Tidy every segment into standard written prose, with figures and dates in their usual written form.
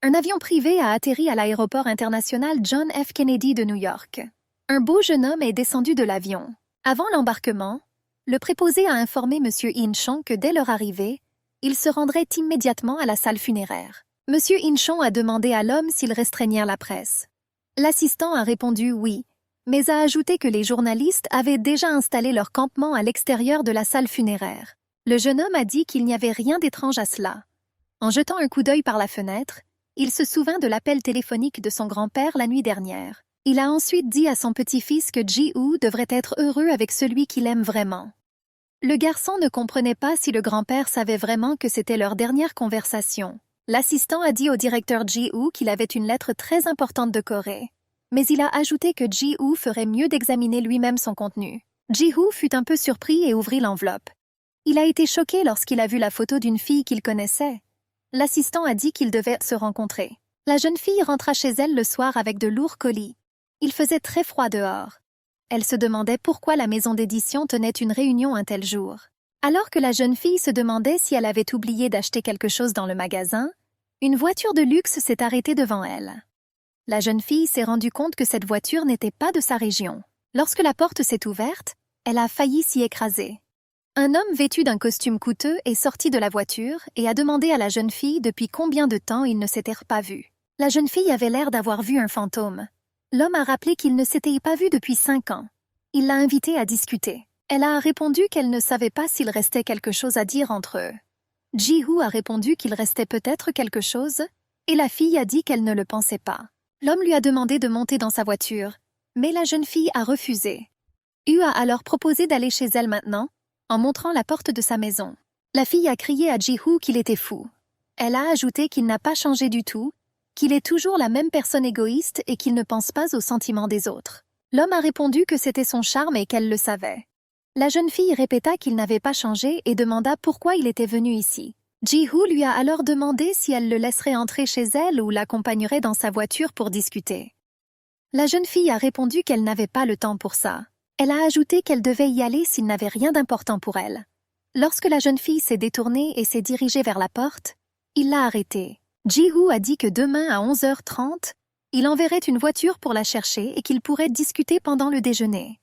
Un avion privé a atterri à l'aéroport international John F. Kennedy de New York. Un beau jeune homme est descendu de l'avion. Avant l'embarquement, le préposé a informé M. Inchon que dès leur arrivée, il se rendrait immédiatement à la salle funéraire. M. Inchon a demandé à l'homme s'il restreignait la presse. L'assistant a répondu oui, mais a ajouté que les journalistes avaient déjà installé leur campement à l'extérieur de la salle funéraire. Le jeune homme a dit qu'il n'y avait rien d'étrange à cela. En jetant un coup d'œil par la fenêtre, il se souvint de l'appel téléphonique de son grand-père la nuit dernière. Il a ensuite dit à son petit-fils que Ji-Woo devrait être heureux avec celui qu'il aime vraiment. Le garçon ne comprenait pas si le grand-père savait vraiment que c'était leur dernière conversation. L'assistant a dit au directeur Ji-Woo qu'il avait une lettre très importante de Corée. Mais il a ajouté que Ji-Woo ferait mieux d'examiner lui-même son contenu. Ji-Woo fut un peu surpris et ouvrit l'enveloppe. Il a été choqué lorsqu'il a vu la photo d'une fille qu'il connaissait. L'assistant a dit qu'ils devaient se rencontrer. La jeune fille rentra chez elle le soir avec de lourds colis. Il faisait très froid dehors. Elle se demandait pourquoi la maison d'édition tenait une réunion un tel jour. Alors que la jeune fille se demandait si elle avait oublié d'acheter quelque chose dans le magasin, une voiture de luxe s'est arrêtée devant elle. La jeune fille s'est rendue compte que cette voiture n'était pas de sa région. Lorsque la porte s'est ouverte, elle a failli s'y écraser. Un homme vêtu d'un costume coûteux est sorti de la voiture et a demandé à la jeune fille depuis combien de temps ils ne s'étaient pas vus. La jeune fille avait l'air d'avoir vu un fantôme. L'homme a rappelé qu'il ne s'était pas vu depuis 5 ans. Il l'a invitée à discuter. Elle a répondu qu'elle ne savait pas s'il restait quelque chose à dire entre eux. Ji-Woo a répondu qu'il restait peut-être quelque chose, et la fille a dit qu'elle ne le pensait pas. L'homme lui a demandé de monter dans sa voiture, mais la jeune fille a refusé. Yu a alors proposé d'aller chez elle maintenant, en montrant la porte de sa maison. La fille a crié à Ji-Woo qu'il était fou. Elle a ajouté qu'il n'a pas changé du tout, qu'il est toujours la même personne égoïste et qu'il ne pense pas aux sentiments des autres. L'homme a répondu que c'était son charme et qu'elle le savait. La jeune fille répéta qu'il n'avait pas changé et demanda pourquoi il était venu ici. Ji-Woo lui a alors demandé si elle le laisserait entrer chez elle ou l'accompagnerait dans sa voiture pour discuter. La jeune fille a répondu qu'elle n'avait pas le temps pour ça. Elle a ajouté qu'elle devait y aller s'il n'avait rien d'important pour elle. Lorsque la jeune fille s'est détournée et s'est dirigée vers la porte, il l'a arrêtée. Ji-Woo a dit que demain à 11h30, il enverrait une voiture pour la chercher et qu'ils pourraient discuter pendant le déjeuner.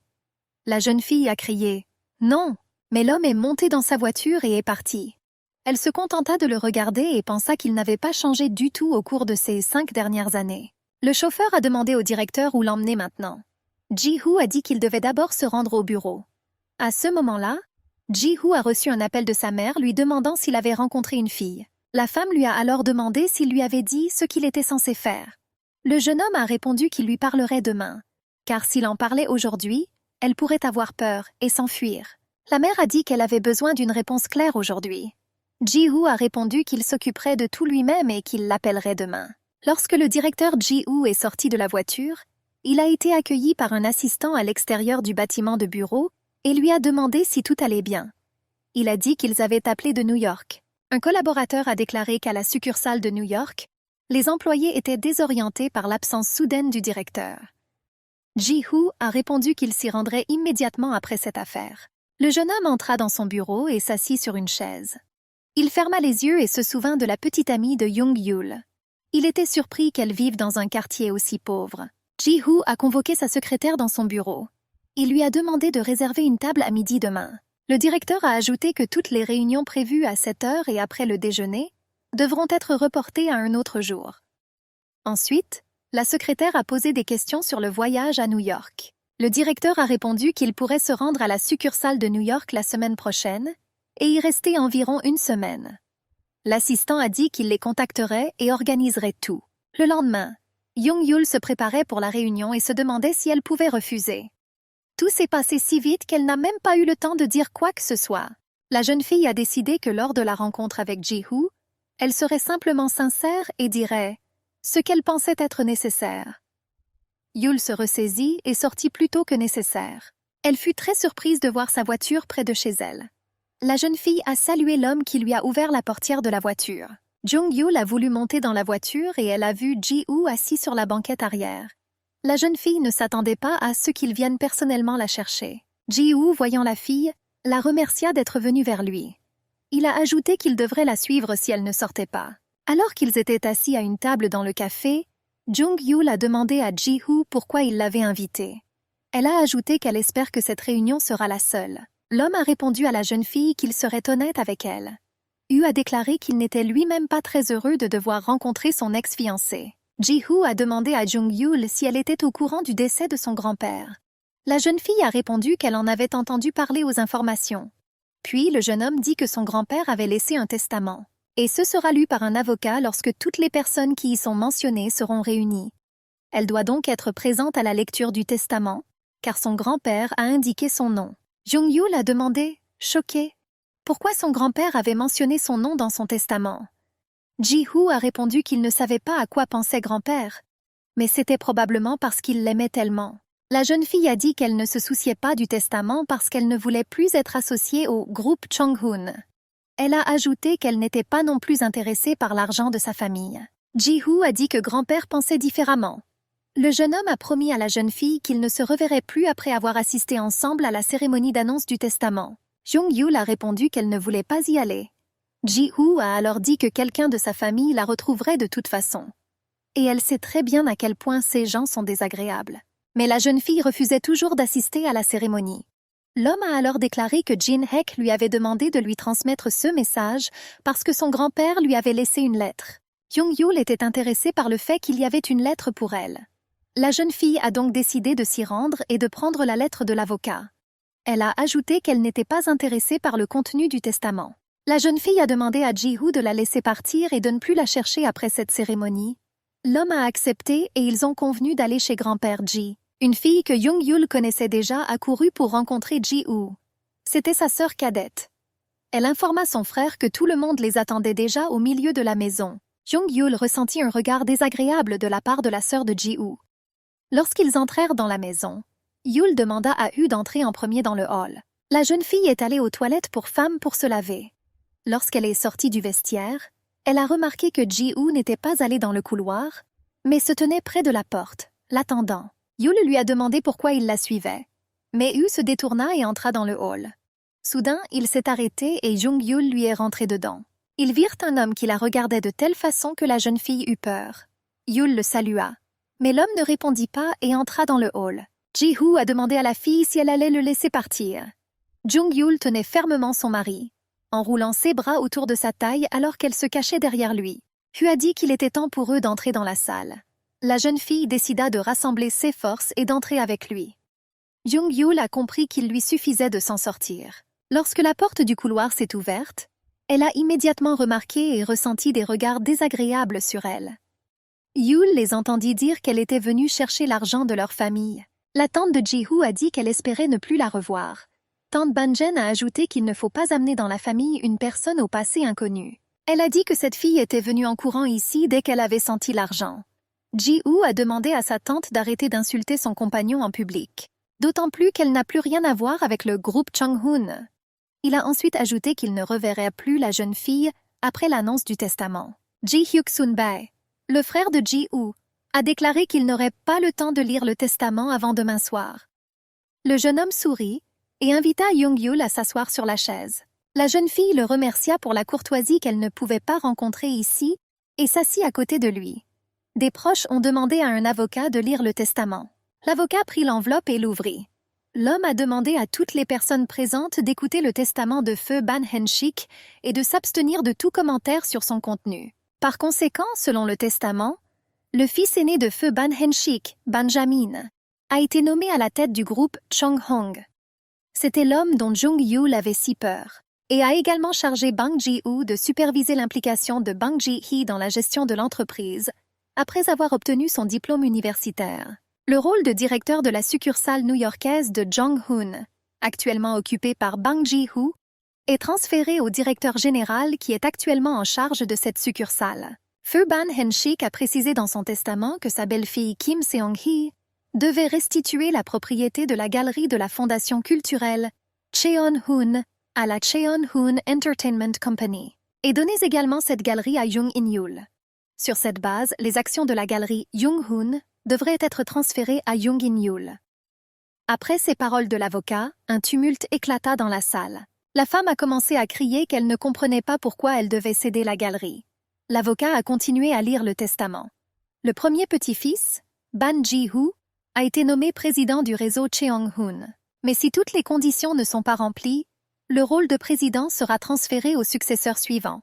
La jeune fille a crié « Non !» mais l'homme est monté dans sa voiture et est parti. Elle se contenta de le regarder et pensa qu'il n'avait pas changé du tout au cours de ces 5 dernières années. Le chauffeur a demandé au directeur où l'emmener maintenant. Ji-Woo a dit qu'il devait d'abord se rendre au bureau. À ce moment-là, Ji-Woo a reçu un appel de sa mère lui demandant s'il avait rencontré une fille. La femme lui a alors demandé s'il lui avait dit ce qu'il était censé faire. Le jeune homme a répondu qu'il lui parlerait demain, car s'il en parlait aujourd'hui, elle pourrait avoir peur et s'enfuir. La mère a dit qu'elle avait besoin d'une réponse claire aujourd'hui. Ji-Woo a répondu qu'il s'occuperait de tout lui-même et qu'il l'appellerait demain. Lorsque le directeur Ji-Woo est sorti de la voiture, il a été accueilli par un assistant à l'extérieur du bâtiment de bureau et lui a demandé si tout allait bien. Il a dit qu'ils avaient appelé de New York. Un collaborateur a déclaré qu'à la succursale de New York, les employés étaient désorientés par l'absence soudaine du directeur. Ji-Woo a répondu qu'il s'y rendrait immédiatement après cette affaire. Le jeune homme entra dans son bureau et s'assit sur une chaise. Il ferma les yeux et se souvint de la petite amie de Young-Yul. Il était surpris qu'elle vive dans un quartier aussi pauvre. Ji-Woo a convoqué sa secrétaire dans son bureau. Il lui a demandé de réserver une table à midi demain. Le directeur a ajouté que toutes les réunions prévues à 7 heures et après le déjeuner devront être reportées à un autre jour. Ensuite, la secrétaire a posé des questions sur le voyage à New York. Le directeur a répondu qu'il pourrait se rendre à la succursale de New York la semaine prochaine et y rester environ 1 semaine. L'assistant a dit qu'il les contacterait et organiserait tout. Le lendemain, Young-Yul se préparait pour la réunion et se demandait si elle pouvait refuser. Tout s'est passé si vite qu'elle n'a même pas eu le temps de dire quoi que ce soit. La jeune fille a décidé que lors de la rencontre avec Ji-Woo, elle serait simplement sincère et dirait ce qu'elle pensait être nécessaire. Yul se ressaisit et sortit plus tôt que nécessaire. Elle fut très surprise de voir sa voiture près de chez elle. La jeune fille a salué l'homme qui lui a ouvert la portière de la voiture. Jung-Yul a voulu monter dans la voiture et elle a vu Ji-Woo assis sur la banquette arrière. La jeune fille ne s'attendait pas à ce qu'il vienne personnellement la chercher. Ji-Woo, voyant la fille, la remercia d'être venue vers lui. Il a ajouté qu'il devrait la suivre si elle ne sortait pas. Alors qu'ils étaient assis à une table dans le café, Jung-Yul a demandé à Ji-Hoo pourquoi il l'avait invitée. Elle a ajouté qu'elle espère que cette réunion sera la seule. L'homme a répondu à la jeune fille qu'il serait honnête avec elle. Yu a déclaré qu'il n'était lui-même pas très heureux de devoir rencontrer son ex-fiancé. Ji-Hoo a demandé à Jung-Yul si elle était au courant du décès de son grand-père. La jeune fille a répondu qu'elle en avait entendu parler aux informations. Puis le jeune homme dit que son grand-père avait laissé un testament. Et ce sera lu par un avocat lorsque toutes les personnes qui y sont mentionnées seront réunies. Elle doit donc être présente à la lecture du testament, car son grand-père a indiqué son nom. Jung-Yul a demandé, choqué, pourquoi son grand-père avait mentionné son nom dans son testament. Ji-Hoo a répondu qu'il ne savait pas à quoi pensait grand-père, mais c'était probablement parce qu'il l'aimait tellement. La jeune fille a dit qu'elle ne se souciait pas du testament parce qu'elle ne voulait plus être associée au groupe Chung-hoon. Elle a ajouté qu'elle n'était pas non plus intéressée par l'argent de sa famille. Ji-Hoo a dit que grand-père pensait différemment. Le jeune homme a promis à la jeune fille qu'ils ne se reverraient plus après avoir assisté ensemble à la cérémonie d'annonce du testament. Jung-Yul a répondu qu'elle ne voulait pas y aller. Ji-Hoo a alors dit que quelqu'un de sa famille la retrouverait de toute façon. Et elle sait très bien à quel point ces gens sont désagréables. Mais la jeune fille refusait toujours d'assister à la cérémonie. L'homme a alors déclaré que Jin-Hek lui avait demandé de lui transmettre ce message parce que son grand-père lui avait laissé une lettre. Jung-Yul était intéressée par le fait qu'il y avait une lettre pour elle. La jeune fille a donc décidé de s'y rendre et de prendre la lettre de l'avocat. Elle a ajouté qu'elle n'était pas intéressée par le contenu du testament. La jeune fille a demandé à Ji-Hoo de la laisser partir et de ne plus la chercher après cette cérémonie. L'homme a accepté et ils ont convenu d'aller chez grand-père Ji. Une fille que Jung-Yul connaissait déjà a couru pour rencontrer Ji-Hoo. C'était sa sœur cadette. Elle informa son frère que tout le monde les attendait déjà au milieu de la maison. Jung-Yul ressentit un regard désagréable de la part de la sœur de Ji-Hoo. Lorsqu'ils entrèrent dans la maison, Yul demanda à Hu d'entrer en premier dans le hall. La jeune fille est allée aux toilettes pour femmes pour se laver. Lorsqu'elle est sortie du vestiaire, elle a remarqué que Ji-Hoo n'était pas allé dans le couloir, mais se tenait près de la porte, l'attendant. Yul lui a demandé pourquoi il la suivait, mais Hu se détourna et entra dans le hall. Soudain, il s'est arrêté et Jung-Yul lui est rentré dedans. Ils virent un homme qui la regardait de telle façon que la jeune fille eut peur. Yul le salua, mais l'homme ne répondit pas et entra dans le hall. Ji-Hoo a demandé à la fille si elle allait le laisser partir. Jung-Yul tenait fermement son mari, enroulant ses bras autour de sa taille alors qu'elle se cachait derrière lui. Hu a dit qu'il était temps pour eux d'entrer dans la salle. La jeune fille décida de rassembler ses forces et d'entrer avec lui. Jung-Yul a compris qu'il lui suffisait de s'en sortir. Lorsque la porte du couloir s'est ouverte, elle a immédiatement remarqué et ressenti des regards désagréables sur elle. Yul les entendit dire qu'elle était venue chercher l'argent de leur famille. La tante de Ji-Hoo a dit qu'elle espérait ne plus la revoir. Tante Banjen a ajouté qu'il ne faut pas amener dans la famille une personne au passé inconnu. Elle a dit que cette fille était venue en courant ici dès qu'elle avait senti l'argent. Ji-Hoo a demandé à sa tante d'arrêter d'insulter son compagnon en public. D'autant plus qu'elle n'a plus rien à voir avec le groupe Chung-hoon. Il a ensuite ajouté qu'il ne reverrait plus la jeune fille après l'annonce du testament. Ji-Hyuk-sun-bae, le frère de Ji-Hoo, a déclaré qu'il n'aurait pas le temps de lire le testament avant demain soir. Le jeune homme sourit et invita Jung-Yul à s'asseoir sur la chaise. La jeune fille le remercia pour la courtoisie qu'elle ne pouvait pas rencontrer ici et s'assit à côté de lui. Des proches ont demandé à un avocat de lire le testament. L'avocat prit l'enveloppe et l'ouvrit. L'homme a demandé à toutes les personnes présentes d'écouter le testament de feu Ban Henshik et de s'abstenir de tout commentaire sur son contenu. Par conséquent, selon le testament, le fils aîné de feu Ban Henshik, Benjamin, a été nommé à la tête du groupe Chung-hong. C'était l'homme dont Jung-Yul avait si peur, et a également chargé Bang Ji-Hoo de superviser l'implication de Bang Ji-hee dans la gestion de l'entreprise, après avoir obtenu son diplôme universitaire. Le rôle de directeur de la succursale new-yorkaise de Jong-hoon, actuellement occupé par Bang Ji-Hoo, est transféré au directeur général qui est actuellement en charge de cette succursale. Feu Ban Henshik a précisé dans son testament que sa belle-fille Kim Seong-hee devait restituer la propriété de la galerie de la fondation culturelle Cheon-hoon à la Cheon-hoon Entertainment Company, et donner également cette galerie à Jung In-yul. Sur cette base, les actions de la galerie Jung-hoon devraient être transférées à Jung In-yul. Après ces paroles de l'avocat, un tumulte éclata dans la salle. La femme a commencé à crier qu'elle ne comprenait pas pourquoi elle devait céder la galerie. L'avocat a continué à lire le testament. Le premier petit-fils, Ban Ji-hoo, a été nommé président du réseau Cheong-hoon. Mais si toutes les conditions ne sont pas remplies, le rôle de président sera transféré au successeur suivant.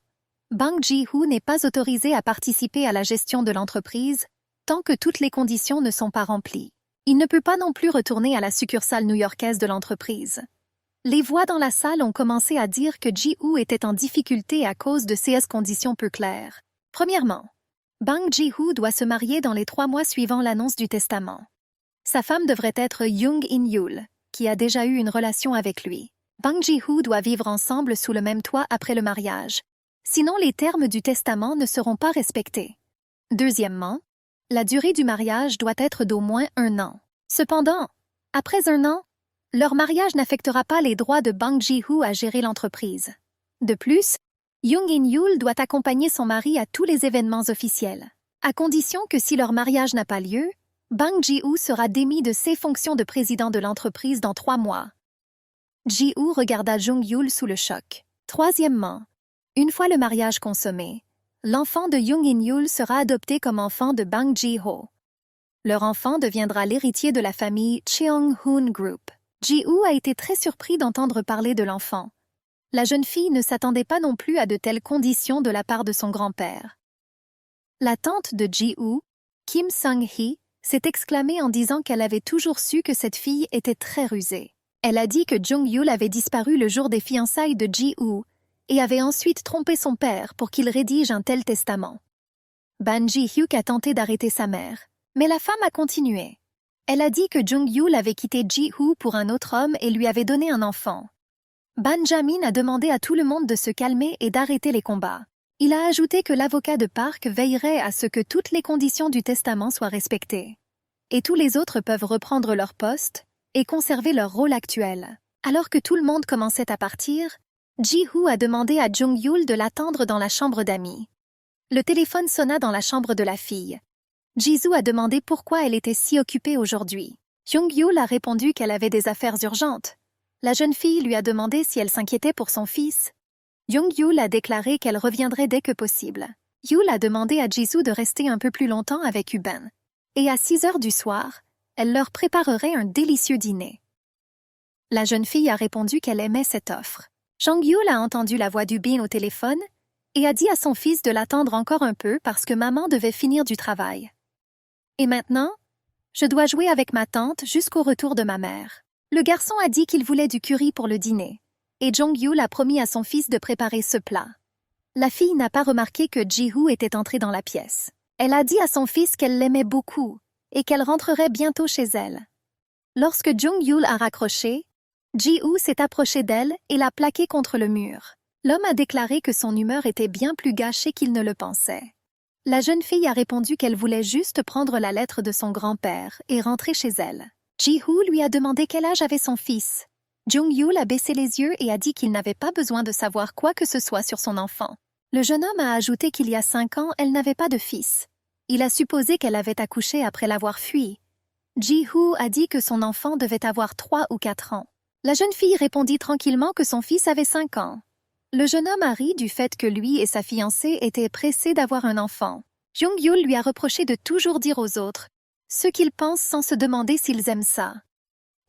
Bang Ji-hoo n'est pas autorisé à participer à la gestion de l'entreprise tant que toutes les conditions ne sont pas remplies. Il ne peut pas non plus retourner à la succursale new-yorkaise de l'entreprise. Les voix dans la salle ont commencé à dire que Ji-hoo était en difficulté à cause de ces conditions peu claires. Premièrement, Bang Ji-hoo doit se marier dans les 3 mois suivant l'annonce du testament. Sa femme devrait être Young In-yul, qui a déjà eu une relation avec lui. Bang Ji-hoo doit vivre ensemble sous le même toit après le mariage. Sinon, les termes du testament ne seront pas respectés. Deuxièmement, la durée du mariage doit être d'au moins 1 an. Cependant, après 1 an, leur mariage n'affectera pas les droits de Bang Ji-hoo à gérer l'entreprise. De plus, Young In-yul doit accompagner son mari à tous les événements officiels, à condition que si leur mariage n'a pas lieu, Bang Ji-hoo sera démis de ses fonctions de président de l'entreprise dans 3 mois. Ji-hoo regarda Jung-yul sous le choc. Troisièmement, une fois le mariage consommé, l'enfant de Young In-yul sera adopté comme enfant de Bang Ji-ho. Leur enfant deviendra l'héritier de la famille Cheong-hoon Group. Ji-hoo a été très surpris d'entendre parler de l'enfant. La jeune fille ne s'attendait pas non plus à de telles conditions de la part de son grand-père. La tante de Ji-hoo, Kim Sung-hee, s'est exclamée en disant qu'elle avait toujours su que cette fille était très rusée. Elle a dit que Jung-yul avait disparu le jour des fiançailles de Ji-hoo et avait ensuite trompé son père pour qu'il rédige un tel testament. Ban Ji-hyuk a tenté d'arrêter sa mère, mais la femme a continué. Elle a dit que Jung-yul avait quitté Ji-hoo pour un autre homme et lui avait donné un enfant. Ban Jamin a demandé à tout le monde de se calmer et d'arrêter les combats. Il a ajouté que l'avocat de Park veillerait à ce que toutes les conditions du testament soient respectées. Et tous les autres peuvent reprendre leur poste et conserver leur rôle actuel. Alors que tout le monde commençait à partir, Ji-hoo a demandé à Jung-yul de l'attendre dans la chambre d'amis. Le téléphone sonna dans la chambre de la fille. Ji-soo a demandé pourquoi elle était si occupée aujourd'hui. Jung-yul a répondu qu'elle avait des affaires urgentes. La jeune fille lui a demandé si elle s'inquiétait pour son fils. Jung-yul a déclaré qu'elle reviendrait dès que possible. Yul a demandé à Ji-soo de rester un peu plus longtemps avec Uben. Et à 6 heures du soir, elle leur préparerait un délicieux dîner. La jeune fille a répondu qu'elle aimait cette offre. Jong-yul a entendu la voix d'Ubin au téléphone et a dit à son fils de l'attendre encore un peu parce que maman devait finir du travail. Et maintenant, je dois jouer avec ma tante jusqu'au retour de ma mère. Le garçon a dit qu'il voulait du curry pour le dîner, et Jong-yul a promis à son fils de préparer ce plat. La fille n'a pas remarqué que Ji-hoo était entrée dans la pièce. Elle a dit à son fils qu'elle l'aimait beaucoup et qu'elle rentrerait bientôt chez elle. Lorsque Jong-yul a raccroché, Ji-hoo s'est approché d'elle et l'a plaquée contre le mur. L'homme a déclaré que son humeur était bien plus gâchée qu'il ne le pensait. La jeune fille a répondu qu'elle voulait juste prendre la lettre de son grand-père et rentrer chez elle. Ji-hoo lui a demandé quel âge avait son fils. Jong-yul a baissé les yeux et a dit qu'il n'avait pas besoin de savoir quoi que ce soit sur son enfant. Le jeune homme a ajouté qu'il y a 5 ans, elle n'avait pas de fils. Il a supposé qu'elle avait accouché après l'avoir fui. Ji-hoo a dit que son enfant devait avoir 3 ou 4 ans. La jeune fille répondit tranquillement que son fils avait 5 ans. Le jeune homme a ri du fait que lui et sa fiancée étaient pressés d'avoir un enfant. Jong-yul lui a reproché de toujours dire aux autres ce qu'ils pensent sans se demander s'ils aiment ça.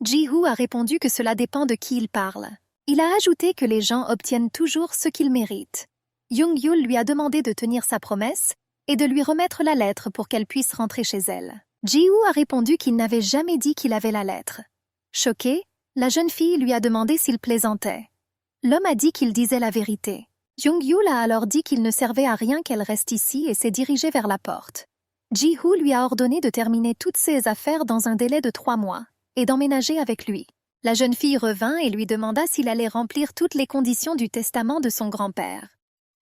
Ji-hoo a répondu que cela dépend de qui il parle. Il a ajouté que les gens obtiennent toujours ce qu'ils méritent. Jong-yul lui a demandé de tenir sa promesse et de lui remettre la lettre pour qu'elle puisse rentrer chez elle. Ji-hoo a répondu qu'il n'avait jamais dit qu'il avait la lettre. Choquée, la jeune fille lui a demandé s'il plaisantait. L'homme a dit qu'il disait la vérité. Jong-yul a alors dit qu'il ne servait à rien qu'elle reste ici et s'est dirigé vers la porte. Ji-hoo lui a ordonné de terminer toutes ses affaires dans un délai de 3 mois et d'emménager avec lui. La jeune fille revint et lui demanda s'il allait remplir toutes les conditions du testament de son grand-père.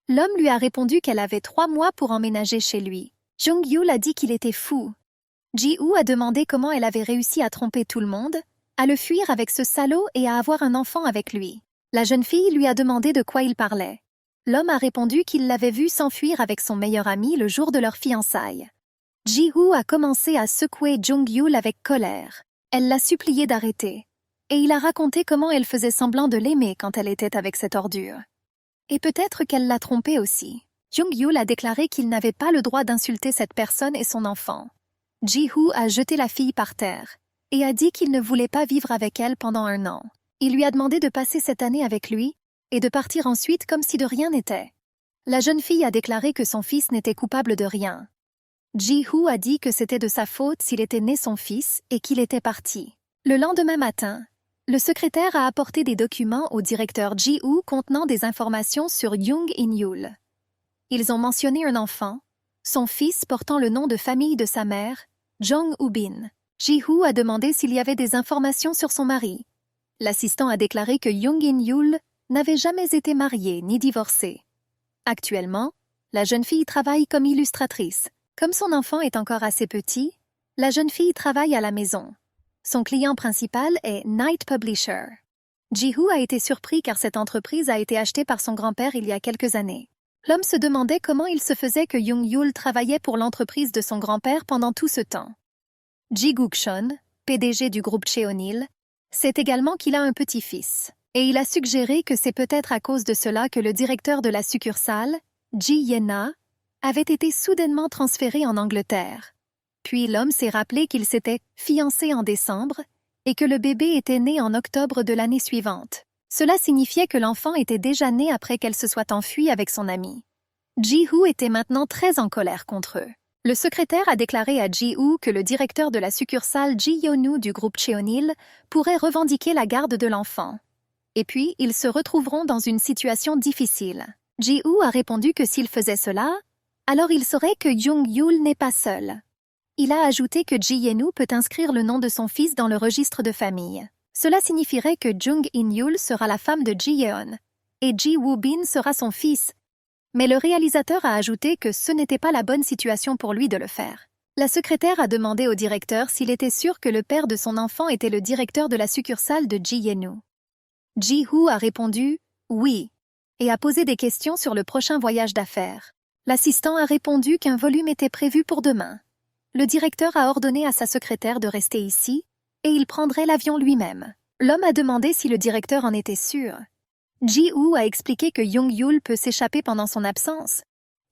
L'homme lui a répondu qu'elle avait 3 mois pour emménager chez lui. Jong-yul a dit qu'il était fou. Ji-hoo a demandé comment elle avait réussi à tromper tout le monde, à le fuir avec ce salaud et à avoir un enfant avec lui. La jeune fille lui a demandé de quoi il parlait. L'homme a répondu qu'il l'avait vu s'enfuir avec son meilleur ami le jour de leurs fiançailles. Ji-hoo a commencé à secouer Jong-yul avec colère. Elle l'a supplié d'arrêter. Et il a raconté comment elle faisait semblant de l'aimer quand elle était avec cette ordure. Et peut-être qu'elle l'a trompé aussi. Jung-Yul a déclaré qu'il n'avait pas le droit d'insulter cette personne et son enfant. Ji-Hoo a jeté la fille par terre et a dit qu'il ne voulait pas vivre avec elle pendant 1 an. Il lui a demandé de passer cette année avec lui et de partir ensuite comme si de rien n'était. La jeune fille a déclaré que son fils n'était coupable de rien. Ji-Hoo a dit que c'était de sa faute s'il était né son fils et qu'il était parti. Le lendemain matin, le secrétaire a apporté des documents au directeur Ji-Hoo contenant des informations sur Jung In-Yul. Ils ont mentionné un enfant, son fils portant le nom de famille de sa mère, Jong Woo-bin. Ji-Hoo a demandé s'il y avait des informations sur son mari. L'assistant a déclaré que Jung In-Yul n'avait jamais été marié ni divorcé. Actuellement, la jeune fille travaille comme illustratrice. Comme son enfant est encore assez petit, la jeune fille travaille à la maison. Son client principal est Knight Publisher. Ji-Hoo a été surpris car cette entreprise a été achetée par son grand-père il y a quelques années. L'homme se demandait comment il se faisait que Jung-Yul travaillait pour l'entreprise de son grand-père pendant tout ce temps. Ji Guk-chon, PDG du groupe Cheonil, sait également qu'il a un petit-fils, et il a suggéré que c'est peut-être à cause de cela que le directeur de la succursale, Ji Yena, avait été soudainement transféré en Angleterre. Puis l'homme s'est rappelé qu'il s'était fiancé en décembre et que le bébé était né en octobre de l'année suivante. Cela signifiait que l'enfant était déjà né après qu'elle se soit enfuie avec son ami. Ji-Hoo était maintenant très en colère contre eux. Le secrétaire a déclaré à Ji-Hoo que le directeur de la succursale Ji Yonu du groupe Cheonil pourrait revendiquer la garde de l'enfant. Et puis, ils se retrouveront dans une situation difficile. Ji-Hoo a répondu que s'il faisait cela, alors il saurait que Jung-Yul n'est pas seul. Il a ajouté que Ji Yenu peut inscrire le nom de son fils dans le registre de famille. Cela signifierait que Jung In-Yul sera la femme de Ji Yeon et Ji Woo-bin sera son fils. Mais le réalisateur a ajouté que ce n'était pas la bonne situation pour lui de le faire. La secrétaire a demandé au directeur s'il était sûr que le père de son enfant était le directeur de la succursale de Ji Yenu. Ji-Hoo a répondu « oui » et a posé des questions sur le prochain voyage d'affaires. L'assistant a répondu qu'un volume était prévu pour demain. Le directeur a ordonné à sa secrétaire de rester ici et il prendrait l'avion lui-même. L'homme a demandé si le directeur en était sûr. Ji-Hoo a expliqué que Jung-Yul peut s'échapper pendant son absence.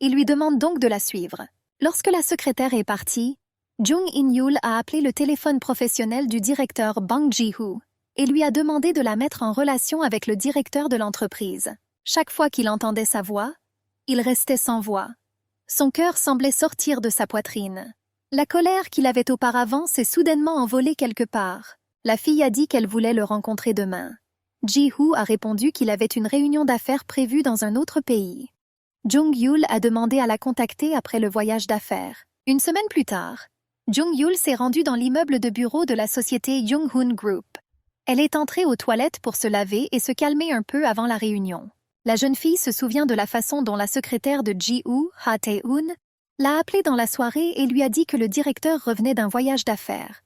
Il lui demande donc de la suivre. Lorsque la secrétaire est partie, Jung In-Yul a appelé le téléphone professionnel du directeur Bang Ji-Hoo et lui a demandé de la mettre en relation avec le directeur de l'entreprise. Chaque fois qu'il entendait sa voix, il restait sans voix. Son cœur semblait sortir de sa poitrine. La colère qu'il avait auparavant s'est soudainement envolée quelque part. La fille a dit qu'elle voulait le rencontrer demain. Ji-Hoo a répondu qu'il avait une réunion d'affaires prévue dans un autre pays. Jung-Yul a demandé à la contacter après le voyage d'affaires. Une semaine plus tard, Jung-Yul s'est rendue dans l'immeuble de bureau de la société Jung-Hoon Group. Elle est entrée aux toilettes pour se laver et se calmer un peu avant la réunion. La jeune fille se souvient de la façon dont la secrétaire de Ji-Hoo, Ha Tae-hoon, l'a appelée dans la soirée et lui a dit que le directeur revenait d'un voyage d'affaires.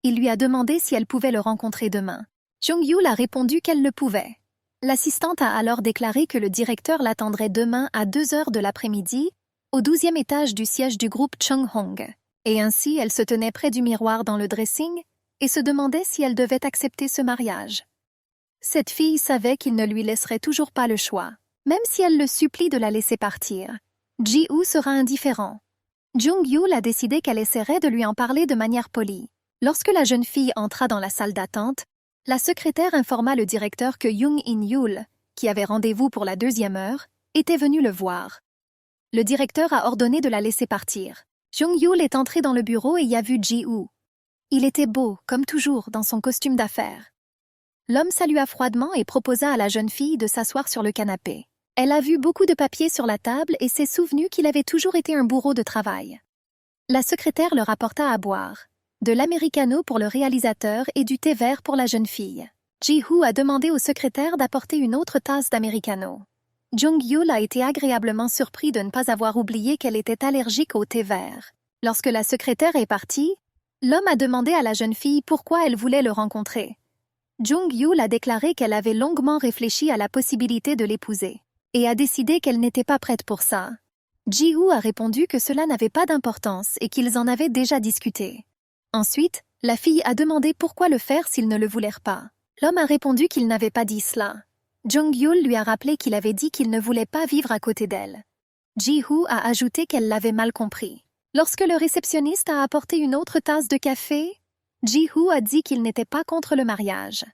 Il lui a demandé si elle pouvait le rencontrer demain. Jung-Yul a répondu qu'elle le pouvait. L'assistante a alors déclaré que le directeur l'attendrait demain à 2 heures de l'après-midi, au 12e étage du siège du groupe Chung-Hong. Et ainsi, elle se tenait près du miroir dans le dressing et se demandait si elle devait accepter ce mariage. Cette fille savait qu'il ne lui laisserait toujours pas le choix. Même si elle le supplie de la laisser partir, Ji-Hoo sera indifférent. Jung-Yul a décidé qu'elle essaierait de lui en parler de manière polie. Lorsque la jeune fille entra dans la salle d'attente, la secrétaire informa le directeur que Jung In-Yul, qui avait rendez-vous pour la 2e heure, était venu le voir. Le directeur a ordonné de la laisser partir. Jung-Yul est entré dans le bureau et y a vu Ji-Hoo. Il était beau, comme toujours, dans son costume d'affaires. L'homme salua froidement et proposa à la jeune fille de s'asseoir sur le canapé. Elle a vu beaucoup de papiers sur la table et s'est souvenu qu'il avait toujours été un bourreau de travail. La secrétaire leur apporta à boire, de l'americano pour le réalisateur et du thé vert pour la jeune fille. Ji-Hoo a demandé au secrétaire d'apporter une autre tasse d'americano. Jung-Yul a été agréablement surpris de ne pas avoir oublié qu'elle était allergique au thé vert. Lorsque la secrétaire est partie, l'homme a demandé à la jeune fille pourquoi elle voulait le rencontrer. Jung-Yul a déclaré qu'elle avait longuement réfléchi à la possibilité de l'épouser et a décidé qu'elle n'était pas prête pour ça. Ji-Hoo a répondu que cela n'avait pas d'importance et qu'ils en avaient déjà discuté. Ensuite, la fille a demandé pourquoi le faire s'ils ne le voulèrent pas. L'homme a répondu qu'il n'avait pas dit cela. Jung-Yul lui a rappelé qu'il avait dit qu'il ne voulait pas vivre à côté d'elle. Ji-hoo a ajouté qu'elle l'avait mal compris. Lorsque le réceptionniste a apporté une autre tasse de café, Ji-hoo a dit qu'il n'était pas contre le mariage,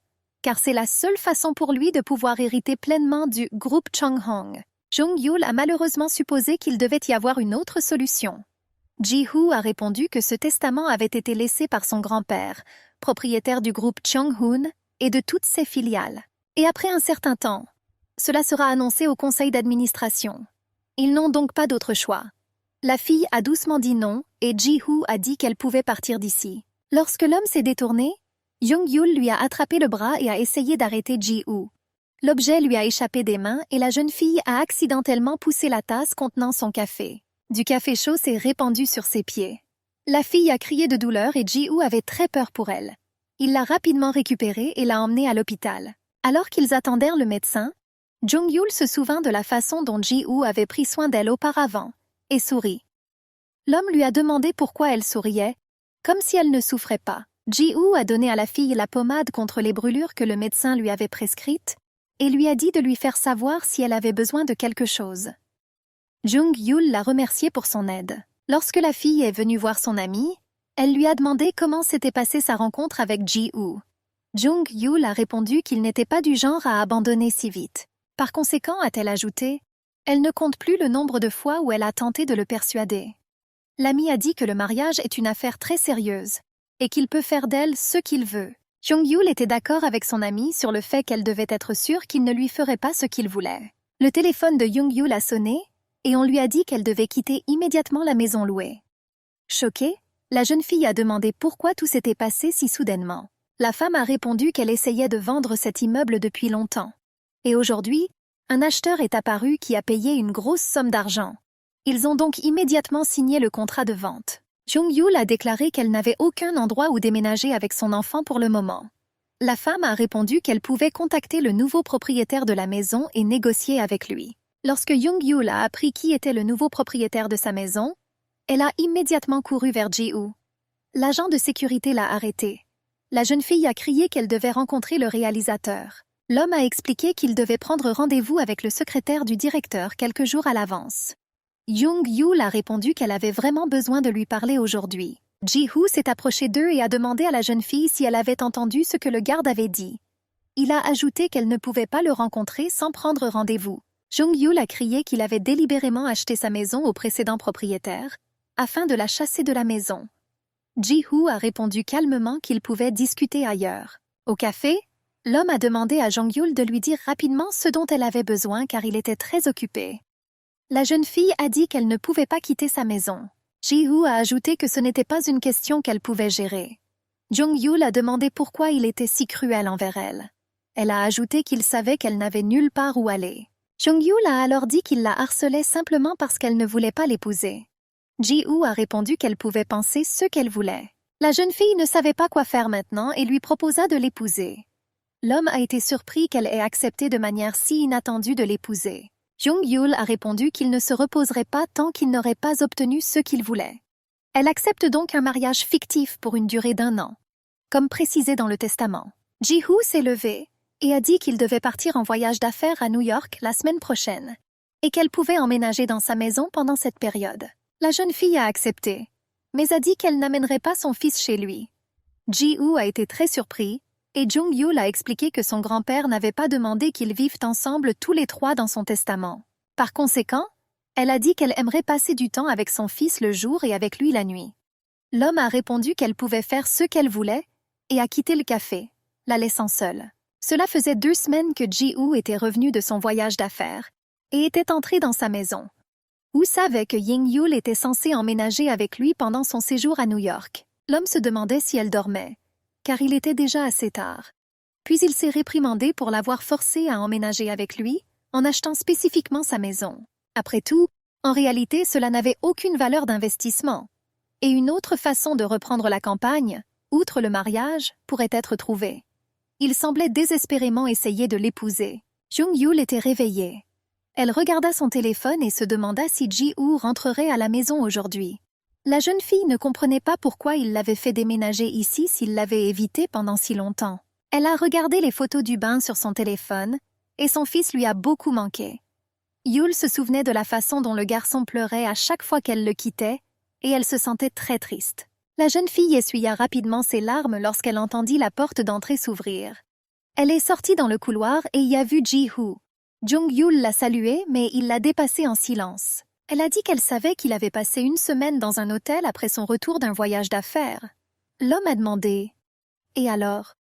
car c'est la seule façon pour lui de pouvoir hériter pleinement du groupe Chung-hong. Jung-yul a malheureusement supposé qu'il devait y avoir une autre solution. Ji-hoo a répondu que ce testament avait été laissé par son grand-père, propriétaire du groupe Chung-hoon et de toutes ses filiales. Et après un certain temps, cela sera annoncé au conseil d'administration. Ils n'ont donc pas d'autre choix. La fille a doucement dit non et Ji-hoo a dit qu'elle pouvait partir d'ici. Lorsque l'homme s'est détourné, Jung-yul lui a attrapé le bras et a essayé d'arrêter Ji-hoo. L'objet lui a échappé des mains et la jeune fille a accidentellement poussé la tasse contenant son café. Du café chaud s'est répandu sur ses pieds. La fille a crié de douleur et Ji-hoo avait très peur pour elle. Il l'a rapidement récupérée et l'a emmenée à l'hôpital. Alors qu'ils attendèrent le médecin, Jung-yul se souvint de la façon dont Ji-hoo avait pris soin d'elle auparavant et sourit. L'homme lui a demandé pourquoi elle souriait, comme si elle ne souffrait pas. Ji-hoo a donné à la fille la pommade contre les brûlures que le médecin lui avait prescrite et lui a dit de lui faire savoir si elle avait besoin de quelque chose. Jung-yul l'a remercié pour son aide. Lorsque la fille est venue voir son amie, elle lui a demandé comment s'était passée sa rencontre avec Ji-hoo. Jung-yul a répondu qu'il n'était pas du genre à abandonner si vite. Par conséquent, a-t-elle ajouté, elle ne compte plus le nombre de fois où elle a tenté de le persuader. L'ami a dit que le mariage est une affaire très sérieuse et qu'il peut faire d'elle ce qu'il veut. Jung-yul était d'accord avec son amie sur le fait qu'elle devait être sûre qu'il ne lui ferait pas ce qu'il voulait. Le téléphone de Jung-yul a sonné et on lui a dit qu'elle devait quitter immédiatement la maison louée. Choquée, la jeune fille a demandé pourquoi tout s'était passé si soudainement. La femme a répondu qu'elle essayait de vendre cet immeuble depuis longtemps. Et aujourd'hui, un acheteur est apparu qui a payé une grosse somme d'argent. Ils ont donc immédiatement signé le contrat de vente. Jung-yul a déclaré qu'elle n'avait aucun endroit où déménager avec son enfant pour le moment. La femme a répondu qu'elle pouvait contacter le nouveau propriétaire de la maison et négocier avec lui. Lorsque Jung-yul a appris qui était le nouveau propriétaire de sa maison, elle a immédiatement couru vers Ji-hoo. L'agent de sécurité l'a arrêtée. La jeune fille a crié qu'elle devait rencontrer le réalisateur. L'homme a expliqué qu'il devait prendre rendez-vous avec le secrétaire du directeur quelques jours à l'avance. Jung-yul a répondu qu'elle avait vraiment besoin de lui parler aujourd'hui. Ji-hoo s'est approché d'eux et a demandé à la jeune fille si elle avait entendu ce que le garde avait dit. Il a ajouté qu'elle ne pouvait pas le rencontrer sans prendre rendez-vous. Jung-yul a crié qu'il avait délibérément acheté sa maison au précédent propriétaire, afin de la chasser de la maison. Ji-hoo a répondu calmement qu'il pouvait discuter ailleurs. Au café, l'homme a demandé à Jung-yul de lui dire rapidement ce dont elle avait besoin car il était très occupé. La jeune fille a dit qu'elle ne pouvait pas quitter sa maison. Ji-hoo a ajouté que ce n'était pas une question qu'elle pouvait gérer. Jung-yul a demandé pourquoi il était si cruel envers elle. Elle a ajouté qu'il savait qu'elle n'avait nulle part où aller. Jung-yul a alors dit qu'il la harcelait simplement parce qu'elle ne voulait pas l'épouser. Ji-hoo a répondu qu'elle pouvait penser ce qu'elle voulait. La jeune fille ne savait pas quoi faire maintenant et lui proposa de l'épouser. L'homme a été surpris qu'elle ait accepté de manière si inattendue de l'épouser. Jung-yul a répondu qu'il ne se reposerait pas tant qu'il n'aurait pas obtenu ce qu'il voulait. Elle accepte donc un mariage fictif pour une durée d'1 an, comme précisé dans le testament. Ji-hoo s'est levé et a dit qu'il devait partir en voyage d'affaires à New York la semaine prochaine et qu'elle pouvait emménager dans sa maison pendant cette période. La jeune fille a accepté, mais a dit qu'elle n'amènerait pas son fils chez lui. Ji-hoo a été très surpris et Jung-yul a expliqué que son grand-père n'avait pas demandé qu'ils vivent ensemble tous les 3 dans son testament. Par conséquent, elle a dit qu'elle aimerait passer du temps avec son fils le jour et avec lui la nuit. L'homme a répondu qu'elle pouvait faire ce qu'elle voulait et a quitté le café, la laissant seule. Cela faisait 2 semaines que Ji-hoo était revenu de son voyage d'affaires et était entré dans sa maison. Woo savait que Jung-yul était censé emménager avec lui pendant son séjour à New York. L'homme se demandait si elle dormait, car il était déjà assez tard. Puis il s'est réprimandé pour l'avoir forcée à emménager avec lui, en achetant spécifiquement sa maison. Après tout, en réalité, cela n'avait aucune valeur d'investissement. Et une autre façon de reprendre la campagne, outre le mariage, pourrait être trouvée. Il semblait désespérément essayer de l'épouser. Jung-yul était réveillée. Elle regarda son téléphone et se demanda si Ji-hoo rentrerait à la maison aujourd'hui. La jeune fille ne comprenait pas pourquoi il l'avait fait déménager ici s'il l'avait évité pendant si longtemps. Elle a regardé les photos du bain sur son téléphone et son fils lui a beaucoup manqué. Yul se souvenait de la façon dont le garçon pleurait à chaque fois qu'elle le quittait, et elle se sentait très triste. La jeune fille essuya rapidement ses larmes lorsqu'elle entendit la porte d'entrée s'ouvrir. Elle est sortie dans le couloir et y a vu Ji-Hoo. Jung-Yul l'a salué, mais il l'a dépassé en silence. Elle a dit qu'elle savait qu'il avait passé une semaine dans un hôtel après son retour d'un voyage d'affaires. L'homme a demandé « Et alors ?»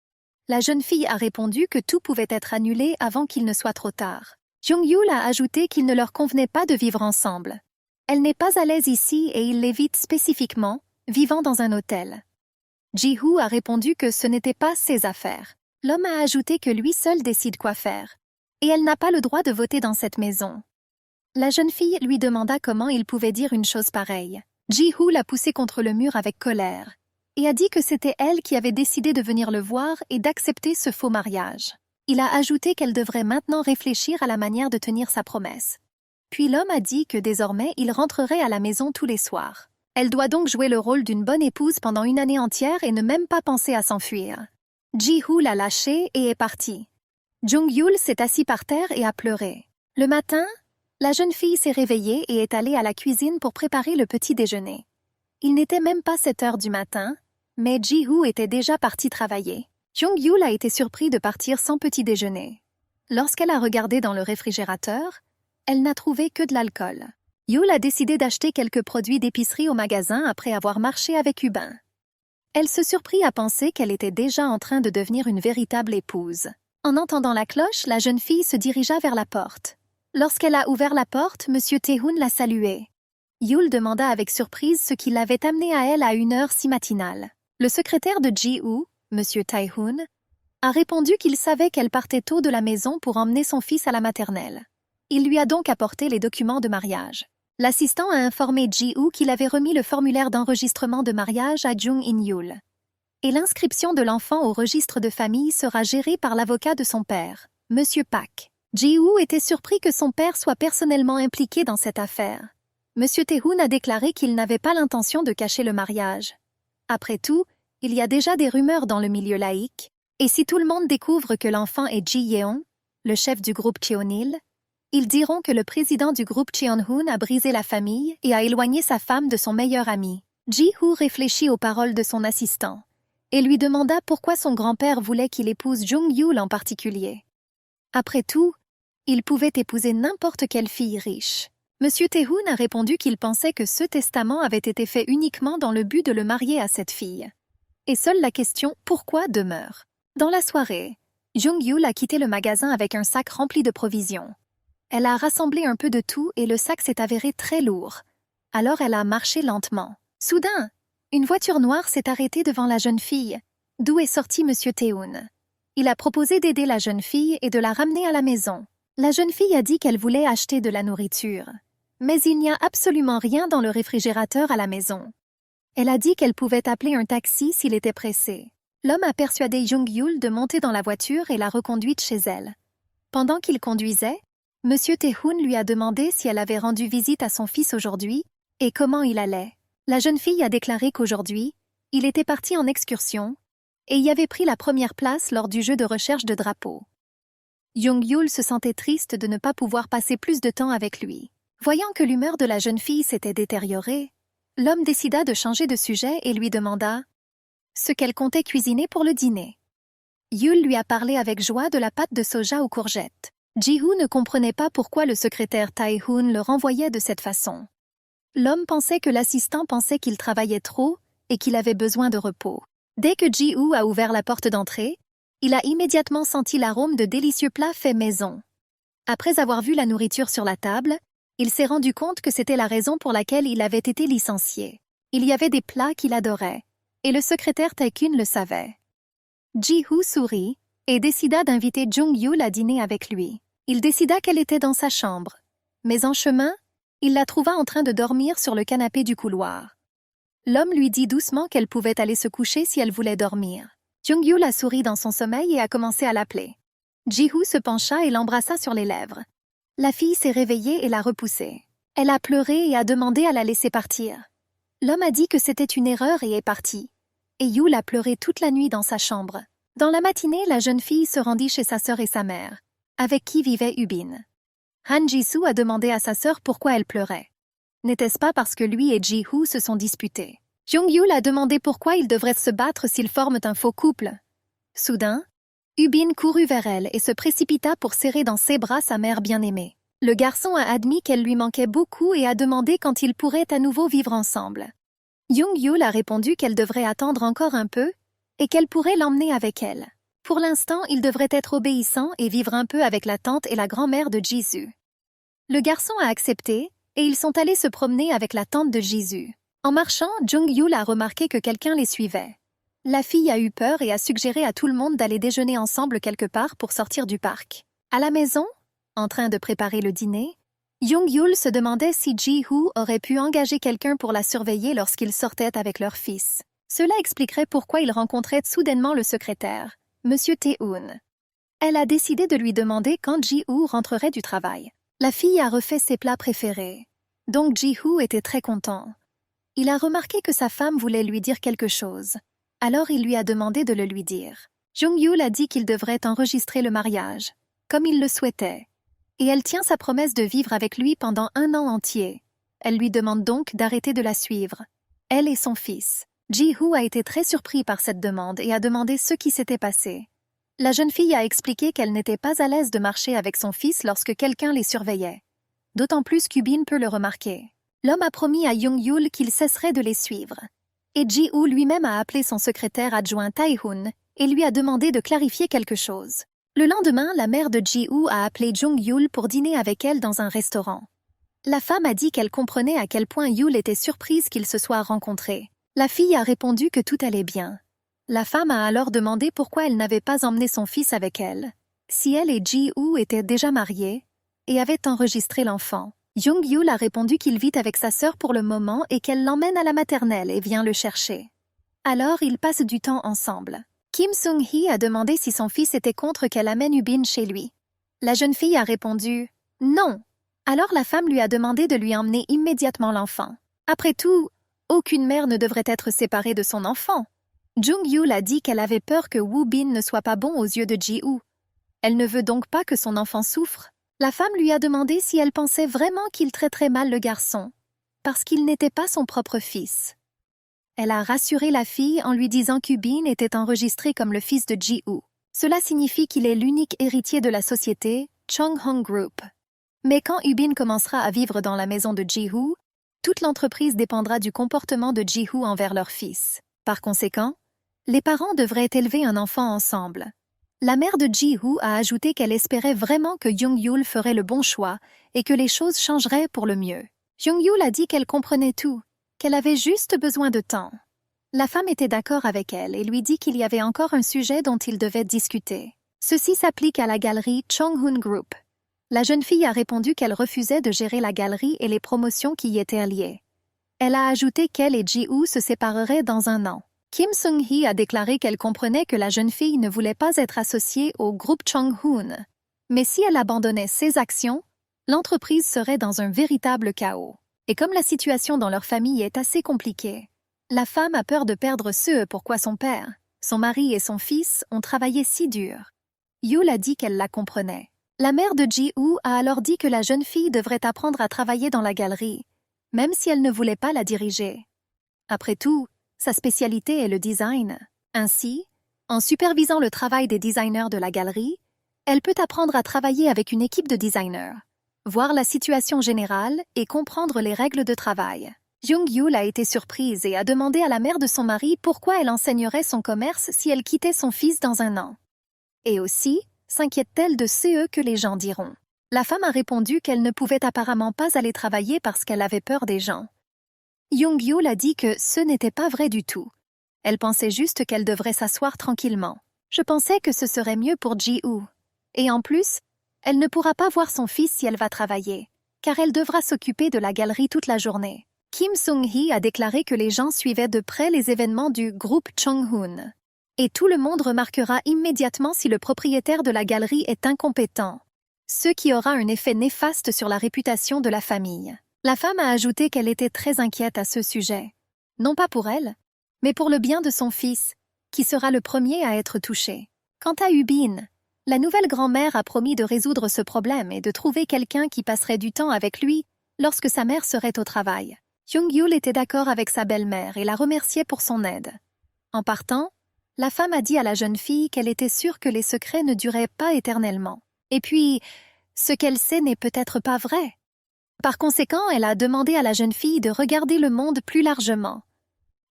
La jeune fille a répondu que tout pouvait être annulé avant qu'il ne soit trop tard. Jung-Yul a ajouté qu'il ne leur convenait pas de vivre ensemble. Elle n'est pas à l'aise ici et il l'évite spécifiquement, vivant dans un hôtel. Ji-Hoo a répondu que ce n'était pas ses affaires. L'homme a ajouté que lui seul décide quoi faire. Et elle n'a pas le droit de voter dans cette maison. La jeune fille lui demanda comment il pouvait dire une chose pareille. Ji-Hoo l'a poussé contre le mur avec colère et a dit que c'était elle qui avait décidé de venir le voir et d'accepter ce faux mariage. Il a ajouté qu'elle devrait maintenant réfléchir à la manière de tenir sa promesse. Puis l'homme a dit que désormais il rentrerait à la maison tous les soirs. Elle doit donc jouer le rôle d'une bonne épouse pendant une année entière et ne même pas penser à s'enfuir. Ji-Hoo l'a lâché et est parti. Jung-Yul s'est assis par terre et a pleuré. Le matin, la jeune fille s'est réveillée et est allée à la cuisine pour préparer le petit déjeuner. Il n'était même pas 7 heures du matin, mais Ji-Hoo était déjà parti travailler. Jung-Yul a été surpris de partir sans petit déjeuner. Lorsqu'elle a regardé dans le réfrigérateur, elle n'a trouvé que de l'alcool. Yul a décidé d'acheter quelques produits d'épicerie au magasin après avoir marché avec Hubin. Elle se surprit à penser qu'elle était déjà en train de devenir une véritable épouse. En entendant la cloche, la jeune fille se dirigea vers la porte. Lorsqu'elle a ouvert la porte, M. Tae-hoon l'a saluée. Yul demanda avec surprise ce qui l'avait amenée à elle à une heure si matinale. Le secrétaire de Ji-Hoo, M. Tae-hoon, a répondu qu'il savait qu'elle partait tôt de la maison pour emmener son fils à la maternelle. Il lui a donc apporté les documents de mariage. L'assistant a informé Ji-Hoo qu'il avait remis le formulaire d'enregistrement de mariage à Jung-in-Yul. Et l'inscription de l'enfant au registre de famille sera gérée par l'avocat de son père, M. Pak. Ji-Hoo était surpris que son père soit personnellement impliqué dans cette affaire. M. Tae-hoon a déclaré qu'il n'avait pas l'intention de cacher le mariage. Après tout, il y a déjà des rumeurs dans le milieu laïque, et si tout le monde découvre que l'enfant est Ji-Yeon, le chef du groupe Cheonil, ils diront que le président du groupe Cheon-hoon a brisé la famille et a éloigné sa femme de son meilleur ami. Ji-Hoo réfléchit aux paroles de son assistant et lui demanda pourquoi son grand-père voulait qu'il épouse Jung-Yul en particulier. Après tout, il pouvait épouser n'importe quelle fille riche. M. Tae-hoon a répondu qu'il pensait que ce testament avait été fait uniquement dans le but de le marier à cette fille. Et seule la question « pourquoi » demeure. Dans la soirée, Jung-Yul a quitté le magasin avec un sac rempli de provisions. Elle a rassemblé un peu de tout et le sac s'est avéré très lourd. Alors elle a marché lentement. Soudain, une voiture noire s'est arrêtée devant la jeune fille, d'où est sorti M. Tae-hoon. Il a proposé d'aider la jeune fille et de la ramener à la maison. La jeune fille a dit qu'elle voulait acheter de la nourriture. Mais il n'y a absolument rien dans le réfrigérateur à la maison. Elle a dit qu'elle pouvait appeler un taxi s'il était pressé. L'homme a persuadé Jung-Yul de monter dans la voiture et l'a reconduite chez elle. Pendant qu'il conduisait, M. Tae-hoon lui a demandé si elle avait rendu visite à son fils aujourd'hui et comment il allait. La jeune fille a déclaré qu'aujourd'hui, il était parti en excursion et y avait pris la première place lors du jeu de recherche de drapeaux. Jung-Yul se sentait triste de ne pas pouvoir passer plus de temps avec lui. Voyant que l'humeur de la jeune fille s'était détériorée, l'homme décida de changer de sujet et lui demanda ce qu'elle comptait cuisiner pour le dîner. Yul lui a parlé avec joie de la pâte de soja aux courgettes. Ji-Hoo ne comprenait pas pourquoi le secrétaire Tae-hoon le renvoyait de cette façon. L'homme pensait que l'assistant pensait qu'il travaillait trop et qu'il avait besoin de repos. Dès que Ji-Hoo a ouvert la porte d'entrée, il a immédiatement senti l'arôme de délicieux plats faits maison. Après avoir vu la nourriture sur la table, il s'est rendu compte que c'était la raison pour laquelle il avait été licencié. Il y avait des plats qu'il adorait, et le secrétaire Tae-hoon le savait. Ji-Hoo sourit et décida d'inviter Jung-Yul à dîner avec lui. Il décida qu'elle était dans sa chambre, mais en chemin, il la trouva en train de dormir sur le canapé du couloir. L'homme lui dit doucement qu'elle pouvait aller se coucher si elle voulait dormir. Jung-Yul a souri dans son sommeil et a commencé à l'appeler. Ji-Hoo se pencha et l'embrassa sur les lèvres. La fille s'est réveillée et l'a repoussée. Elle a pleuré et a demandé à la laisser partir. L'homme a dit que c'était une erreur et est parti. Et Yul a pleuré toute la nuit dans sa chambre. Dans la matinée, la jeune fille se rendit chez sa sœur et sa mère, avec qui vivait Hubin. Han Ji-soo a demandé à sa sœur pourquoi elle pleurait. N'était-ce pas parce que lui et Ji-hoo se sont disputés? Jung-yul a demandé pourquoi ils devraient se battre s'ils forment un faux couple. Soudain, Ubin courut vers elle et se précipita pour serrer dans ses bras sa mère bien-aimée. Le garçon a admis qu'elle lui manquait beaucoup et a demandé quand ils pourraient à nouveau vivre ensemble. Jung-yul a répondu qu'elle devrait attendre encore un peu et qu'elle pourrait l'emmener avec elle. Pour l'instant, il devrait être obéissant et vivre un peu avec la tante et la grand-mère de Jisoo. Le garçon a accepté et ils sont allés se promener avec la tante de Jisoo. En marchant, Jung-yul a remarqué que quelqu'un les suivait. La fille a eu peur et a suggéré à tout le monde d'aller déjeuner ensemble quelque part pour sortir du parc. À la maison, en train de préparer le dîner, Jung-yul se demandait si Ji-hoo aurait pu engager quelqu'un pour la surveiller lorsqu'ils sortaient avec leur fils. Cela expliquerait pourquoi il rencontrait soudainement le secrétaire, Monsieur Tae-hoon. Elle a décidé de lui demander quand Ji-hoo rentrerait du travail. La fille a refait ses plats préférés, donc Ji-hoo était très content. Il a remarqué que sa femme voulait lui dire quelque chose. Alors il lui a demandé de le lui dire. Jung-yul a dit qu'il devrait enregistrer le mariage, comme il le souhaitait. Et elle tient sa promesse de vivre avec lui pendant 1 an entier. Elle lui demande donc d'arrêter de la suivre. Elle et son fils. Ji-hoo a été très surpris par cette demande et a demandé ce qui s'était passé. La jeune fille a expliqué qu'elle n'était pas à l'aise de marcher avec son fils lorsque quelqu'un les surveillait. D'autant plus qu'Ubin peut le remarquer. L'homme a promis à Jung-yul qu'il cesserait de les suivre. Et Ji-hoo lui-même a appelé son secrétaire adjoint Tae-hoon et lui a demandé de clarifier quelque chose. Le lendemain, la mère de Ji-hoo a appelé Jung-yul pour dîner avec elle dans un restaurant. La femme a dit qu'elle comprenait à quel point Yul était surprise qu'ils se soient rencontrés. La fille a répondu que tout allait bien. La femme a alors demandé pourquoi elle n'avait pas emmené son fils avec elle, si elle et Ji-hoo étaient déjà mariés et avaient enregistré l'enfant. Jung-yul a répondu qu'il vit avec sa sœur pour le moment et qu'elle l'emmène à la maternelle et vient le chercher. Alors, ils passent du temps ensemble. Kim Sung-hee a demandé si son fils était contre qu'elle amène Ubin chez lui. La jeune fille a répondu « Non ». Alors la femme lui a demandé de lui emmener immédiatement l'enfant. Après tout, aucune mère ne devrait être séparée de son enfant. Jung-yul a dit qu'elle avait peur que Woo Bin ne soit pas bon aux yeux de Ji-hoo. Elle ne veut donc pas que son enfant souffre. La femme lui a demandé si elle pensait vraiment qu'il traiterait mal le garçon, parce qu'il n'était pas son propre fils. Elle a rassuré la fille en lui disant qu'Ubin était enregistré comme le fils de Ji-hoo. Cela signifie qu'il est l'unique héritier de la société Chung-hong Group. Mais quand Ubin commencera à vivre dans la maison de Ji-hoo, toute l'entreprise dépendra du comportement de Ji-hoo envers leur fils. Par conséquent, les parents devraient élever un enfant ensemble. La mère de Ji-hoo a ajouté qu'elle espérait vraiment que Jung-yul ferait le bon choix et que les choses changeraient pour le mieux. Jung-yul a dit qu'elle comprenait tout, qu'elle avait juste besoin de temps. La femme était d'accord avec elle et lui dit qu'il y avait encore un sujet dont ils devaient discuter. Ceci s'applique à la galerie Chung-hoon Group. La jeune fille a répondu qu'elle refusait de gérer la galerie et les promotions qui y étaient liées. Elle a ajouté qu'elle et Ji-hoo se sépareraient dans 1 an. Kim Sung-hee a déclaré qu'elle comprenait que la jeune fille ne voulait pas être associée au groupe Chung-hoon. Mais si elle abandonnait ses actions, l'entreprise serait dans un véritable chaos. Et comme la situation dans leur famille est assez compliquée, la femme a peur de perdre ce pourquoi son père, son mari et son fils ont travaillé si dur. Yul a dit qu'elle la comprenait. La mère de Ji-hoo a alors dit que la jeune fille devrait apprendre à travailler dans la galerie, même si elle ne voulait pas la diriger. Après tout, sa spécialité est le design. Ainsi, en supervisant le travail des designers de la galerie, elle peut apprendre à travailler avec une équipe de designers, voir la situation générale et comprendre les règles de travail. Jung-yul a été surprise et a demandé à la mère de son mari pourquoi elle enseignerait son commerce si elle quittait son fils dans 1 an. Et aussi, s'inquiète-t-elle de ce que les gens diront. La femme a répondu qu'elle ne pouvait apparemment pas aller travailler parce qu'elle avait peur des gens. Jung-yul a dit que ce n'était pas vrai du tout. Elle pensait juste qu'elle devrait s'asseoir tranquillement. Je pensais que ce serait mieux pour Ji-hoo. Et en plus, elle ne pourra pas voir son fils si elle va travailler, car elle devra s'occuper de la galerie toute la journée. Kim Sung-hee a déclaré que les gens suivaient de près les événements du groupe Chung-hoon. Et tout le monde remarquera immédiatement si le propriétaire de la galerie est incompétent, ce qui aura un effet néfaste sur la réputation de la famille. La femme a ajouté qu'elle était très inquiète à ce sujet. Non pas pour elle, mais pour le bien de son fils, qui sera le premier à être touché. Quant à Ubin, La nouvelle grand-mère a promis de résoudre ce problème et de trouver quelqu'un qui passerait du temps avec lui lorsque sa mère serait au travail. Jung-Yul était d'accord avec sa belle-mère et la remerciait pour son aide. En partant, la femme a dit à la jeune fille qu'elle était sûre que les secrets ne duraient pas éternellement. Et puis, ce qu'elle sait n'est peut-être pas vrai. Par conséquent, elle a demandé à la jeune fille de regarder le monde plus largement.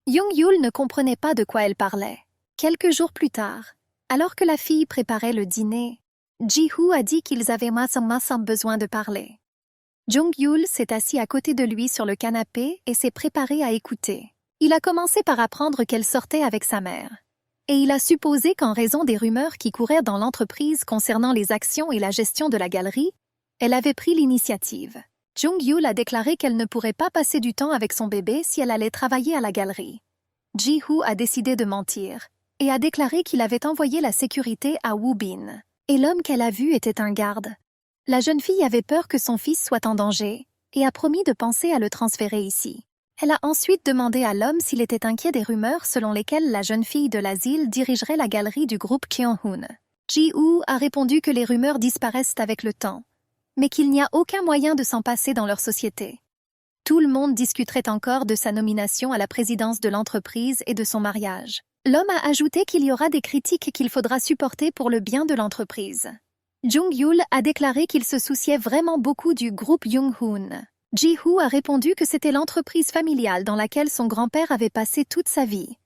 Jung-Yul ne comprenait pas de quoi elle parlait. Quelques jours plus tard, alors que la fille préparait le dîner, Ji-Hoo a dit qu'ils avaient massam besoin de parler. Jung-Yul s'est assis à côté de lui sur le canapé et s'est préparé à écouter. Il a commencé par apprendre qu'elle sortait avec sa mère. Et il a supposé qu'en raison des rumeurs qui couraient dans l'entreprise concernant les actions et la gestion de la galerie, elle avait pris l'initiative. Jung-Yul a déclaré qu'elle ne pourrait pas passer du temps avec son bébé si elle allait travailler à la galerie. Ji-Hoo a décidé de mentir et a déclaré qu'il avait envoyé la sécurité à Woo Bin. Et l'homme qu'elle a vu était un garde. La jeune fille avait peur que son fils soit en danger et a promis de penser à le transférer ici. Elle a ensuite demandé à l'homme s'il était inquiet des rumeurs selon lesquelles la jeune fille de l'asile dirigerait la galerie du groupe Kyeong-hoon. Ji-Hoo a répondu que les rumeurs disparaissent avec le temps, mais qu'il n'y a aucun moyen de s'en passer dans leur société. Tout le monde discuterait encore de sa nomination à la présidence de l'entreprise et de son mariage. L'homme a ajouté qu'il y aura des critiques qu'il faudra supporter pour le bien de l'entreprise. Jung-Yul a déclaré qu'il se souciait vraiment beaucoup du groupe Young-hoon. Ji-Hoo a répondu que c'était l'entreprise familiale dans laquelle son grand-père avait passé toute sa vie.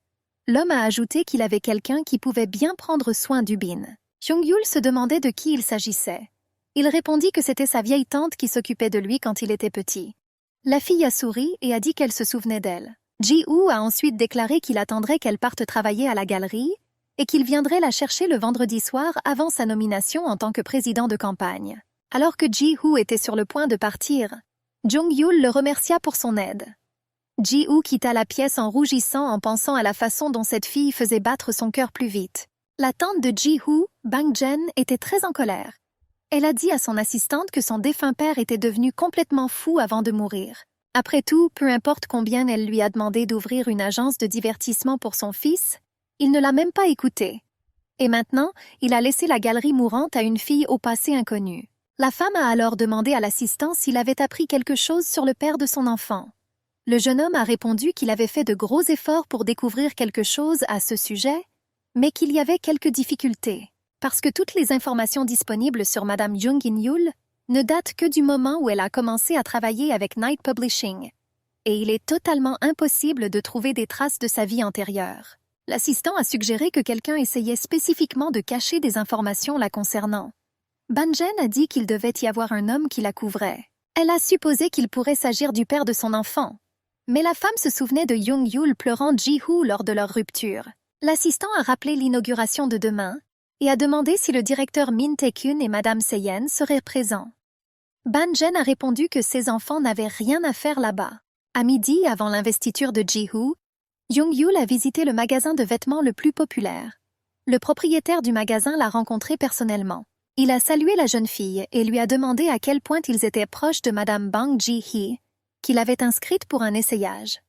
L'homme a ajouté qu'il avait quelqu'un qui pouvait bien prendre soin du Bin. Jung-Yul se demandait de qui il s'agissait. Il répondit que c'était sa vieille tante qui s'occupait de lui quand il était petit. La fille a souri et a dit qu'elle se souvenait d'elle. Ji-Hoo a ensuite déclaré qu'il attendrait qu'elle parte travailler à la galerie et qu'il viendrait la chercher le vendredi soir avant sa nomination en tant que président de campagne. Alors que Ji-Hoo était sur le point de partir, Jung-Yul le remercia pour son aide. Ji-Hoo quitta la pièce en rougissant en pensant à la façon dont cette fille faisait battre son cœur plus vite. La tante de Ji-Hoo, Bang-jen, était très en colère. Elle a dit à son assistante que son défunt père était devenu complètement fou avant de mourir. Après tout, peu importe combien elle lui a demandé d'ouvrir une agence de divertissement pour son fils, il ne l'a même pas écouté. Et maintenant, il a laissé la galerie mourante à une fille au passé inconnu. La femme a alors demandé à l'assistant s'il avait appris quelque chose sur le père de son enfant. Le jeune homme a répondu qu'il avait fait de gros efforts pour découvrir quelque chose à ce sujet, mais qu'il y avait quelques difficultés, parce que toutes les informations disponibles sur Madame Jung-In-Yul ne datent que du moment où elle a commencé à travailler avec Knight Publishing, et il est totalement impossible de trouver des traces de sa vie antérieure. L'assistant a suggéré que quelqu'un essayait spécifiquement de cacher des informations la concernant. Bang-jen a dit qu'il devait y avoir un homme qui la couvrait. Elle a supposé qu'il pourrait s'agir du père de son enfant. Mais la femme se souvenait de Jung-Yul pleurant Ji-Hoo lors de leur rupture. L'assistant a rappelé l'inauguration de demain et a demandé si le directeur Min Tae-kyun et Madame Seyen seraient présents. Bang-jen a répondu que ses enfants n'avaient rien à faire là-bas. À midi, avant l'investiture de Ji-Hoo, Jung-Yul a visité le magasin de vêtements le plus populaire. Le propriétaire du magasin l'a rencontré personnellement. Il a salué la jeune fille et lui a demandé à quel point ils étaient proches de Madame Bang Ji-hee, qu'il avait inscrite pour un essayage.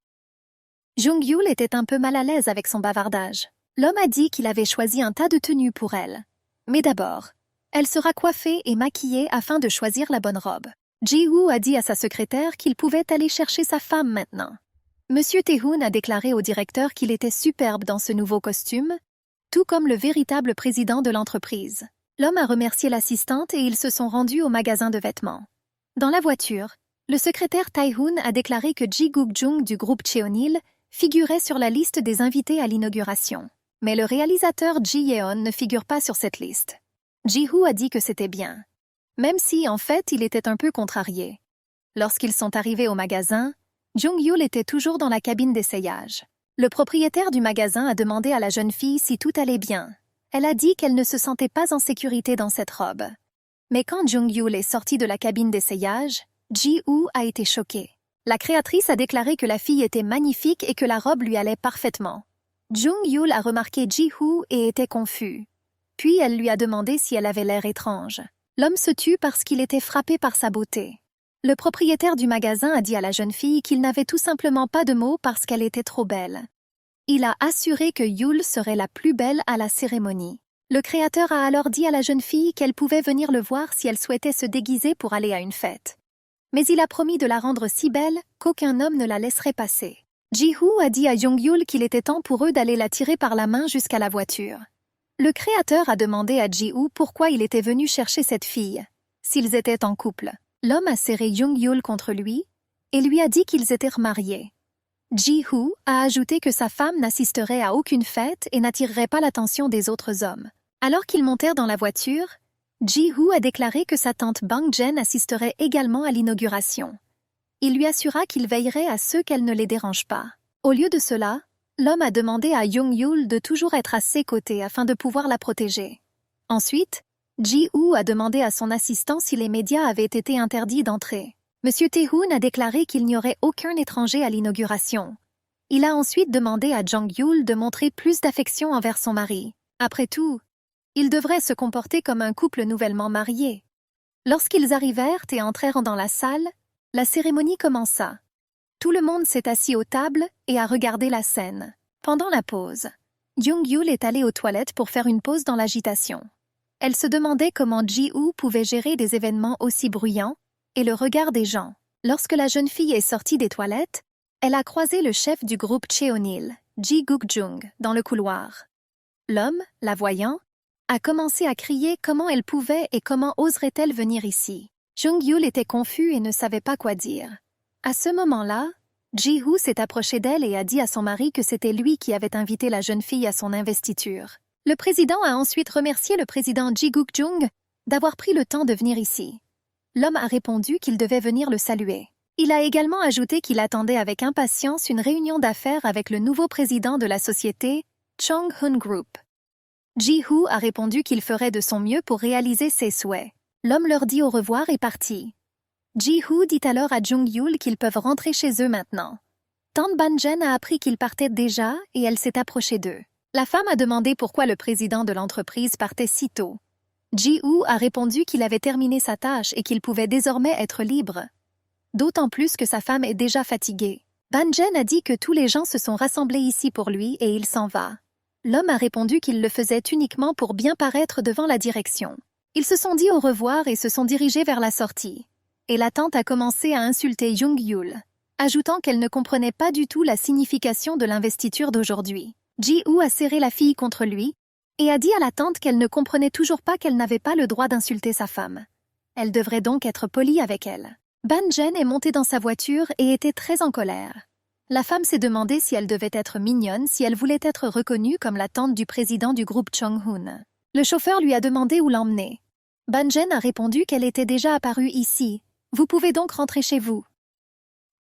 Jung-Yul était un peu mal à l'aise avec son bavardage. L'homme a dit qu'il avait choisi un tas de tenues pour elle. Mais d'abord, elle sera coiffée et maquillée afin de choisir la bonne robe. Ji-Hoo a dit à sa secrétaire qu'il pouvait aller chercher sa femme maintenant. Monsieur Tae-hoon a déclaré au directeur qu'il était superbe dans ce nouveau costume, tout comme le véritable président de l'entreprise. L'homme a remercié l'assistante et ils se sont rendus au magasin de vêtements. Dans la voiture, le secrétaire Tae-hoon a déclaré que Ji Guk-jung du groupe Cheonil figurait sur la liste des invités à l'inauguration. Mais le réalisateur Ji Yeon ne figure pas sur cette liste. Ji-Hoo a dit que c'était bien, même si, en fait, il était un peu contrarié. Lorsqu'ils sont arrivés au magasin, Jung-Yul était toujours dans la cabine d'essayage. Le propriétaire du magasin a demandé à la jeune fille si tout allait bien. Elle a dit qu'elle ne se sentait pas en sécurité dans cette robe. Mais quand Jung-Yul est sortie de la cabine d'essayage, Ji-Hoo a été choquée. La créatrice a déclaré que la fille était magnifique et que la robe lui allait parfaitement. Jung-Yul a remarqué Ji-Hoo et était confus. Puis elle lui a demandé si elle avait l'air étrange. L'homme se tut parce qu'il était frappé par sa beauté. Le propriétaire du magasin a dit à la jeune fille qu'il n'avait tout simplement pas de mots parce qu'elle était trop belle. Il a assuré que Yul serait la plus belle à la cérémonie. Le créateur a alors dit à la jeune fille qu'elle pouvait venir le voir si elle souhaitait se déguiser pour aller à une fête. Mais il a promis de la rendre si belle qu'aucun homme ne la laisserait passer. Ji-Hoo a dit à Jung-Yul qu'il était temps pour eux d'aller la tirer par la main jusqu'à la voiture. Le créateur a demandé à Ji-Hoo pourquoi il était venu chercher cette fille, s'ils étaient en couple. L'homme a serré Jung-Yul contre lui et lui a dit qu'ils étaient remariés. Ji-Hoo a ajouté que sa femme n'assisterait à aucune fête et n'attirerait pas l'attention des autres hommes. Alors qu'ils montèrent dans la voiture, Ji-Hoo a déclaré que sa tante Bang-Jen assisterait également à l'inauguration. Il lui assura qu'il veillerait à ce qu'elle ne les dérange pas. Au lieu de cela, l'homme a demandé à Jung-Yul de toujours être à ses côtés afin de pouvoir la protéger. Ensuite, Ji-Hoo a demandé à son assistant si les médias avaient été interdits d'entrer. Monsieur Tae-hoon a déclaré qu'il n'y aurait aucun étranger à l'inauguration. Il a ensuite demandé à Jung-Yul de montrer plus d'affection envers son mari. Après tout, ils devraient se comporter comme un couple nouvellement marié. Lorsqu'ils arrivèrent et entrèrent dans la salle, la cérémonie commença. Tout le monde s'est assis aux tables et a regardé la scène. Pendant la pause, Jung-Yul est allée aux toilettes pour faire une pause dans l'agitation. Elle se demandait comment Ji-Hoo pouvait gérer des événements aussi bruyants et le regard des gens. Lorsque la jeune fille est sortie des toilettes, elle a croisé le chef du groupe Cheonil, Ji Guk-jung, dans le couloir. L'homme, la voyant, a commencé à crier comment elle pouvait et comment oserait-elle venir ici. Jung-Yul était confus et ne savait pas quoi dire. À ce moment-là, Ji-Hoo s'est approché d'elle et a dit à son mari que c'était lui qui avait invité la jeune fille à son investiture. Le président a ensuite remercié le président Ji Guk-jung d'avoir pris le temps de venir ici. L'homme a répondu qu'il devait venir le saluer. Il a également ajouté qu'il attendait avec impatience une réunion d'affaires avec le nouveau président de la société, Chung-hoon Group. Ji-Hoo a répondu qu'il ferait de son mieux pour réaliser ses souhaits. L'homme leur dit au revoir et partit. Ji-Hoo dit alors à Jung-Yul qu'ils peuvent rentrer chez eux maintenant. Tante Bang-Jen a appris qu'ils partaient déjà et elle s'est approchée d'eux. La femme a demandé pourquoi le président de l'entreprise partait si tôt. Ji-Hoo a répondu qu'il avait terminé sa tâche et qu'il pouvait désormais être libre. D'autant plus que sa femme est déjà fatiguée. Bang-Jen a dit que tous les gens se sont rassemblés ici pour lui et il s'en va. L'homme a répondu qu'il le faisait uniquement pour bien paraître devant la direction. Ils se sont dit au revoir et se sont dirigés vers la sortie. Et la tante a commencé à insulter Jung-Yul, ajoutant qu'elle ne comprenait pas du tout la signification de l'investiture d'aujourd'hui. Ji-Hoo a serré la fille contre lui et a dit à la tante qu'elle ne comprenait toujours pas qu'elle n'avait pas le droit d'insulter sa femme. Elle devrait donc être polie avec elle. Bang-Jen est montée dans sa voiture et était très en colère. La femme s'est demandé si elle devait être mignonne si elle voulait être reconnue comme la tante du président du groupe Chung-hoon. Le chauffeur lui a demandé où l'emmener. Bang-Jen a répondu qu'elle était déjà apparue ici. Vous pouvez donc rentrer chez vous.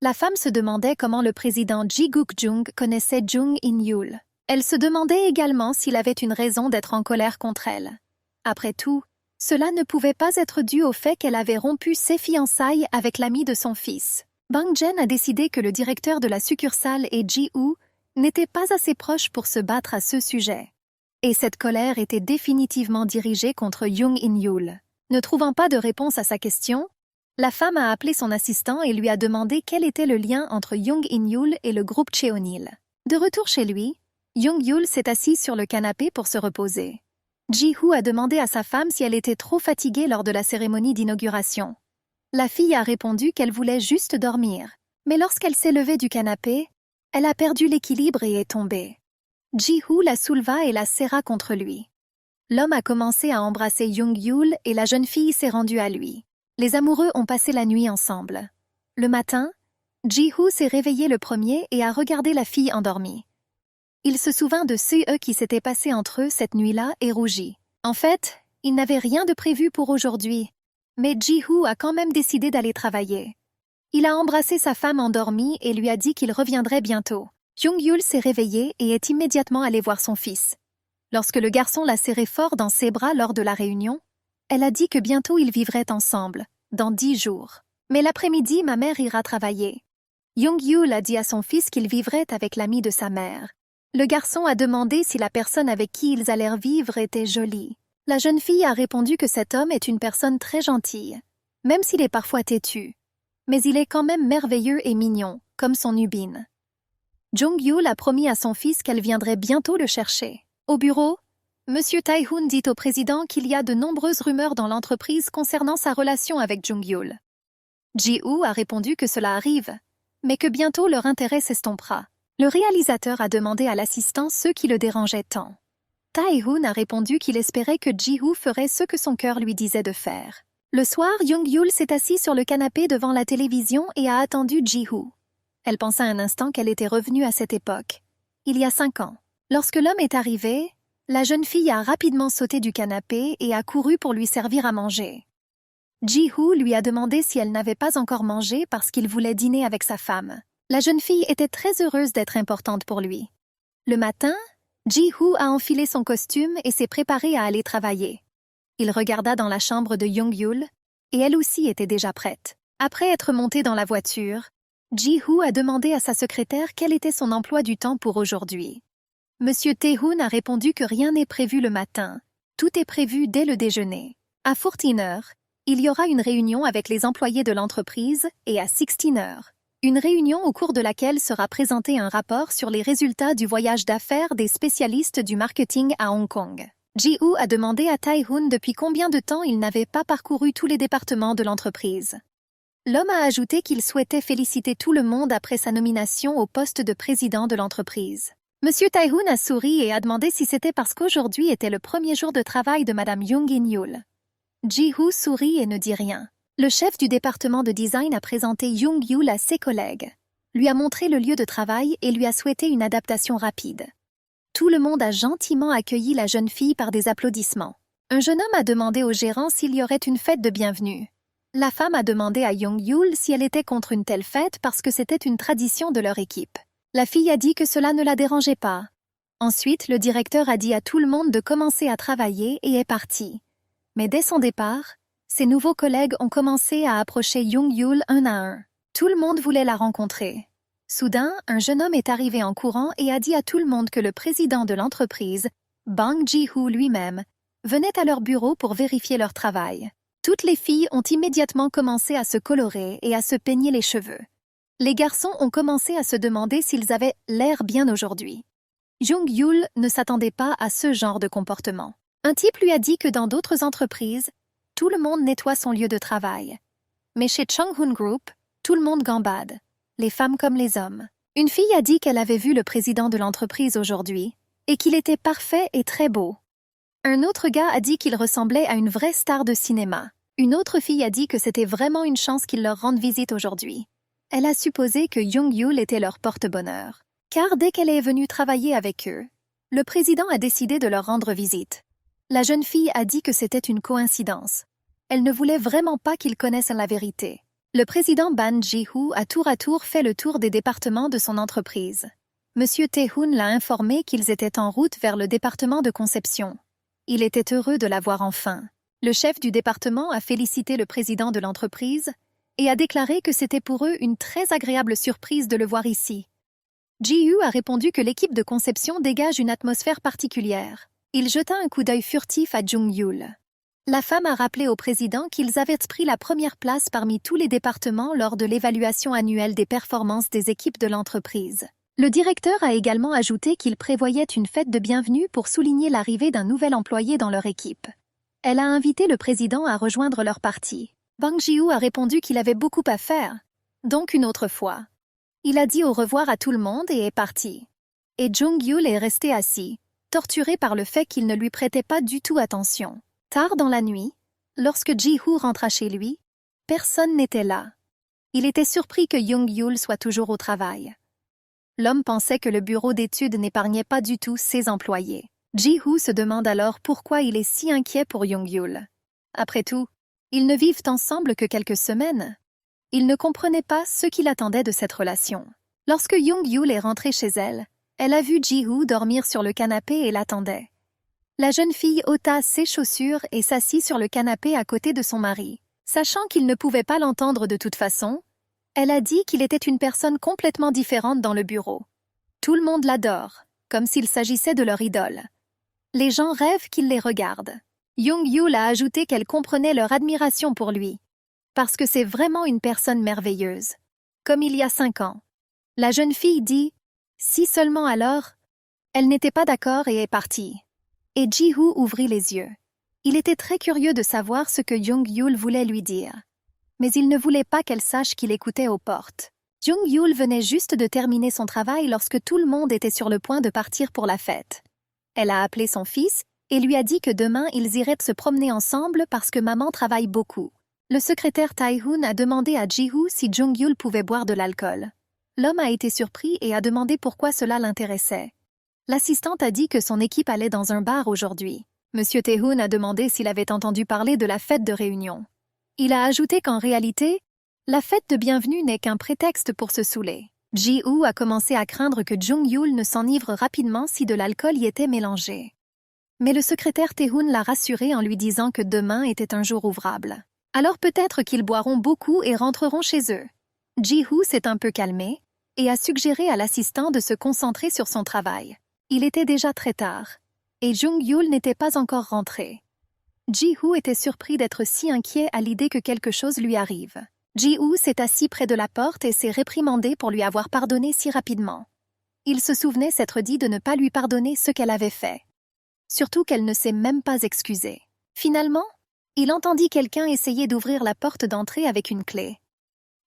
La femme se demandait comment le président Ji Guk-jung connaissait Jung In-yul. Elle se demandait également s'il avait une raison d'être en colère contre elle. Après tout, cela ne pouvait pas être dû au fait qu'elle avait rompu ses fiançailles avec l'ami de son fils. Bang-Jen a décidé que le directeur de la succursale et Ji-Hoo n'étaient pas assez proches pour se battre à ce sujet. Et cette colère était définitivement dirigée contre Jung In-yul. Ne trouvant pas de réponse à sa question, la femme a appelé son assistant et lui a demandé quel était le lien entre Jung In-yul et le groupe Cheonil. De retour chez lui, Jung-Yul s'est assise sur le canapé pour se reposer. Ji-Hoo a demandé à sa femme si elle était trop fatiguée lors de la cérémonie d'inauguration. La fille a répondu qu'elle voulait juste dormir. Mais lorsqu'elle s'est levée du canapé, elle a perdu l'équilibre et est tombée. Ji-Hoo la souleva et la serra contre lui. L'homme a commencé à embrasser Jung-Yul et la jeune fille s'est rendue à lui. Les amoureux ont passé la nuit ensemble. Le matin, Ji-Hoo s'est réveillé le premier et a regardé la fille endormie. Il se souvint de ce qui s'était passé entre eux cette nuit-là et rougit. En fait, il n'avait rien de prévu pour aujourd'hui, mais Ji-Hoo a quand même décidé d'aller travailler. Il a embrassé sa femme endormie et lui a dit qu'il reviendrait bientôt. Jung-Yul s'est réveillé et est immédiatement allé voir son fils. Lorsque le garçon l'a serré fort dans ses bras lors de la réunion, elle a dit que bientôt ils vivraient ensemble, dans 10 jours. Mais l'après-midi, ma mère ira travailler. Jung-Yul a dit à son fils qu'il vivrait avec l'ami de sa mère. Le garçon a demandé si la personne avec qui ils allèrent vivre était jolie. La jeune fille a répondu que cet homme est une personne très gentille, même s'il est parfois têtu. Mais il est quand même merveilleux et mignon, comme son Ubin. Jung-Yul a promis à son fils qu'elle viendrait bientôt le chercher. Au bureau, Monsieur Tae-hoon dit au président qu'il y a de nombreuses rumeurs dans l'entreprise concernant sa relation avec Jung-yul. Ji-woo a répondu que cela arrive, mais que bientôt leur intérêt s'estompera. Le réalisateur a demandé à l'assistant ce qui le dérangeait tant. Tae-hoon a répondu qu'il espérait que Ji-woo ferait ce que son cœur lui disait de faire. Le soir, Jung-yul s'est assis sur le canapé devant la télévision et a attendu Ji-woo. Elle pensa un instant qu'elle était revenue à cette époque, il y a 5 ans. Lorsque l'homme est arrivé, la jeune fille a rapidement sauté du canapé et a couru pour lui servir à manger. Ji-woo lui a demandé si elle n'avait pas encore mangé parce qu'il voulait dîner avec sa femme. La jeune fille était très heureuse d'être importante pour lui. Le matin, Ji-woo a enfilé son costume et s'est préparé à aller travailler. Il regarda dans la chambre de Jung-yul, et elle aussi était déjà prête. Après être montée dans la voiture, Ji-woo a demandé à sa secrétaire quel était son emploi du temps pour aujourd'hui. Monsieur Tae-hoon a répondu que rien n'est prévu le matin. Tout est prévu dès le déjeuner. À 14h, il y aura une réunion avec les employés de l'entreprise et à 16h, une réunion au cours de laquelle sera présenté un rapport sur les résultats du voyage d'affaires des spécialistes du marketing à Hong Kong. Ji-woo a demandé à Tae-hoon depuis combien de temps il n'avait pas parcouru tous les départements de l'entreprise. L'homme a ajouté qu'il souhaitait féliciter tout le monde après sa nomination au poste de président de l'entreprise. Monsieur Tae-hoon a souri et a demandé si c'était parce qu'aujourd'hui était le premier jour de travail de Madame Jung In-yul. Ji-woo sourit et ne dit rien. Le chef du département de design a présenté Jung-yul à ses collègues, lui a montré le lieu de travail et lui a souhaité une adaptation rapide. Tout le monde a gentiment accueilli la jeune fille par des applaudissements. Un jeune homme a demandé au gérant s'il y aurait une fête de bienvenue. La femme a demandé à Jung-yul si elle était contre une telle fête parce que c'était une tradition de leur équipe. La fille a dit que cela ne la dérangeait pas. Ensuite, le directeur a dit à tout le monde de commencer à travailler et est parti. Mais dès son départ, ses nouveaux collègues ont commencé à approcher Jung-yul un à un. Tout le monde voulait la rencontrer. Soudain, un jeune homme est arrivé en courant et a dit à tout le monde que le président de l'entreprise, Bang Ji-hoo lui-même, venait à leur bureau pour vérifier leur travail. Toutes les filles ont immédiatement commencé à se colorer et à se peigner les cheveux. Les garçons ont commencé à se demander s'ils avaient l'air bien aujourd'hui. Jung-yul ne s'attendait pas à ce genre de comportement. Un type lui a dit que dans d'autres entreprises, tout le monde nettoie son lieu de travail. Mais chez Chung-hoon Group, tout le monde gambade, les femmes comme les hommes. Une fille a dit qu'elle avait vu le président de l'entreprise aujourd'hui et qu'il était parfait et très beau. Un autre gars a dit qu'il ressemblait à une vraie star de cinéma. Une autre fille a dit que c'était vraiment une chance qu'il leur rende visite aujourd'hui. Elle a supposé que Jung-yul était leur porte-bonheur. Car dès qu'elle est venue travailler avec eux, le président a décidé de leur rendre visite. La jeune fille a dit que c'était une coïncidence. Elle ne voulait vraiment pas qu'ils connaissent la vérité. Le président Ban Ji-hoo a tour à tour fait le tour des départements de son entreprise. Monsieur Tae-hoon l'a informé qu'ils étaient en route vers le département de conception. Il était heureux de la voir enfin. Le chef du département a félicité le président de l'entreprise et a déclaré que c'était pour eux une très agréable surprise de le voir ici. Ji-hoo a répondu que l'équipe de conception dégage une atmosphère particulière. Il jeta un coup d'œil furtif à Jung-yul. La femme a rappelé au président qu'ils avaient pris la première place parmi tous les départements lors de l'évaluation annuelle des performances des équipes de l'entreprise. Le directeur a également ajouté qu'il prévoyait une fête de bienvenue pour souligner l'arrivée d'un nouvel employé dans leur équipe. Elle a invité le président à rejoindre leur parti. Bang Ji-hoo a répondu qu'il avait beaucoup à faire, donc une autre fois. Il a dit au revoir à tout le monde et est parti. Et Jung-yul est resté assis, torturé par le fait qu'il ne lui prêtait pas du tout attention. Tard dans la nuit, lorsque Ji-hoo rentra chez lui, personne n'était là. Il était surpris que Jung-yul soit toujours au travail. L'homme pensait que le bureau d'études n'épargnait pas du tout ses employés. Ji-hoo se demande alors pourquoi il est si inquiet pour Jung-yul. Après tout, ils ne vivent ensemble que quelques semaines. Il ne comprenait pas ce qu'il attendait de cette relation. Lorsque Jung-yul est rentrée chez elle, elle a vu Ji-hoo dormir sur le canapé et l'attendait. La jeune fille ôta ses chaussures et s'assit sur le canapé à côté de son mari. Sachant qu'il ne pouvait pas l'entendre de toute façon, elle a dit qu'il était une personne complètement différente dans le bureau. Tout le monde l'adore, comme s'il s'agissait de leur idole. Les gens rêvent qu'ils les regardent. Jung-yul a ajouté qu'elle comprenait leur admiration pour lui, parce que c'est vraiment une personne merveilleuse. Comme il y a 5 ans. La jeune fille dit « Si seulement alors », elle n'était pas d'accord et est partie. Et Ji-Hoo ouvrit les yeux. Il était très curieux de savoir ce que Jung-Yul voulait lui dire. Mais il ne voulait pas qu'elle sache qu'il écoutait aux portes. Jung-Yul venait juste de terminer son travail lorsque tout le monde était sur le point de partir pour la fête. Elle a appelé son fils et lui a dit que demain ils iraient se promener ensemble parce que maman travaille beaucoup. Le secrétaire Tae-hoon a demandé à Ji-Hoo si Jung-Yul pouvait boire de l'alcool. L'homme a été surpris et a demandé pourquoi cela l'intéressait. L'assistante a dit que son équipe allait dans un bar aujourd'hui. Monsieur Tae-hoon a demandé s'il avait entendu parler de la fête de réunion. Il a ajouté qu'en réalité, la fête de bienvenue n'est qu'un prétexte pour se saouler. Ji-Hoo a commencé à craindre que Jung-Yul ne s'enivre rapidement si de l'alcool y était mélangé. Mais le secrétaire Tae-hoon l'a rassuré en lui disant que demain était un jour ouvrable. Alors peut-être qu'ils boiront beaucoup et rentreront chez eux. Ji-Hoo s'est un peu calmé et a suggéré à l'assistant de se concentrer sur son travail. Il était déjà très tard, et Jung-Yul n'était pas encore rentré. Ji-Hoo était surpris d'être si inquiet à l'idée que quelque chose lui arrive. Ji-Hoo s'est assis près de la porte et s'est réprimandé pour lui avoir pardonné si rapidement. Il se souvenait s'être dit de ne pas lui pardonner ce qu'elle avait fait. Surtout qu'elle ne s'est même pas excusée. Finalement, il entendit quelqu'un essayer d'ouvrir la porte d'entrée avec une clé.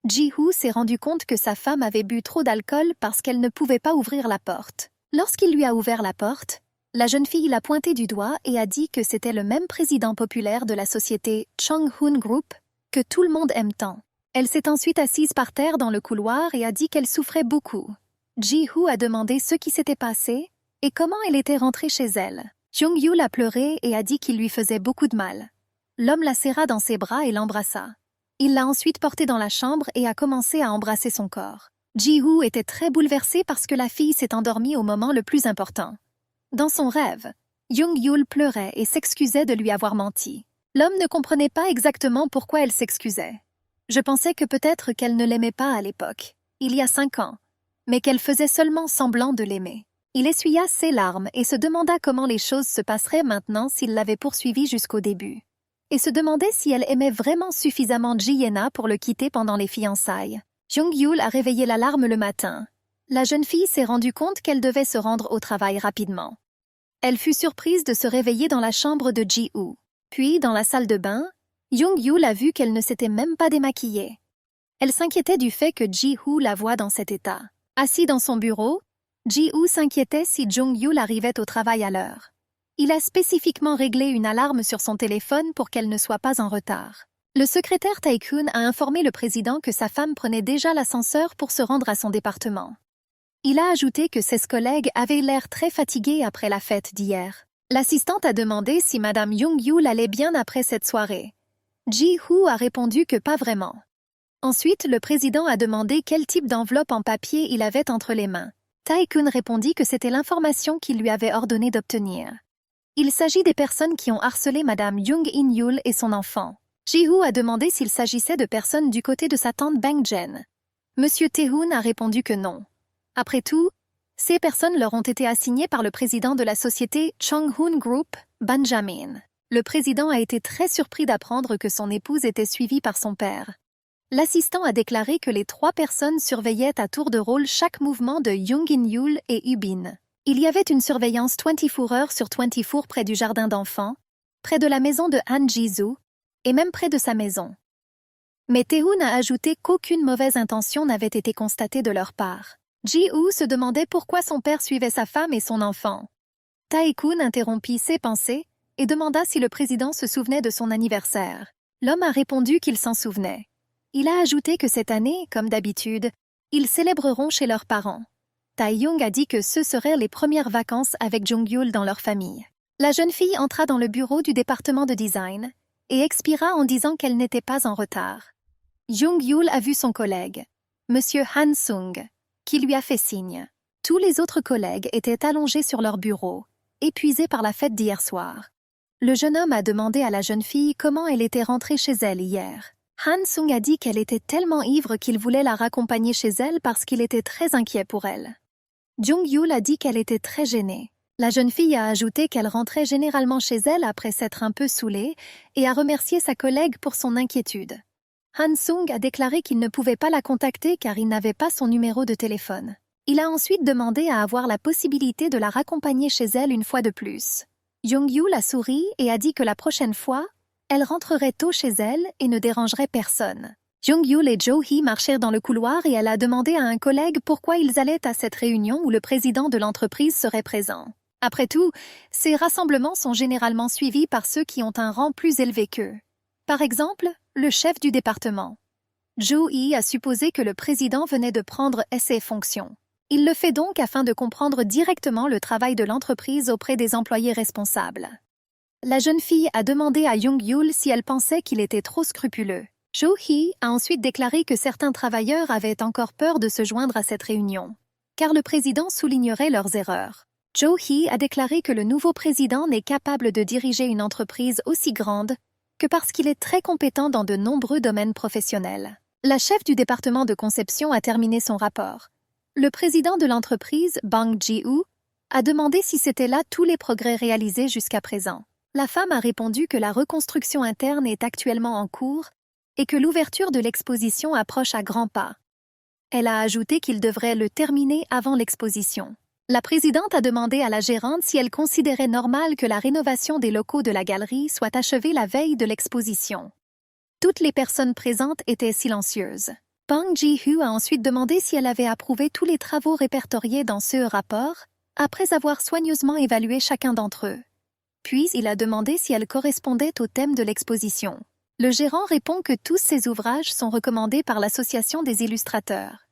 Ji-Hoo s'est rendu compte que sa femme avait bu trop d'alcool parce qu'elle ne pouvait pas ouvrir la porte. Lorsqu'il lui a ouvert la porte, la jeune fille l'a pointé du doigt et a dit que c'était le même président populaire de la société Chung-Hoon Group que tout le monde aime tant. Elle s'est ensuite assise par terre dans le couloir et a dit qu'elle souffrait beaucoup. Ji-Hoo a demandé ce qui s'était passé et comment elle était rentrée chez elle. Jung-Yul a pleuré et a dit qu'il lui faisait beaucoup de mal. L'homme la serra dans ses bras et l'embrassa. Il l'a ensuite portée dans la chambre et a commencé à embrasser son corps. Ji-Hoo était très bouleversé parce que la fille s'est endormie au moment le plus important. Dans son rêve, Jung-Yul pleurait et s'excusait de lui avoir menti. L'homme ne comprenait pas exactement pourquoi elle s'excusait. Je pensais que peut-être qu'elle ne l'aimait pas à l'époque, il y a 5 ans, mais qu'elle faisait seulement semblant de l'aimer. Il essuya ses larmes et se demanda comment les choses se passeraient maintenant s'il l'avait poursuivie jusqu'au début. Et se demandait si elle aimait vraiment suffisamment Ji-Yena pour le quitter pendant les fiançailles. Jung-Yul a réveillé l'alarme le matin. La jeune fille s'est rendue compte qu'elle devait se rendre au travail rapidement. Elle fut surprise de se réveiller dans la chambre de Ji-Hoo. Puis, dans la salle de bain, Jung-Yul a vu qu'elle ne s'était même pas démaquillée. Elle s'inquiétait du fait que Ji-Hoo la voie dans cet état. Assis dans son bureau, Ji-Hoo s'inquiétait si Jung-Yul arrivait au travail à l'heure. Il a spécifiquement réglé une alarme sur son téléphone pour qu'elle ne soit pas en retard. Le secrétaire Tae-hoon a informé le président que sa femme prenait déjà l'ascenseur pour se rendre à son département. Il a ajouté que ses collègues avaient l'air très fatigués après la fête d'hier. L'assistante a demandé si Madame Jung-Yul allait bien après cette soirée. Ji-Hoo a répondu que pas vraiment. Ensuite, le président a demandé quel type d'enveloppe en papier il avait entre les mains. Tae-hoon répondit que c'était l'information qu'il lui avait ordonné d'obtenir. Il s'agit des personnes qui ont harcelé Madame Jung-In-Yul et son enfant. Ji-Hoo a demandé s'il s'agissait de personnes du côté de sa tante Bang-jen. Monsieur Tae-hoon a répondu que non. Après tout, ces personnes leur ont été assignées par le président de la société Chung-Hoon Group, Benjamin. Le président a été très surpris d'apprendre que son épouse était suivie par son père. L'assistant a déclaré que les 3 personnes surveillaient à tour de rôle chaque mouvement de Jung-In-Yul et Ubin. Il y avait une surveillance 24 heures sur 24 près du jardin d'enfants, près de la maison de Han Ji-soo, et même près de sa maison. Mais Tae-hoon a ajouté qu'aucune mauvaise intention n'avait été constatée de leur part. Ji-Hoo se demandait pourquoi son père suivait sa femme et son enfant. Tae-hoon interrompit ses pensées et demanda si le président se souvenait de son anniversaire. L'homme a répondu qu'il s'en souvenait. Il a ajouté que cette année, comme d'habitude, ils célébreront chez leurs parents. Tae-young a dit que ce seraient les premières vacances avec Jung-Yul dans leur famille. La jeune fille entra dans le bureau du département de design et expira en disant qu'elle n'était pas en retard. Jung-Yul a vu son collègue, Monsieur Han Sung, qui lui a fait signe. Tous les autres collègues étaient allongés sur leur bureau, épuisés par la fête d'hier soir. Le jeune homme a demandé à la jeune fille comment elle était rentrée chez elle hier. Han Sung a dit qu'elle était tellement ivre qu'il voulait la raccompagner chez elle parce qu'il était très inquiet pour elle. Jung-Yul a dit qu'elle était très gênée. La jeune fille a ajouté qu'elle rentrait généralement chez elle après s'être un peu saoulée et a remercié sa collègue pour son inquiétude. Han Sung a déclaré qu'il ne pouvait pas la contacter car il n'avait pas son numéro de téléphone. Il a ensuite demandé à avoir la possibilité de la raccompagner chez elle une fois de plus. Jung-Yul a souri et a dit que la prochaine fois, elle rentrerait tôt chez elle et ne dérangerait personne. Jung-Yul et Jo-hee marchèrent dans le couloir et elle a demandé à un collègue pourquoi ils allaient à cette réunion où le président de l'entreprise serait présent. Après tout, ces rassemblements sont généralement suivis par ceux qui ont un rang plus élevé qu'eux. Par exemple, le chef du département. Jo-hee a supposé que le président venait de prendre ses fonctions. Il le fait donc afin de comprendre directement le travail de l'entreprise auprès des employés responsables. La jeune fille a demandé à Jung-Yul si elle pensait qu'il était trop scrupuleux. Jo-hee a ensuite déclaré que certains travailleurs avaient encore peur de se joindre à cette réunion, car le président soulignerait leurs erreurs. Jo-hee a déclaré que le nouveau président n'est capable de diriger une entreprise aussi grande que parce qu'il est très compétent dans de nombreux domaines professionnels. La chef du département de conception a terminé son rapport. Le président de l'entreprise, Bang Ji-woo, a demandé si c'était là tous les progrès réalisés jusqu'à présent. La femme a répondu que la reconstruction interne est actuellement en cours et que l'ouverture de l'exposition approche à grands pas. Elle a ajouté qu'il devrait le terminer avant l'exposition. La présidente a demandé à la gérante si elle considérait normal que la rénovation des locaux de la galerie soit achevée la veille de l'exposition. Toutes les personnes présentes étaient silencieuses. Bang Ji-woo a ensuite demandé si elle avait approuvé tous les travaux répertoriés dans ce rapport, après avoir soigneusement évalué chacun d'entre eux. Puis il a demandé si elle correspondait au thème de l'exposition. Le gérant répond que tous ces ouvrages sont recommandés par l'Association des illustrateurs.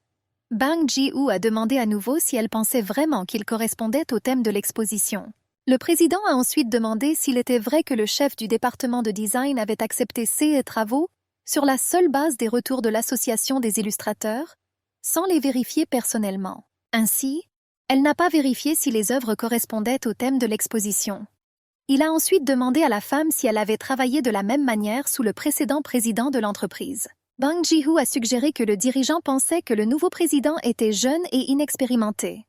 Bang Ji-woo a demandé à nouveau si elle pensait vraiment qu'il correspondait au thème de l'exposition. Le président a ensuite demandé s'il était vrai que le chef du département de design avait accepté ces travaux sur la seule base des retours de l'Association des illustrateurs, sans les vérifier personnellement. Ainsi, elle n'a pas vérifié si les œuvres correspondaient au thème de l'exposition. Il a ensuite demandé à la femme si elle avait travaillé de la même manière sous le précédent président de l'entreprise. Bang Ji-woo a suggéré que le dirigeant pensait que le nouveau président était jeune et inexpérimenté.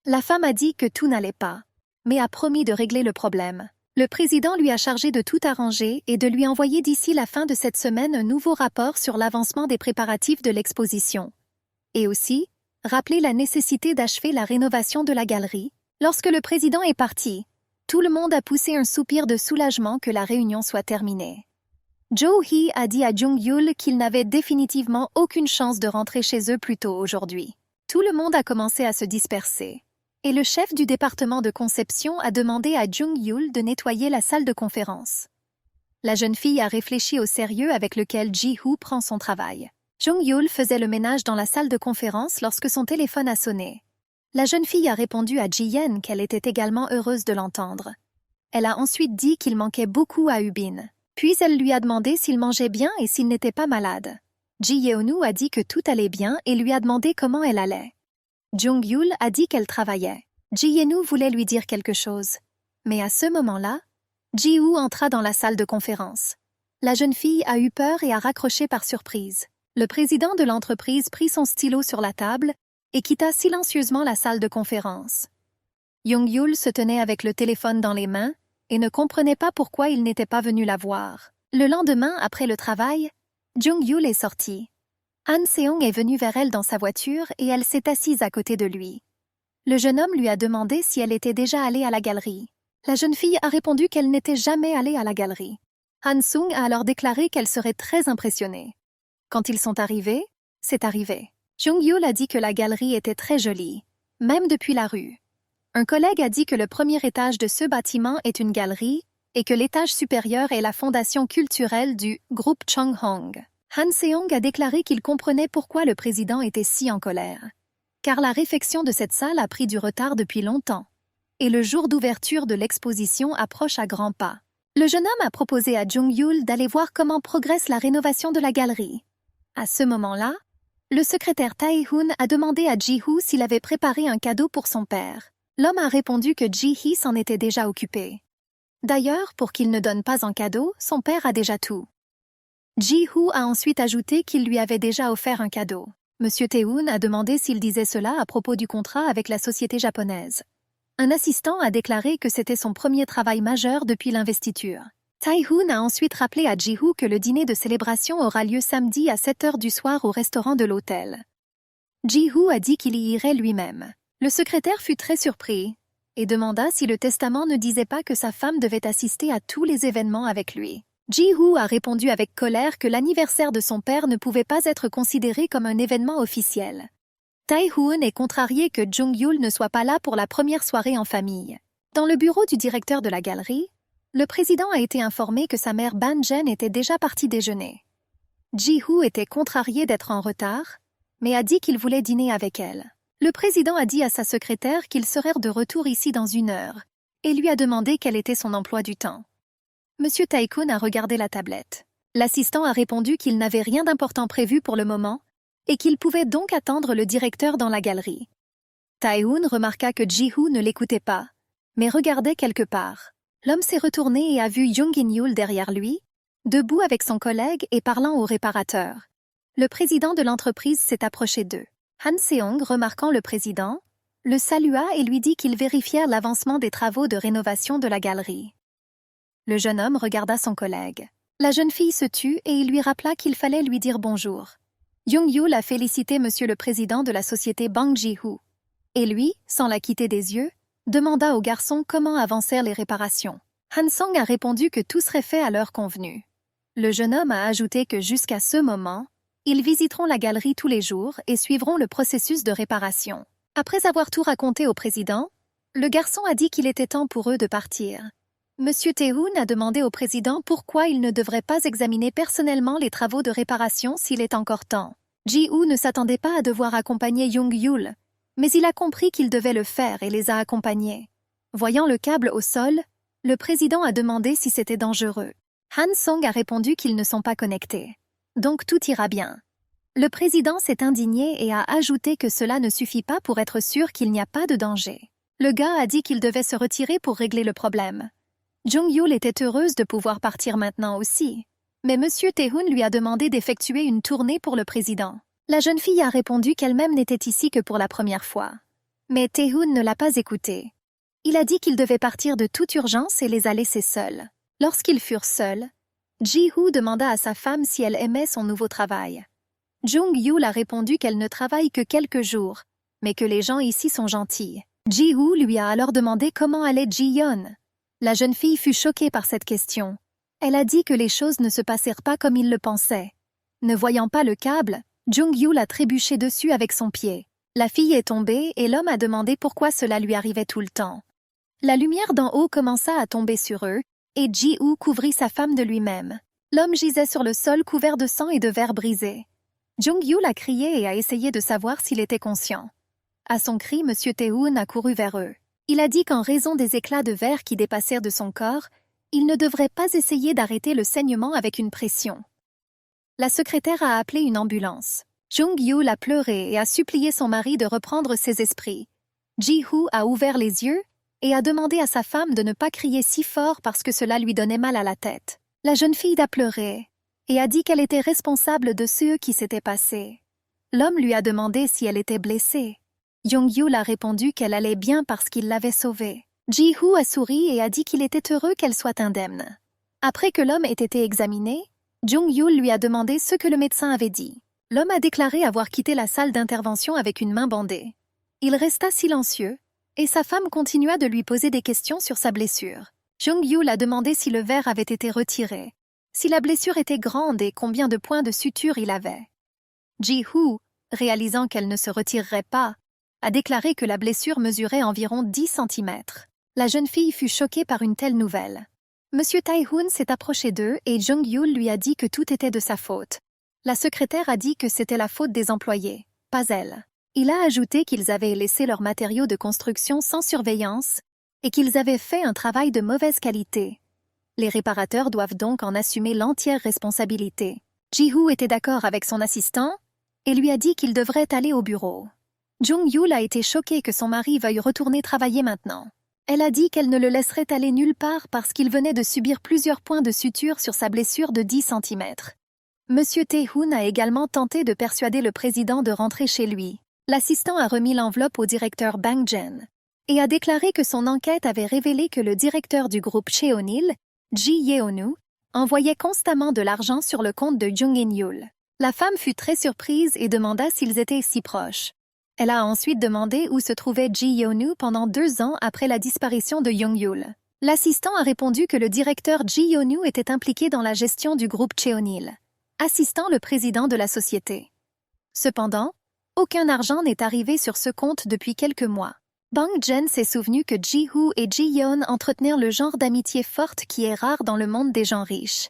La femme a dit que tout n'allait pas, mais a promis de régler le problème. Le président lui a chargé de tout arranger et de lui envoyer d'ici la fin de cette semaine un nouveau rapport sur l'avancement des préparatifs de l'exposition. Et aussi, rappeler la nécessité d'achever la rénovation de la galerie. Lorsque le président est parti, tout le monde a poussé un soupir de soulagement que la réunion soit terminée. Jo-hee a dit à Jung-Yul qu'il n'avait définitivement aucune chance de rentrer chez eux plus tôt aujourd'hui. Tout le monde a commencé à se disperser. Et le chef du département de conception a demandé à Jung-Yul de nettoyer la salle de conférence. La jeune fille a réfléchi au sérieux avec lequel Ji-woo prend son travail. Jung-Yul faisait le ménage dans la salle de conférence lorsque son téléphone a sonné. La jeune fille a répondu à Ji-yen qu'elle était également heureuse de l'entendre. Elle a ensuite dit qu'il manquait beaucoup à Ubin. Puis elle lui a demandé s'il mangeait bien et s'il n'était pas malade. Ji-yeonu a dit que tout allait bien et lui a demandé comment elle allait. Jung-Yul a dit qu'elle travaillait. Ji-yeonu voulait lui dire quelque chose. Mais à ce moment-là, Ji-woo entra dans la salle de conférence. La jeune fille a eu peur et a raccroché par surprise. Le président de l'entreprise prit son stylo sur la table et quitta silencieusement la salle de conférence. Jung-Yul se tenait avec le téléphone dans les mains et ne comprenait pas pourquoi il n'était pas venu la voir. Le lendemain, après le travail, Jung-Yul est sortie. Han Seong est venu vers elle dans sa voiture et elle s'est assise à côté de lui. Le jeune homme lui a demandé si elle était déjà allée à la galerie. La jeune fille a répondu qu'elle n'était jamais allée à la galerie. Han Seong a alors déclaré qu'elle serait très impressionnée. Quand ils sont arrivés, c'est arrivé. Jung-Yul a dit que la galerie était très jolie, même depuis la rue. Un collègue a dit que le premier étage de ce bâtiment est une galerie et que l'étage supérieur est la fondation culturelle du groupe Chonghong. Han Seong a déclaré qu'il comprenait pourquoi le président était si en colère. Car la réfection de cette salle a pris du retard depuis longtemps. Et le jour d'ouverture de l'exposition approche à grands pas. Le jeune homme a proposé à Jung-Yul d'aller voir comment progresse la rénovation de la galerie. À ce moment-là, le secrétaire Tae-hoon a demandé à Ji-woo s'il avait préparé un cadeau pour son père. L'homme a répondu que Ji-hee s'en était déjà occupé. D'ailleurs, pour qu'il ne donne pas en cadeau, son père a déjà tout. Ji-woo a ensuite ajouté qu'il lui avait déjà offert un cadeau. Monsieur Tae-hoon a demandé s'il disait cela à propos du contrat avec la société japonaise. Un assistant a déclaré que c'était son premier travail majeur depuis l'investiture. Tae-hoon a ensuite rappelé à Ji-woo que le dîner de célébration aura lieu samedi à 7 heures du soir au restaurant de l'hôtel. Ji-woo a dit qu'il y irait lui-même. Le secrétaire fut très surpris, et demanda si le testament ne disait pas que sa femme devait assister à tous les événements avec lui. Ji-Hoo a répondu avec colère que l'anniversaire de son père ne pouvait pas être considéré comme un événement officiel. Tae-hoon est contrarié que Jung-Yul ne soit pas là pour la première soirée en famille. Dans le bureau du directeur de la galerie, le président a été informé que sa mère Ban-jen était déjà partie déjeuner. Ji-Hoo était contrarié d'être en retard, mais a dit qu'il voulait dîner avec elle. Le président a dit à sa secrétaire qu'il serait de retour ici dans 1 heure et lui a demandé quel était son emploi du temps. Monsieur Tae-hoon a regardé la tablette. L'assistant a répondu qu'il n'avait rien d'important prévu pour le moment et qu'il pouvait donc attendre le directeur dans la galerie. Tae-hoon remarqua que Ji-Hoo ne l'écoutait pas, mais regardait quelque part. L'homme s'est retourné et a vu Jung-in-Yul derrière lui, debout avec son collègue et parlant au réparateur. Le président de l'entreprise s'est approché d'eux. Han Seong, remarquant le président, le salua et lui dit qu'ils vérifièrent l'avancement des travaux de rénovation de la galerie. Le jeune homme regarda son collègue. La jeune fille se tut et il lui rappela qu'il fallait lui dire bonjour. Jung-Yul a félicité monsieur le président de la société Bang Ji-Hoo. Et lui, sans la quitter des yeux, demanda au garçon comment avancèrent les réparations. Han Song a répondu que tout serait fait à l'heure convenue. Le jeune homme a ajouté que jusqu'à ce moment, ils visiteront la galerie tous les jours et suivront le processus de réparation. Après avoir tout raconté au président, le garçon a dit qu'il était temps pour eux de partir. Monsieur Tae-hoon a demandé au président pourquoi il ne devrait pas examiner personnellement les travaux de réparation s'il est encore temps. Ji-Hoo ne s'attendait pas à devoir accompagner Jung-Yul, mais il a compris qu'il devait le faire et les a accompagnés. Voyant le câble au sol, le président a demandé si c'était dangereux. Han Song a répondu qu'ils ne sont pas connectés. Donc tout ira bien. Le président s'est indigné et a ajouté que cela ne suffit pas pour être sûr qu'il n'y a pas de danger. Le gars a dit qu'il devait se retirer pour régler le problème. Jung-Yul était heureuse de pouvoir partir maintenant aussi. Mais monsieur Tae-hoon lui a demandé d'effectuer une tournée pour le président. La jeune fille a répondu qu'elle-même n'était ici que pour la première fois. Mais Tae-hoon ne l'a pas écoutée. Il a dit qu'il devait partir de toute urgence et les a laissés seuls. Lorsqu'ils furent seuls, Ji-Hoo demanda à sa femme si elle aimait son nouveau travail. Jung-Yul a répondu qu'elle ne travaille que quelques jours, mais que les gens ici sont gentils. Ji-Hoo lui a alors demandé comment allait Ji-yeon. La jeune fille fut choquée par cette question. Elle a dit que les choses ne se passèrent pas comme il le pensait. Ne voyant pas le câble, Jung-Yul a trébuché dessus avec son pied. La fille est tombée et l'homme a demandé pourquoi cela lui arrivait tout le temps. La lumière d'en haut commença à tomber sur eux, et Ji-Hoo couvrit sa femme de lui-même. L'homme gisait sur le sol couvert de sang et de verres brisés. Jung-Yul a crié et a essayé de savoir s'il était conscient. À son cri, monsieur Tae-hoon a couru vers eux. Il a dit qu'en raison des éclats de verre qui dépassèrent de son corps, il ne devrait pas essayer d'arrêter le saignement avec une pression. La secrétaire a appelé une ambulance. Jung-Yul a pleuré et a supplié son mari de reprendre ses esprits. Ji-Hoo a ouvert les yeux et a demandé à sa femme de ne pas crier si fort parce que cela lui donnait mal à la tête. La jeune fille a pleuré et a dit qu'elle était responsable de ce qui s'était passé. L'homme lui a demandé si elle était blessée. Jung-Yul a répondu qu'elle allait bien parce qu'il l'avait sauvée. Ji-Hoo a souri et a dit qu'il était heureux qu'elle soit indemne. Après que l'homme ait été examiné, Jung-Yul lui a demandé ce que le médecin avait dit. L'homme a déclaré avoir quitté la salle d'intervention avec une main bandée. Il resta silencieux, et sa femme continua de lui poser des questions sur sa blessure. Jung-Yul a demandé si le verre avait été retiré, si la blessure était grande et combien de points de suture il avait. Ji-Hoo, réalisant qu'elle ne se retirerait pas, a déclaré que la blessure mesurait environ 10 cm. La jeune fille fut choquée par une telle nouvelle. Monsieur Tae-hoon s'est approché d'eux et Jung-Yul lui a dit que tout était de sa faute. La secrétaire a dit que c'était la faute des employés, pas elle. Il a ajouté qu'ils avaient laissé leurs matériaux de construction sans surveillance et qu'ils avaient fait un travail de mauvaise qualité. Les réparateurs doivent donc en assumer l'entière responsabilité. Ji-Hoo était d'accord avec son assistant et lui a dit qu'il devrait aller au bureau. Jung-Yul a été choquée que son mari veuille retourner travailler maintenant. Elle a dit qu'elle ne le laisserait aller nulle part parce qu'il venait de subir plusieurs points de suture sur sa blessure de 10 cm. Monsieur Tae-hoon a également tenté de persuader le président de rentrer chez lui. L'assistant a remis l'enveloppe au directeur Bang Jen et a déclaré que son enquête avait révélé que le directeur du groupe Cheonil, Ji Yeonu, envoyait constamment de l'argent sur le compte de Jung-in-Yul. La femme fut très surprise et demanda s'ils étaient si proches. Elle a ensuite demandé où se trouvait Ji Yeonu pendant 2 ans après la disparition de Young-yul. L'assistant a répondu que le directeur Ji Yeonu était impliqué dans la gestion du groupe Cheonil, assistant le président de la société. Cependant, aucun argent n'est arrivé sur ce compte depuis quelques mois. Bang Jen s'est souvenu que Ji-hoo et Ji-yeon entretenirent le genre d'amitié forte qui est rare dans le monde des gens riches.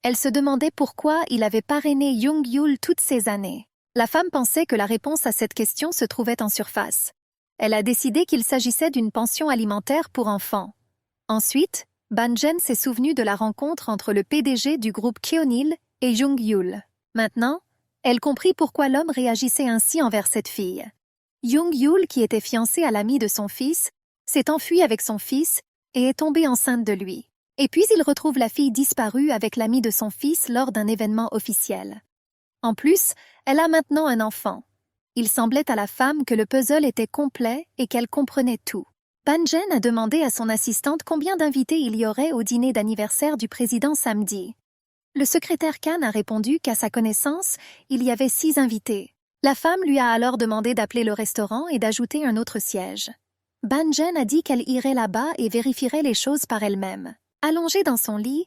Elle se demandait pourquoi il avait parrainé Young-yul toutes ces années. La femme pensait que la réponse à cette question se trouvait en surface. Elle a décidé qu'il s'agissait d'une pension alimentaire pour enfants. Ensuite, Bang Jen s'est souvenu de la rencontre entre le PDG du groupe Cheonil et Young-yul. Maintenant, elle comprit pourquoi l'homme réagissait ainsi envers cette fille. Young-yul, qui était fiancée à l'ami de son fils, s'est enfui avec son fils et est tombée enceinte de lui. Et puis il retrouve la fille disparue avec l'ami de son fils lors d'un événement officiel. En plus, elle a maintenant un enfant. Il semblait à la femme que le puzzle était complet et qu'elle comprenait tout. Bang Jen a demandé à son assistante combien d'invités il y aurait au dîner d'anniversaire du président samedi. Le secrétaire Khan a répondu qu'à sa connaissance, il y avait 6 invités. La femme lui a alors demandé d'appeler le restaurant et d'ajouter un autre siège. Bang Jen a dit qu'elle irait là-bas et vérifierait les choses par elle-même. Allongée dans son lit,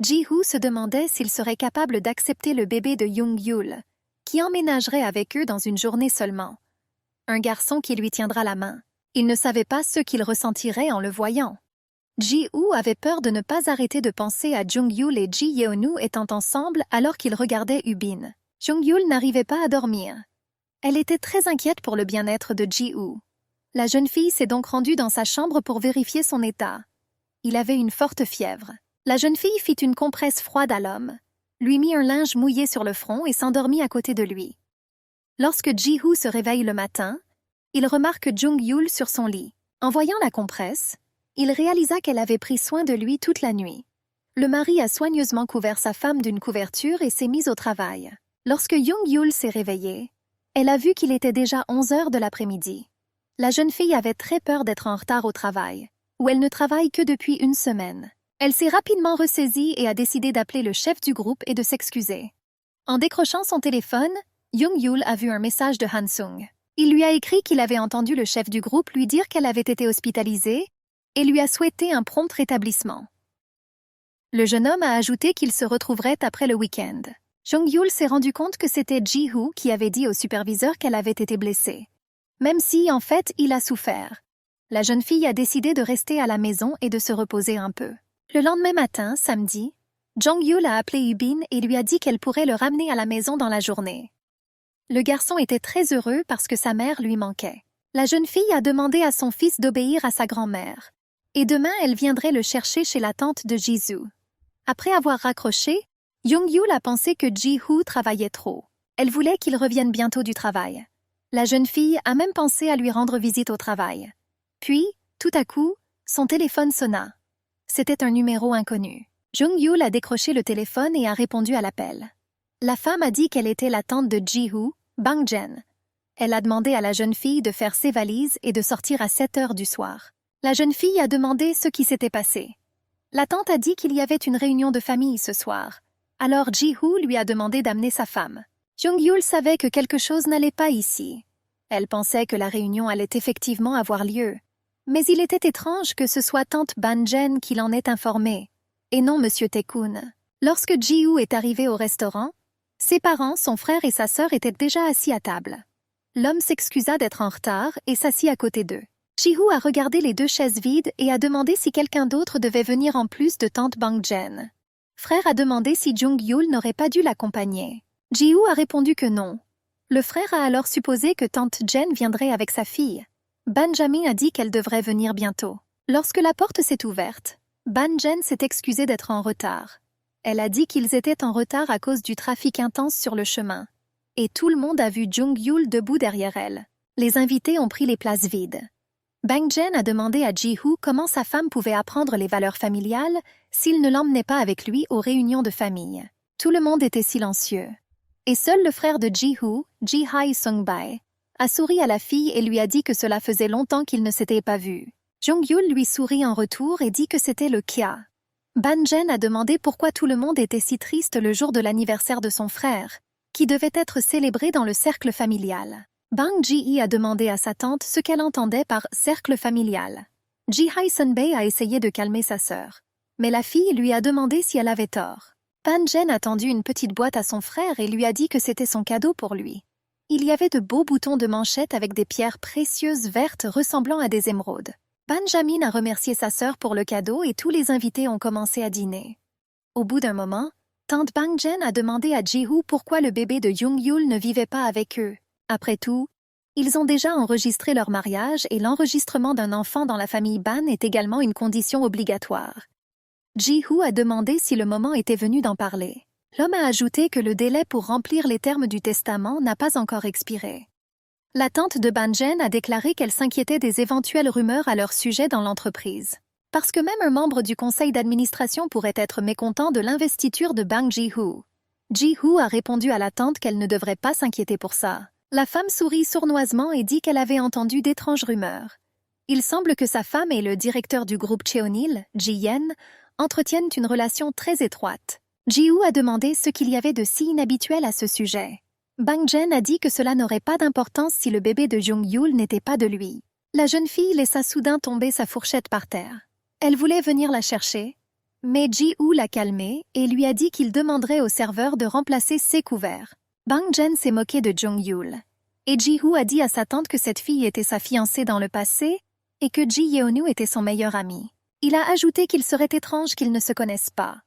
Ji-hoo se demandait s'il serait capable d'accepter le bébé de Young-yul, qui emménagerait avec eux dans une journée seulement. Un garçon qui lui tiendra la main. Il ne savait pas ce qu'il ressentirait en le voyant. Ji-hoo avait peur de ne pas arrêter de penser à Jung-yul et Ji Yeonu étant ensemble alors qu'ils regardaient Ubin. Jung-yul n'arrivait pas à dormir. Elle était très inquiète pour le bien-être de Ji-hoo. La jeune fille s'est donc rendue dans sa chambre pour vérifier son état. Il avait une forte fièvre. La jeune fille fit une compresse froide à l'homme, lui mit un linge mouillé sur le front et s'endormit à côté de lui. Lorsque Ji-hoo se réveille le matin, il remarque Jung-yul sur son lit. En voyant la compresse, il réalisa qu'elle avait pris soin de lui toute la nuit. Le mari a soigneusement couvert sa femme d'une couverture et s'est mis au travail. Lorsque Young-yul s'est réveillée, elle a vu qu'il était déjà 11 heures de l'après-midi. La jeune fille avait très peur d'être en retard au travail, où elle ne travaille que depuis 1 semaine. Elle s'est rapidement ressaisie et a décidé d'appeler le chef du groupe et de s'excuser. En décrochant son téléphone, Young-yul a vu un message de Han-sung. Il lui a écrit qu'il avait entendu le chef du groupe lui dire qu'elle avait été hospitalisée et lui a souhaité un prompt rétablissement. Le jeune homme a ajouté qu'il se retrouverait après le week-end. Jung-yul s'est rendu compte que c'était Ji-hoo qui avait dit au superviseur qu'elle avait été blessée. Même si, en fait, il a souffert. La jeune fille a décidé de rester à la maison et de se reposer un peu. Le lendemain matin, samedi, Jung-yul a appelé Ubin et lui a dit qu'elle pourrait le ramener à la maison dans la journée. Le garçon était très heureux parce que sa mère lui manquait. La jeune fille a demandé à son fils d'obéir à sa grand-mère. Et demain, elle viendrait le chercher chez la tante de Jisoo. Après avoir raccroché, Young-yul a pensé que Ji-hoo travaillait trop. Elle voulait qu'il revienne bientôt du travail. La jeune fille a même pensé à lui rendre visite au travail. Puis, tout à coup, son téléphone sonna. C'était un numéro inconnu. Jung-yul a décroché le téléphone et a répondu à l'appel. La femme a dit qu'elle était la tante de Ji-hoo, Bang Jen. Elle a demandé à la jeune fille de faire ses valises et de sortir à 7 heures du soir. La jeune fille a demandé ce qui s'était passé. La tante a dit qu'il y avait une réunion de famille ce soir. Alors Ji-hoo lui a demandé d'amener sa femme. Jung-yul savait que quelque chose n'allait pas ici. Elle pensait que la réunion allait effectivement avoir lieu. Mais il était étrange que ce soit tante Bang Jen qui l'en ait informée, et non Monsieur Tae-kun. Lorsque Ji-hoo est arrivé au restaurant, ses parents, son frère et sa sœur étaient déjà assis à table. L'homme s'excusa d'être en retard et s'assit à côté d'eux. Ji-hoo a regardé les 2 chaises vides et a demandé si quelqu'un d'autre devait venir en plus de tante Bang Jen. Frère a demandé si Jung-yul n'aurait pas dû l'accompagner. Ji-hoo a répondu que non. Le frère a alors supposé que tante Jen viendrait avec sa fille. Benjamin a dit qu'elle devrait venir bientôt. Lorsque la porte s'est ouverte, Bang Jen s'est excusée d'être en retard. Elle a dit qu'ils étaient en retard à cause du trafic intense sur le chemin. Et tout le monde a vu Jung-yul debout derrière elle. Les invités ont pris les places vides. Bang Jen a demandé à Ji-hoo comment sa femme pouvait apprendre les valeurs familiales s'il ne l'emmenait pas avec lui aux réunions de famille. Tout le monde était silencieux. Et seul le frère de Ji-hoo, Ji-hae Sung-bae, a souri à la fille et lui a dit que cela faisait longtemps qu'ils ne s'étaient pas vus. Jung-yul lui sourit en retour et dit que c'était le cas. Bang Jen a demandé pourquoi tout le monde était si triste le jour de l'anniversaire de son frère, qui devait être célébré dans le cercle familial. Bang Ji-hee a demandé à sa tante ce qu'elle entendait par « cercle familial ». Ji-hae Sun-bae a essayé de calmer sa sœur, mais la fille lui a demandé si elle avait tort. Ban-jen a tendu une petite boîte à son frère et lui a dit que c'était son cadeau pour lui. Il y avait de beaux boutons de manchette avec des pierres précieuses vertes ressemblant à des émeraudes. Benjamin a remercié sa sœur pour le cadeau et tous les invités ont commencé à dîner. Au bout d'un moment, tante Bang-jen a demandé à Ji-hoo pourquoi le bébé de Jung-yul ne vivait pas avec eux. Après tout, ils ont déjà enregistré leur mariage et l'enregistrement d'un enfant dans la famille Ban est également une condition obligatoire. Ji-hoo a demandé si le moment était venu d'en parler. L'homme a ajouté que le délai pour remplir les termes du testament n'a pas encore expiré. La tante de Ban-jen a déclaré qu'elle s'inquiétait des éventuelles rumeurs à leur sujet dans l'entreprise. Parce que même un membre du conseil d'administration pourrait être mécontent de l'investiture de Bang Ji-hoo. Ji-hoo a répondu à la tante qu'elle ne devrait pas s'inquiéter pour ça. La femme sourit sournoisement et dit qu'elle avait entendu d'étranges rumeurs. Il semble que sa femme et le directeur du groupe Cheonil, Ji-yen, entretiennent une relation très étroite. Ji-hoo a demandé ce qu'il y avait de si inhabituel à ce sujet. Bang-jen a dit que cela n'aurait pas d'importance si le bébé de Jung-yul n'était pas de lui. La jeune fille laissa soudain tomber sa fourchette par terre. Elle voulait venir la chercher, mais Ji-hoo l'a calmée et lui a dit qu'il demanderait au serveur de remplacer ses couverts. Bang-jen s'est moqué de Jung-yul. Et Ji-hoo a dit à sa tante que cette fille était sa fiancée dans le passé et que Ji Yeonu était son meilleur ami. Il a ajouté qu'il serait étrange qu'ils ne se connaissent pas.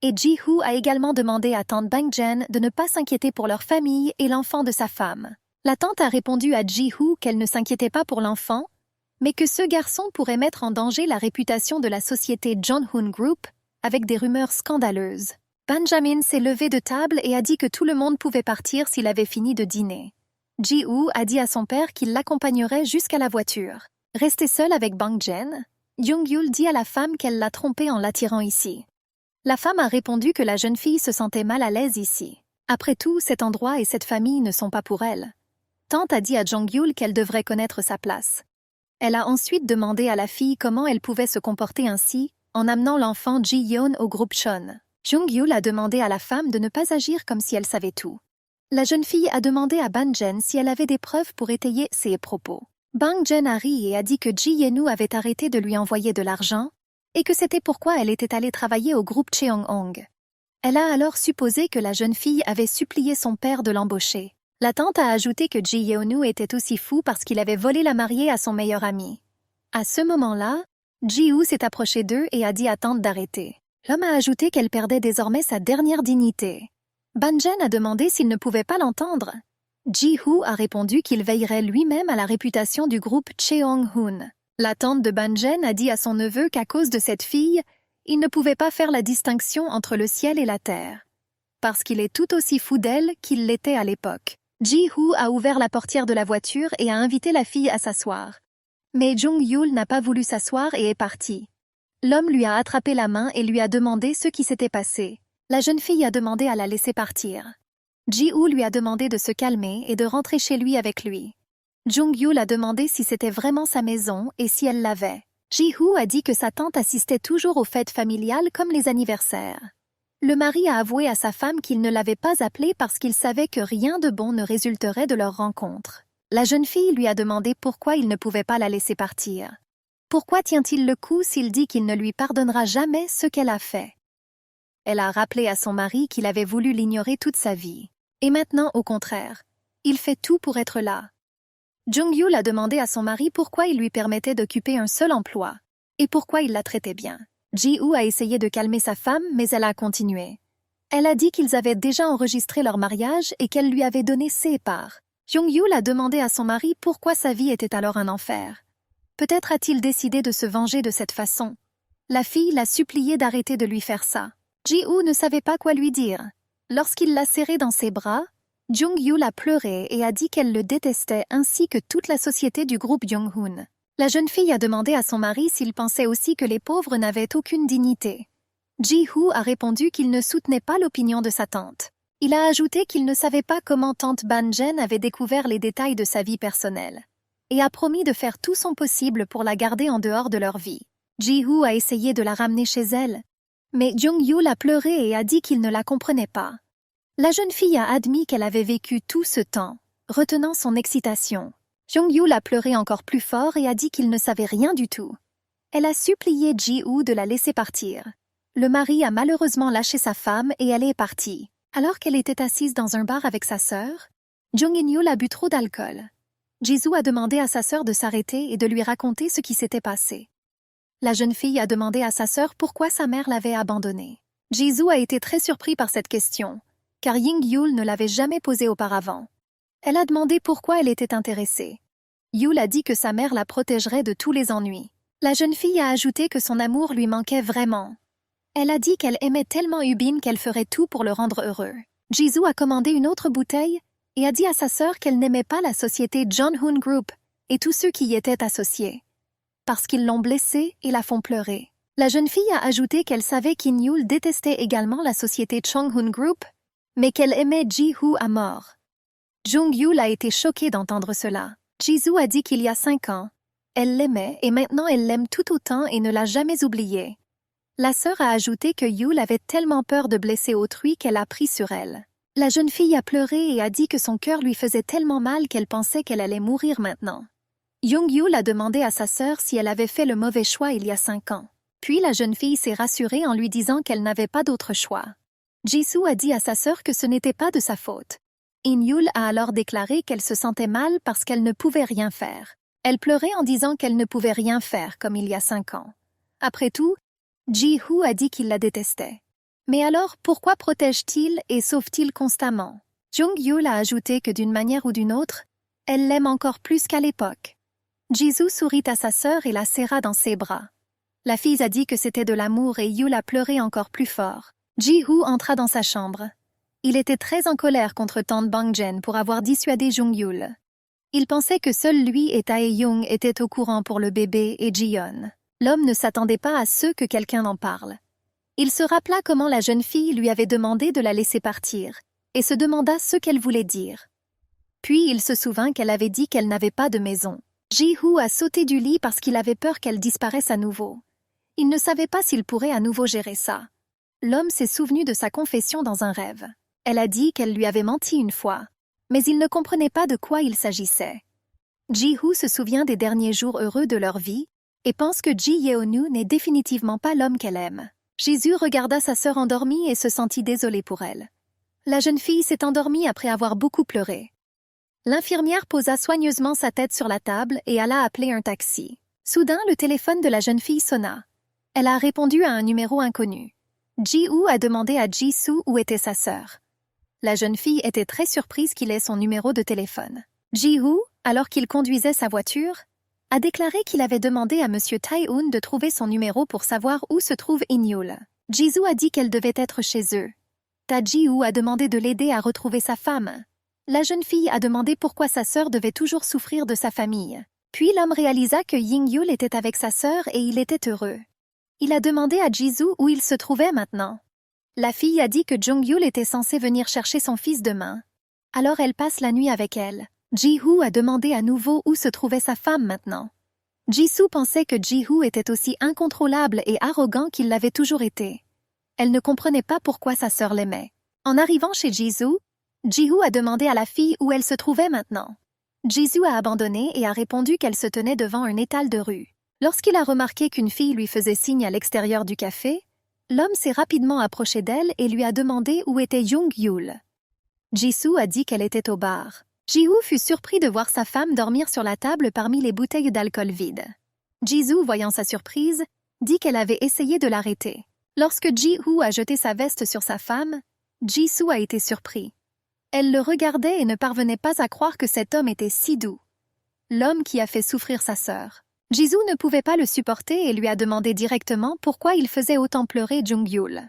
Et Ji-hoo a également demandé à tante Bang-jen de ne pas s'inquiéter pour leur famille et l'enfant de sa femme. La tante a répondu à Ji-hoo qu'elle ne s'inquiétait pas pour l'enfant, mais que ce garçon pourrait mettre en danger la réputation de la société John-hoon Group avec des rumeurs scandaleuses. Benjamin s'est levé de table et a dit que tout le monde pouvait partir s'il avait fini de dîner. Ji-hoo a dit à son père qu'il l'accompagnerait jusqu'à la voiture. Resté seul avec Bang-jen, Jung-yul dit à la femme qu'elle l'a trompé en l'attirant ici. La femme a répondu que la jeune fille se sentait mal à l'aise ici. Après tout, cet endroit et cette famille ne sont pas pour elle. Tante a dit à Jung-yul qu'elle devrait connaître sa place. Elle a ensuite demandé à la fille comment elle pouvait se comporter ainsi en amenant l'enfant Ji-yeon au groupe Chon. Jung-yul a demandé à la femme de ne pas agir comme si elle savait tout. La jeune fille a demandé à Ban-jen si elle avait des preuves pour étayer ses propos. Bang-jen a ri et a dit que Ji Yeonu avait arrêté de lui envoyer de l'argent et que c'était pourquoi elle était allée travailler au groupe Cheong-ong. Elle a alors supposé que la jeune fille avait supplié son père de l'embaucher. La tante a ajouté que Ji Yeonu était aussi fou parce qu'il avait volé la mariée à son meilleur ami. À ce moment-là, Ji-hoo s'est approché d'eux et a dit à tante d'arrêter. L'homme a ajouté qu'elle perdait désormais sa dernière dignité. Ban-jen a demandé s'il ne pouvait pas l'entendre. Ji-hoo a répondu qu'il veillerait lui-même à la réputation du groupe Cheong-hoon. La tante de Ban-jen a dit à son neveu qu'à cause de cette fille, il ne pouvait pas faire la distinction entre le ciel et la terre. Parce qu'il est tout aussi fou d'elle qu'il l'était à l'époque. Ji-hoo a ouvert la portière de la voiture et a invité la fille à s'asseoir. Mais Jung-yul n'a pas voulu s'asseoir et est parti. L'homme lui a attrapé la main et lui a demandé ce qui s'était passé. La jeune fille a demandé à la laisser partir. Ji-hoo lui a demandé de se calmer et de rentrer chez lui avec lui. Jung-yul a demandé si c'était vraiment sa maison et si elle l'avait. Ji-hoo a dit que sa tante assistait toujours aux fêtes familiales comme les anniversaires. Le mari a avoué à sa femme qu'il ne l'avait pas appelée parce qu'il savait que rien de bon ne résulterait de leur rencontre. La jeune fille lui a demandé pourquoi il ne pouvait pas la laisser partir. Pourquoi tient-il le coup s'il dit qu'il ne lui pardonnera jamais ce qu'elle a fait? Elle a rappelé à son mari qu'il avait voulu l'ignorer toute sa vie. Et maintenant, au contraire, il fait tout pour être là. Jung-yul a demandé à son mari pourquoi il lui permettait d'occuper un seul emploi et pourquoi il la traitait bien. Ji-hoo a essayé de calmer sa femme, mais elle a continué. Elle a dit qu'ils avaient déjà enregistré leur mariage et qu'elle lui avait donné ses parts. Jung-yul a demandé à son mari pourquoi sa vie était alors un enfer. Peut-être a-t-il décidé de se venger de cette façon. La fille l'a supplié d'arrêter de lui faire ça. Ji-hoo ne savait pas quoi lui dire. Lorsqu'il l'a serré dans ses bras, Jung-yul a pleuré et a dit qu'elle le détestait ainsi que toute la société du groupe Jung-hoon. La jeune fille a demandé à son mari s'il pensait aussi que les pauvres n'avaient aucune dignité. Ji-hoo a répondu qu'il ne soutenait pas l'opinion de sa tante. Il a ajouté qu'il ne savait pas comment tante Ban-jen avait découvert les détails de sa vie personnelle et a promis de faire tout son possible pour la garder en dehors de leur vie. Ji-hoo a essayé de la ramener chez elle, mais Jung-yul a pleuré et a dit qu'il ne la comprenait pas. La jeune fille a admis qu'elle avait vécu tout ce temps retenant son excitation. Jong-Yul a pleuré encore plus fort et a dit qu'il ne savait rien du tout. Elle a supplié Ji-woo de la laisser partir. Le mari a malheureusement lâché sa femme et elle est partie. Alors qu'elle était assise dans un bar avec sa sœur, Jong-in-yul a bu trop d'alcool. Jisoo a demandé à sa sœur de s'arrêter et de lui raconter ce qui s'était passé. La jeune fille a demandé à sa sœur pourquoi sa mère l'avait abandonnée. Jisoo a été très surpris par cette question, car Ying-yul ne l'avait jamais posée auparavant. Elle a demandé pourquoi elle était intéressée. Yul a dit que sa mère la protégerait de tous les ennuis. La jeune fille a ajouté que son amour lui manquait vraiment. Elle a dit qu'elle aimait tellement Yubin qu'elle ferait tout pour le rendre heureux. Jisoo a commandé une autre bouteille et a dit à sa sœur qu'elle n'aimait pas la société Jonghoon Group et tous ceux qui y étaient associés, parce qu'ils l'ont blessée et la font pleurer. La jeune fille a ajouté qu'elle savait qu'In-yul détestait également la société Jonghoon Group, mais qu'elle aimait Ji-woo à mort. Jong-yul a été choquée d'entendre cela. Jisoo a dit qu'il y a 5 ans, elle l'aimait et maintenant elle l'aime tout autant et ne l'a jamais oublié. La sœur a ajouté que Yul avait tellement peur de blesser autrui qu'elle a pris sur elle. La jeune fille a pleuré et a dit que son cœur lui faisait tellement mal qu'elle pensait qu'elle allait mourir maintenant. Jong-yul a demandé à sa sœur si elle avait fait le mauvais choix il y a 5 ans. Puis la jeune fille s'est rassurée en lui disant qu'elle n'avait pas d'autre choix. Jisoo a dit à sa sœur que ce n'était pas de sa faute. In-yul a alors déclaré qu'elle se sentait mal parce qu'elle ne pouvait rien faire. Elle pleurait en disant qu'elle ne pouvait rien faire comme il y a 5 ans. Après tout, Ji-woo a dit qu'il la détestait. Mais alors, pourquoi protège-t-il et sauve-t-il constamment? Jong-yul a ajouté que d'une manière ou d'une autre, elle l'aime encore plus qu'à l'époque. Jisoo sourit à sa sœur et la serra dans ses bras. La fille a dit que c'était de l'amour et Yul a pleuré encore plus fort. Ji-woo entra dans sa chambre. Il était très en colère contre tante Bang-jen pour avoir dissuadé Jong-yul. Il pensait que seul lui et Tae-young étaient au courant pour le bébé et Ji-yeon. L'homme ne s'attendait pas à ce que quelqu'un en parle. Il se rappela comment la jeune fille lui avait demandé de la laisser partir, et se demanda ce qu'elle voulait dire. Puis il se souvint qu'elle avait dit qu'elle n'avait pas de maison. Ji-woo a sauté du lit parce qu'il avait peur qu'elle disparaisse à nouveau. Il ne savait pas s'il pourrait à nouveau gérer ça. L'homme s'est souvenu de sa confession dans un rêve. Elle a dit qu'elle lui avait menti une fois, mais il ne comprenait pas de quoi il s'agissait. Ji-woo se souvient des derniers jours heureux de leur vie et pense que Ji Yeonu n'est définitivement pas l'homme qu'elle aime. Jisoo regarda sa sœur endormie et se sentit désolé pour elle. La jeune fille s'est endormie après avoir beaucoup pleuré. L'infirmière posa soigneusement sa tête sur la table et alla appeler un taxi. Soudain, le téléphone de la jeune fille sonna. Elle a répondu à un numéro inconnu. Ji-woo a demandé à Ji-soo où était sa sœur. La jeune fille était très surprise qu'il ait son numéro de téléphone. Ji-woo, alors qu'il conduisait sa voiture, a déclaré qu'il avait demandé à M. Tae-hoon de trouver son numéro pour savoir où se trouve In-yul. Jisoo a dit qu'elle devait être chez eux. Ta-ji-woo a demandé de l'aider à retrouver sa femme. La jeune fille a demandé pourquoi sa sœur devait toujours souffrir de sa famille. Puis l'homme réalisa que Ying-yul était avec sa sœur et il était heureux. Il a demandé à Jisoo où il se trouvait maintenant. La fille a dit que Jong-yul était censé venir chercher son fils demain. Alors elle passe la nuit avec elle. Ji-woo a demandé à nouveau où se trouvait sa femme maintenant. Ji-soo pensait que Ji-woo était aussi incontrôlable et arrogant qu'il l'avait toujours été. Elle ne comprenait pas pourquoi sa sœur l'aimait. En arrivant chez Jisoo, Ji-woo a demandé à la fille où elle se trouvait maintenant. Jisoo a abandonné et a répondu qu'elle se tenait devant un étal de rue. Lorsqu'il a remarqué qu'une fille lui faisait signe à l'extérieur du café, l'homme s'est rapidement approché d'elle et lui a demandé où était Jong-yul. Jisoo a dit qu'elle était au bar. Ji-woo fut surpris de voir sa femme dormir sur la table parmi les bouteilles d'alcool vides. Jisoo, voyant sa surprise, dit qu'elle avait essayé de l'arrêter. Lorsque Ji-woo a jeté sa veste sur sa femme, Ji-soo a été surpris. Elle le regardait et ne parvenait pas à croire que cet homme était si doux. L'homme qui a fait souffrir sa sœur. Jisoo ne pouvait pas le supporter et lui a demandé directement pourquoi il faisait autant pleurer Jong-yul.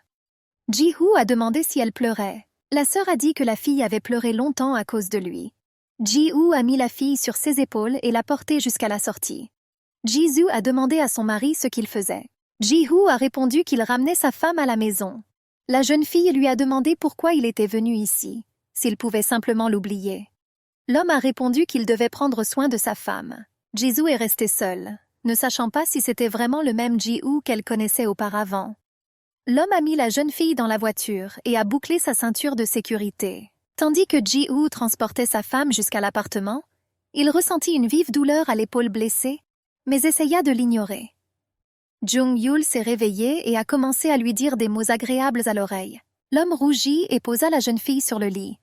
Ji-woo a demandé si elle pleurait. La sœur a dit que la fille avait pleuré longtemps à cause de lui. Ji-woo a mis la fille sur ses épaules et l'a portée jusqu'à la sortie. Jisoo a demandé à son mari ce qu'il faisait. Ji-woo a répondu qu'il ramenait sa femme à la maison. La jeune fille lui a demandé pourquoi il était venu ici, s'il pouvait simplement l'oublier. L'homme a répondu qu'il devait prendre soin de sa femme. Jisoo est restée seule, ne sachant pas si c'était vraiment le même Ji-woo qu'elle connaissait auparavant. L'homme a mis la jeune fille dans la voiture et a bouclé sa ceinture de sécurité. Tandis que Ji-woo transportait sa femme jusqu'à l'appartement, il ressentit une vive douleur à l'épaule blessée, mais essaya de l'ignorer. Jung-yul s'est réveillé et a commencé à lui dire des mots agréables à l'oreille. L'homme rougit et posa la jeune fille sur le lit.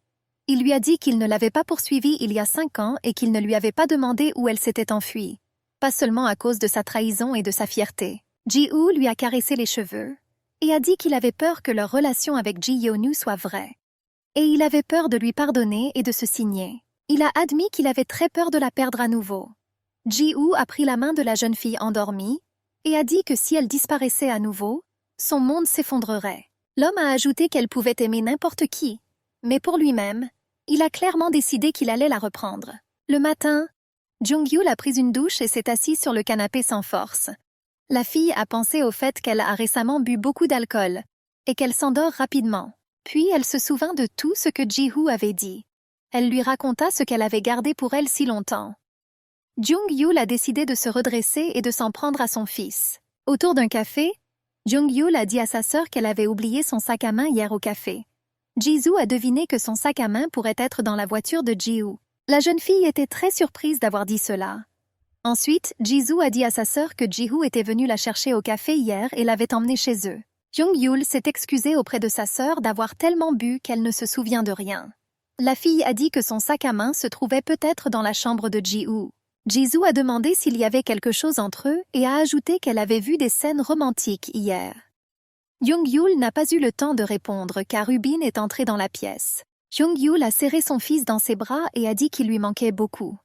Il lui a dit qu'il ne l'avait pas poursuivie il y a 5 ans et qu'il ne lui avait pas demandé où elle s'était enfuie, pas seulement à cause de sa trahison et de sa fierté. Ji-woo lui a caressé les cheveux et a dit qu'il avait peur que leur relation avec Ji Yeonu soit vraie. Et il avait peur de lui pardonner et de se signer. Il a admis qu'il avait très peur de la perdre à nouveau. Ji-woo a pris la main de la jeune fille endormie et a dit que si elle disparaissait à nouveau, son monde s'effondrerait. L'homme a ajouté qu'elle pouvait aimer n'importe qui, mais pour lui-même, il a clairement décidé qu'il allait la reprendre. Le matin, Jung-yul a pris une douche et s'est assise sur le canapé sans force. La fille a pensé au fait qu'elle a récemment bu beaucoup d'alcool et qu'elle s'endort rapidement. Puis elle se souvint de tout ce que Ji-woo avait dit. Elle lui raconta ce qu'elle avait gardé pour elle si longtemps. Jung-yul a décidé de se redresser et de s'en prendre à son fils. Autour d'un café, Jung-yul a dit à sa sœur qu'elle avait oublié son sac à main hier au café. Ji-soo a deviné que son sac à main pourrait être dans la voiture de Ji-woo. La jeune fille était très surprise d'avoir dit cela. Ensuite, Ji-soo a dit à sa sœur que Ji-woo était venu la chercher au café hier et l'avait emmenée chez eux. Jung-yul s'est excusée auprès de sa sœur d'avoir tellement bu qu'elle ne se souvient de rien. La fille a dit que son sac à main se trouvait peut-être dans la chambre de Ji-woo. Ji-soo a demandé s'il y avait quelque chose entre eux et a ajouté qu'elle avait vu des scènes romantiques hier. Jung-yul n'a pas eu le temps de répondre car Ubin est entré dans la pièce. Jung-yul a serré son fils dans ses bras et a dit qu'il lui manquait beaucoup.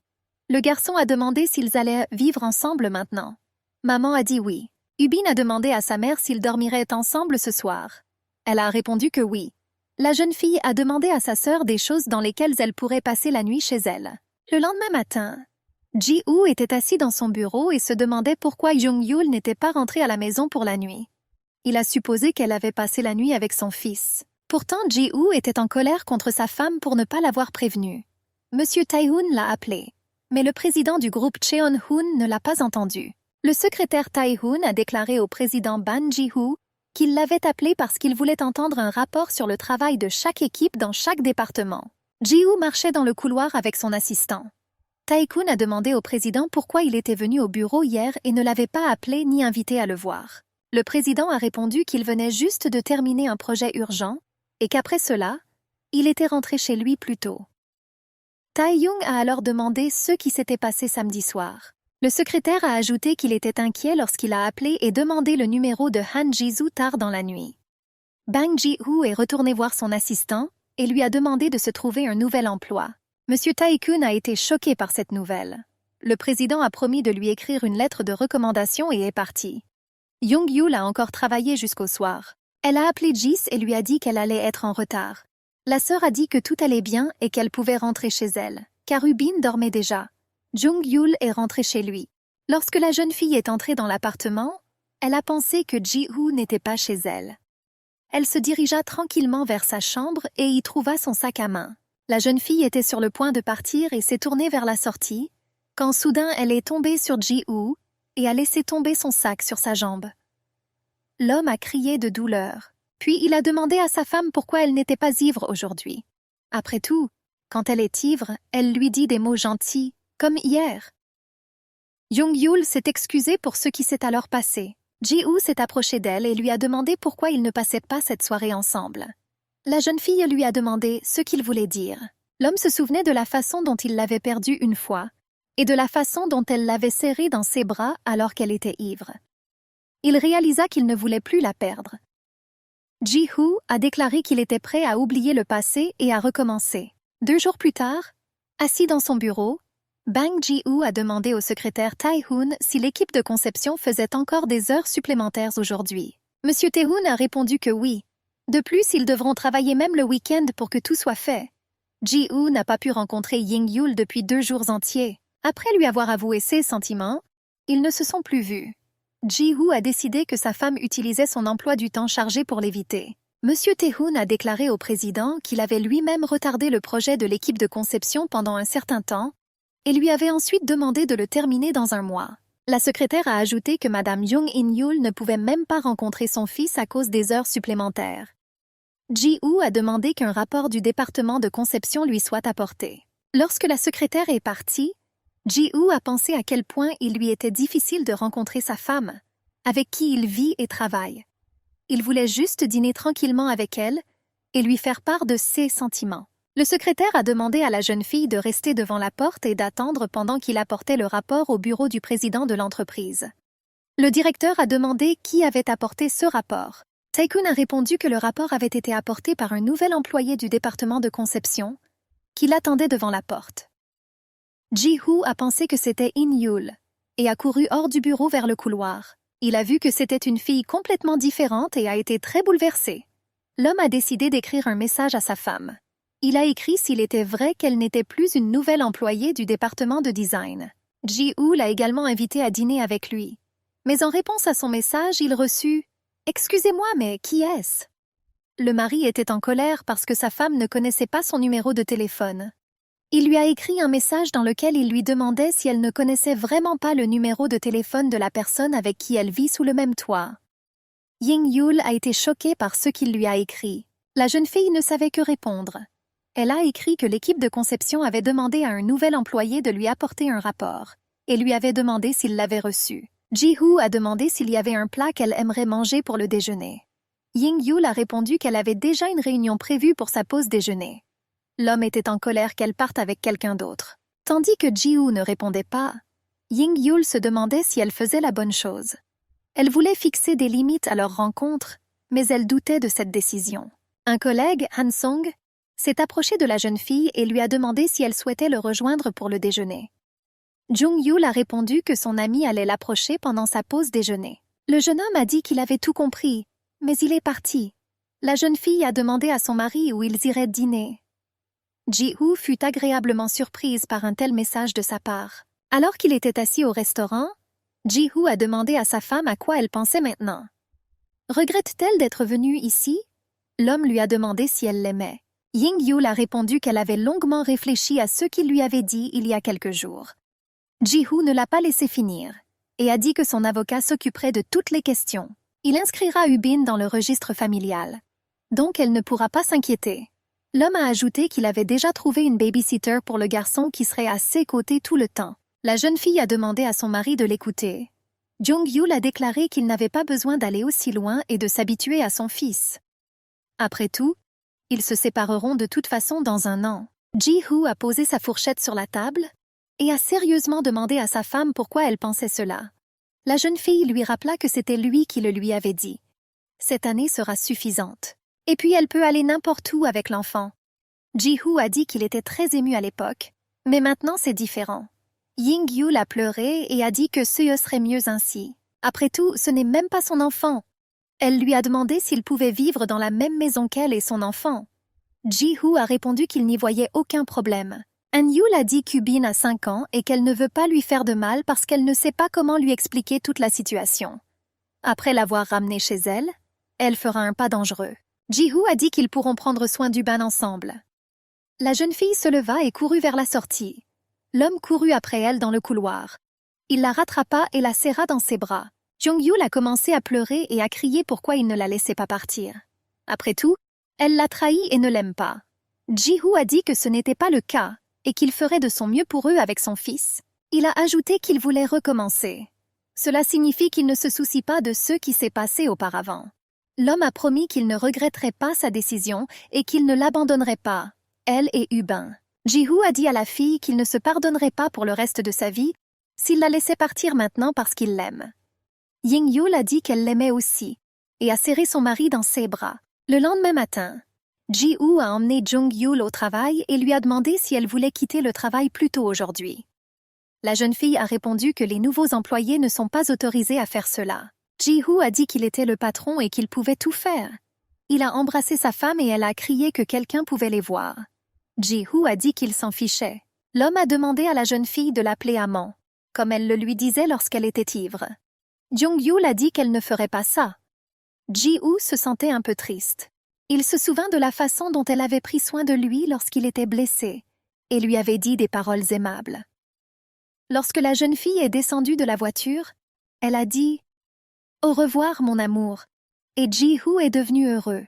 Le garçon a demandé s'ils allaient vivre ensemble maintenant. Maman a dit oui. Ubin a demandé à sa mère s'ils dormiraient ensemble ce soir. Elle a répondu que oui. La jeune fille a demandé à sa sœur des choses dans lesquelles elle pourrait passer la nuit chez elle. Le lendemain matin, Ji-woo était assis dans son bureau et se demandait pourquoi Jung-yul n'était pas rentrée à la maison pour la nuit. Il a supposé qu'elle avait passé la nuit avec son fils. Pourtant, Ji-woo était en colère contre sa femme pour ne pas l'avoir prévenue. Monsieur Tae-hoon l'a appelé, mais le président du groupe Cheon-hoon ne l'a pas entendu. Le secrétaire Tae-hoon a déclaré au président Ban Ji-woo qu'il l'avait appelé parce qu'il voulait entendre un rapport sur le travail de chaque équipe dans chaque département. Ji-woo marchait dans le couloir avec son assistant. Tae-hoon a demandé au président pourquoi il était venu au bureau hier et ne l'avait pas appelé ni invité à le voir. Le président a répondu qu'il venait juste de terminer un projet urgent et qu'après cela, il était rentré chez lui plus tôt. Tae-young a alors demandé ce qui s'était passé samedi soir. Le secrétaire a ajouté qu'il était inquiet lorsqu'il a appelé et demandé le numéro de Han Ji-soo tard dans la nuit. Bang Ji-woo est retourné voir son assistant et lui a demandé de se trouver un nouvel emploi. Monsieur Tae-kun a été choqué par cette nouvelle. Le président a promis de lui écrire une lettre de recommandation et est parti. Jung-yul a encore travaillé jusqu'au soir. Elle a appelé Jis et lui a dit qu'elle allait être en retard. La sœur a dit que tout allait bien et qu'elle pouvait rentrer chez elle, car Ubin dormait déjà. Jung-yul est rentré chez lui. Lorsque la jeune fille est entrée dans l'appartement, elle a pensé que Ji-woo n'était pas chez elle. Elle se dirigea tranquillement vers sa chambre et y trouva son sac à main. La jeune fille était sur le point de partir et s'est tournée vers la sortie, quand soudain elle est tombée sur Ji-woo et a laissé tomber son sac sur sa jambe. L'homme a crié de douleur, puis il a demandé à sa femme pourquoi elle n'était pas ivre aujourd'hui. Après tout, quand elle est ivre, elle lui dit des mots gentils, comme hier. Jung-yul s'est excusé pour ce qui s'est alors passé. Ji-woo s'est approché d'elle et lui a demandé pourquoi ils ne passaient pas cette soirée ensemble. La jeune fille lui a demandé ce qu'il voulait dire. L'homme se souvenait de la façon dont il l'avait perdue une fois et de la façon dont elle l'avait serrée dans ses bras alors qu'elle était ivre. Il réalisa qu'il ne voulait plus la perdre. Ji-woo a déclaré qu'il était prêt à oublier le passé et à recommencer. 2 jours plus tard, assis dans son bureau, Bang Ji-woo a demandé au secrétaire Tae-hoon si l'équipe de conception faisait encore des heures supplémentaires aujourd'hui. Monsieur Tae-hoon a répondu que oui. De plus, ils devront travailler même le week-end pour que tout soit fait. Ji-woo n'a pas pu rencontrer Ying-yul depuis 2 jours entiers. Après lui avoir avoué ses sentiments, ils ne se sont plus vus. Ji-woo a décidé que sa femme utilisait son emploi du temps chargé pour l'éviter. Monsieur Tae-hoon a déclaré au président qu'il avait lui-même retardé le projet de l'équipe de conception pendant un certain temps et lui avait ensuite demandé de le terminer dans 1 mois. La secrétaire a ajouté que Madame Jung In-yul ne pouvait même pas rencontrer son fils à cause des heures supplémentaires. Ji-woo a demandé qu'un rapport du département de conception lui soit apporté. Lorsque la secrétaire est partie, Ji-woo a pensé à quel point il lui était difficile de rencontrer sa femme, avec qui il vit et travaille. Il voulait juste dîner tranquillement avec elle et lui faire part de ses sentiments. Le secrétaire a demandé à la jeune fille de rester devant la porte et d'attendre pendant qu'il apportait le rapport au bureau du président de l'entreprise. Le directeur a demandé qui avait apporté ce rapport. Tae-kun a répondu que le rapport avait été apporté par un nouvel employé du département de conception, qui l'attendait devant la porte. Ji-woo a pensé que c'était In-yul et a couru hors du bureau vers le couloir. Il a vu que c'était une fille complètement différente et a été très bouleversé. L'homme a décidé d'écrire un message à sa femme. Il a écrit s'il était vrai qu'elle n'était plus une nouvelle employée du département de design. Ji-woo l'a également invité à dîner avec lui. Mais en réponse à son message, il reçut « Excusez-moi, mais qui est-ce » Le mari était en colère parce que sa femme ne connaissait pas son numéro de téléphone. Il lui a écrit un message dans lequel il lui demandait si elle ne connaissait vraiment pas le numéro de téléphone de la personne avec qui elle vit sous le même toit. Ying-yul a été choquée par ce qu'il lui a écrit. La jeune fille ne savait que répondre. Elle a écrit que l'équipe de conception avait demandé à un nouvel employé de lui apporter un rapport et lui avait demandé s'il l'avait reçu. Ji-woo a demandé s'il y avait un plat qu'elle aimerait manger pour le déjeuner. Ying-yul a répondu qu'elle avait déjà une réunion prévue pour sa pause déjeuner. L'homme était en colère qu'elle parte avec quelqu'un d'autre. Tandis que Ji-woo ne répondait pas, Ying-yul se demandait si elle faisait la bonne chose. Elle voulait fixer des limites à leur rencontre, mais elle doutait de cette décision. Un collègue, Han-sung, s'est approché de la jeune fille et lui a demandé si elle souhaitait le rejoindre pour le déjeuner. Jung-yul a répondu que son ami allait l'approcher pendant sa pause déjeuner. Le jeune homme a dit qu'il avait tout compris, mais il est parti. La jeune fille a demandé à son mari où ils iraient dîner. Ji-woo fut agréablement surprise par un tel message de sa part. Alors qu'il était assis au restaurant, Ji-woo a demandé à sa femme à quoi elle pensait maintenant. Regrette-t-elle d'être venue ici? L'homme lui a demandé si elle l'aimait. Ying-yul a répondu qu'elle avait longuement réfléchi à ce qu'il lui avait dit il y a quelques jours. Ji-woo ne l'a pas laissé finir et a dit que son avocat s'occuperait de toutes les questions. Il inscrira Ubin dans le registre familial. Donc elle ne pourra pas s'inquiéter. L'homme a ajouté qu'il avait déjà trouvé une babysitter pour le garçon qui serait à ses côtés tout le temps. La jeune fille a demandé à son mari de l'écouter. Jung-yul a déclaré qu'il n'avait pas besoin d'aller aussi loin et de s'habituer à son fils. Après tout, ils se sépareront de toute façon dans 1 an. Ji-woo a posé sa fourchette sur la table et a sérieusement demandé à sa femme pourquoi elle pensait cela. La jeune fille lui rappela que c'était lui qui le lui avait dit. Cette année sera suffisante. Et puis elle peut aller n'importe où avec l'enfant. Ji-woo a dit qu'il était très ému à l'époque, mais maintenant c'est différent. Ying-yul a pleuré et a dit que ce serait mieux ainsi. Après tout, ce n'est même pas son enfant. Elle lui a demandé s'il pouvait vivre dans la même maison qu'elle et son enfant. Ji-woo a répondu qu'il n'y voyait aucun problème. Han-yul a dit qu'Ubin a 5 ans et qu'elle ne veut pas lui faire de mal parce qu'elle ne sait pas comment lui expliquer toute la situation. Après l'avoir ramené chez elle, elle fera un pas dangereux. Ji-woo a dit qu'ils pourront prendre soin d'Ubin ensemble. La jeune fille se leva et courut vers la sortie. L'homme courut après elle dans le couloir. Il la rattrapa et la serra dans ses bras. Jung-yul a commencé à pleurer et à crier pourquoi il ne la laissait pas partir. Après tout, elle l'a trahi et ne l'aime pas. Ji-woo a dit que ce n'était pas le cas et qu'il ferait de son mieux pour eux avec son fils. Il a ajouté qu'il voulait recommencer. Cela signifie qu'il ne se soucie pas de ce qui s'est passé auparavant. L'homme a promis qu'il ne regretterait pas sa décision et qu'il ne l'abandonnerait pas, elle et Ubin. Ji-woo a dit à la fille qu'il ne se pardonnerait pas pour le reste de sa vie s'il la laissait partir maintenant parce qu'il l'aime. Ying-yul a dit qu'elle l'aimait aussi et a serré son mari dans ses bras. Le lendemain matin, Ji-woo a emmené Jung-yul au travail et lui a demandé si elle voulait quitter le travail plus tôt aujourd'hui. La jeune fille a répondu que les nouveaux employés ne sont pas autorisés à faire cela. Ji-woo a dit qu'il était le patron et qu'il pouvait tout faire. Il a embrassé sa femme et elle a crié que quelqu'un pouvait les voir. Ji-woo a dit qu'il s'en fichait. L'homme a demandé à la jeune fille de l'appeler amant, comme elle le lui disait lorsqu'elle était ivre. Jung-yul a dit qu'elle ne ferait pas ça. Ji-woo se sentait un peu triste. Il se souvint de la façon dont elle avait pris soin de lui lorsqu'il était blessé et lui avait dit des paroles aimables. Lorsque la jeune fille est descendue de la voiture, elle a dit « Au revoir, mon amour », et Ji-woo est devenu heureux.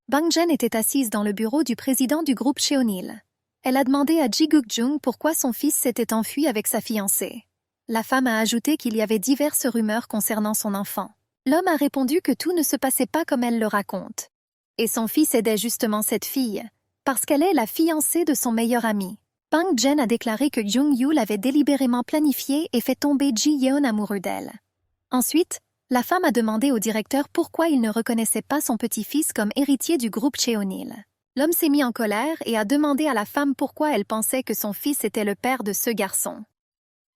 Bang Jen était assise dans le bureau du président du groupe Cheonil. Elle a demandé à Ji Guk-jung pourquoi son fils s'était enfui avec sa fiancée. La femme a ajouté qu'il y avait diverses rumeurs concernant son enfant. L'homme a répondu que tout ne se passait pas comme elle le raconte. Et son fils aidait justement cette fille, parce qu'elle est la fiancée de son meilleur ami. Bang Jen a déclaré que Jung-Yul avait délibérément planifié et fait tomber Ji-yeon amoureux d'elle. Ensuite, la femme a demandé au directeur pourquoi il ne reconnaissait pas son petit-fils comme héritier du groupe Cheonil. L'homme s'est mis en colère et a demandé à la femme pourquoi elle pensait que son fils était le père de ce garçon.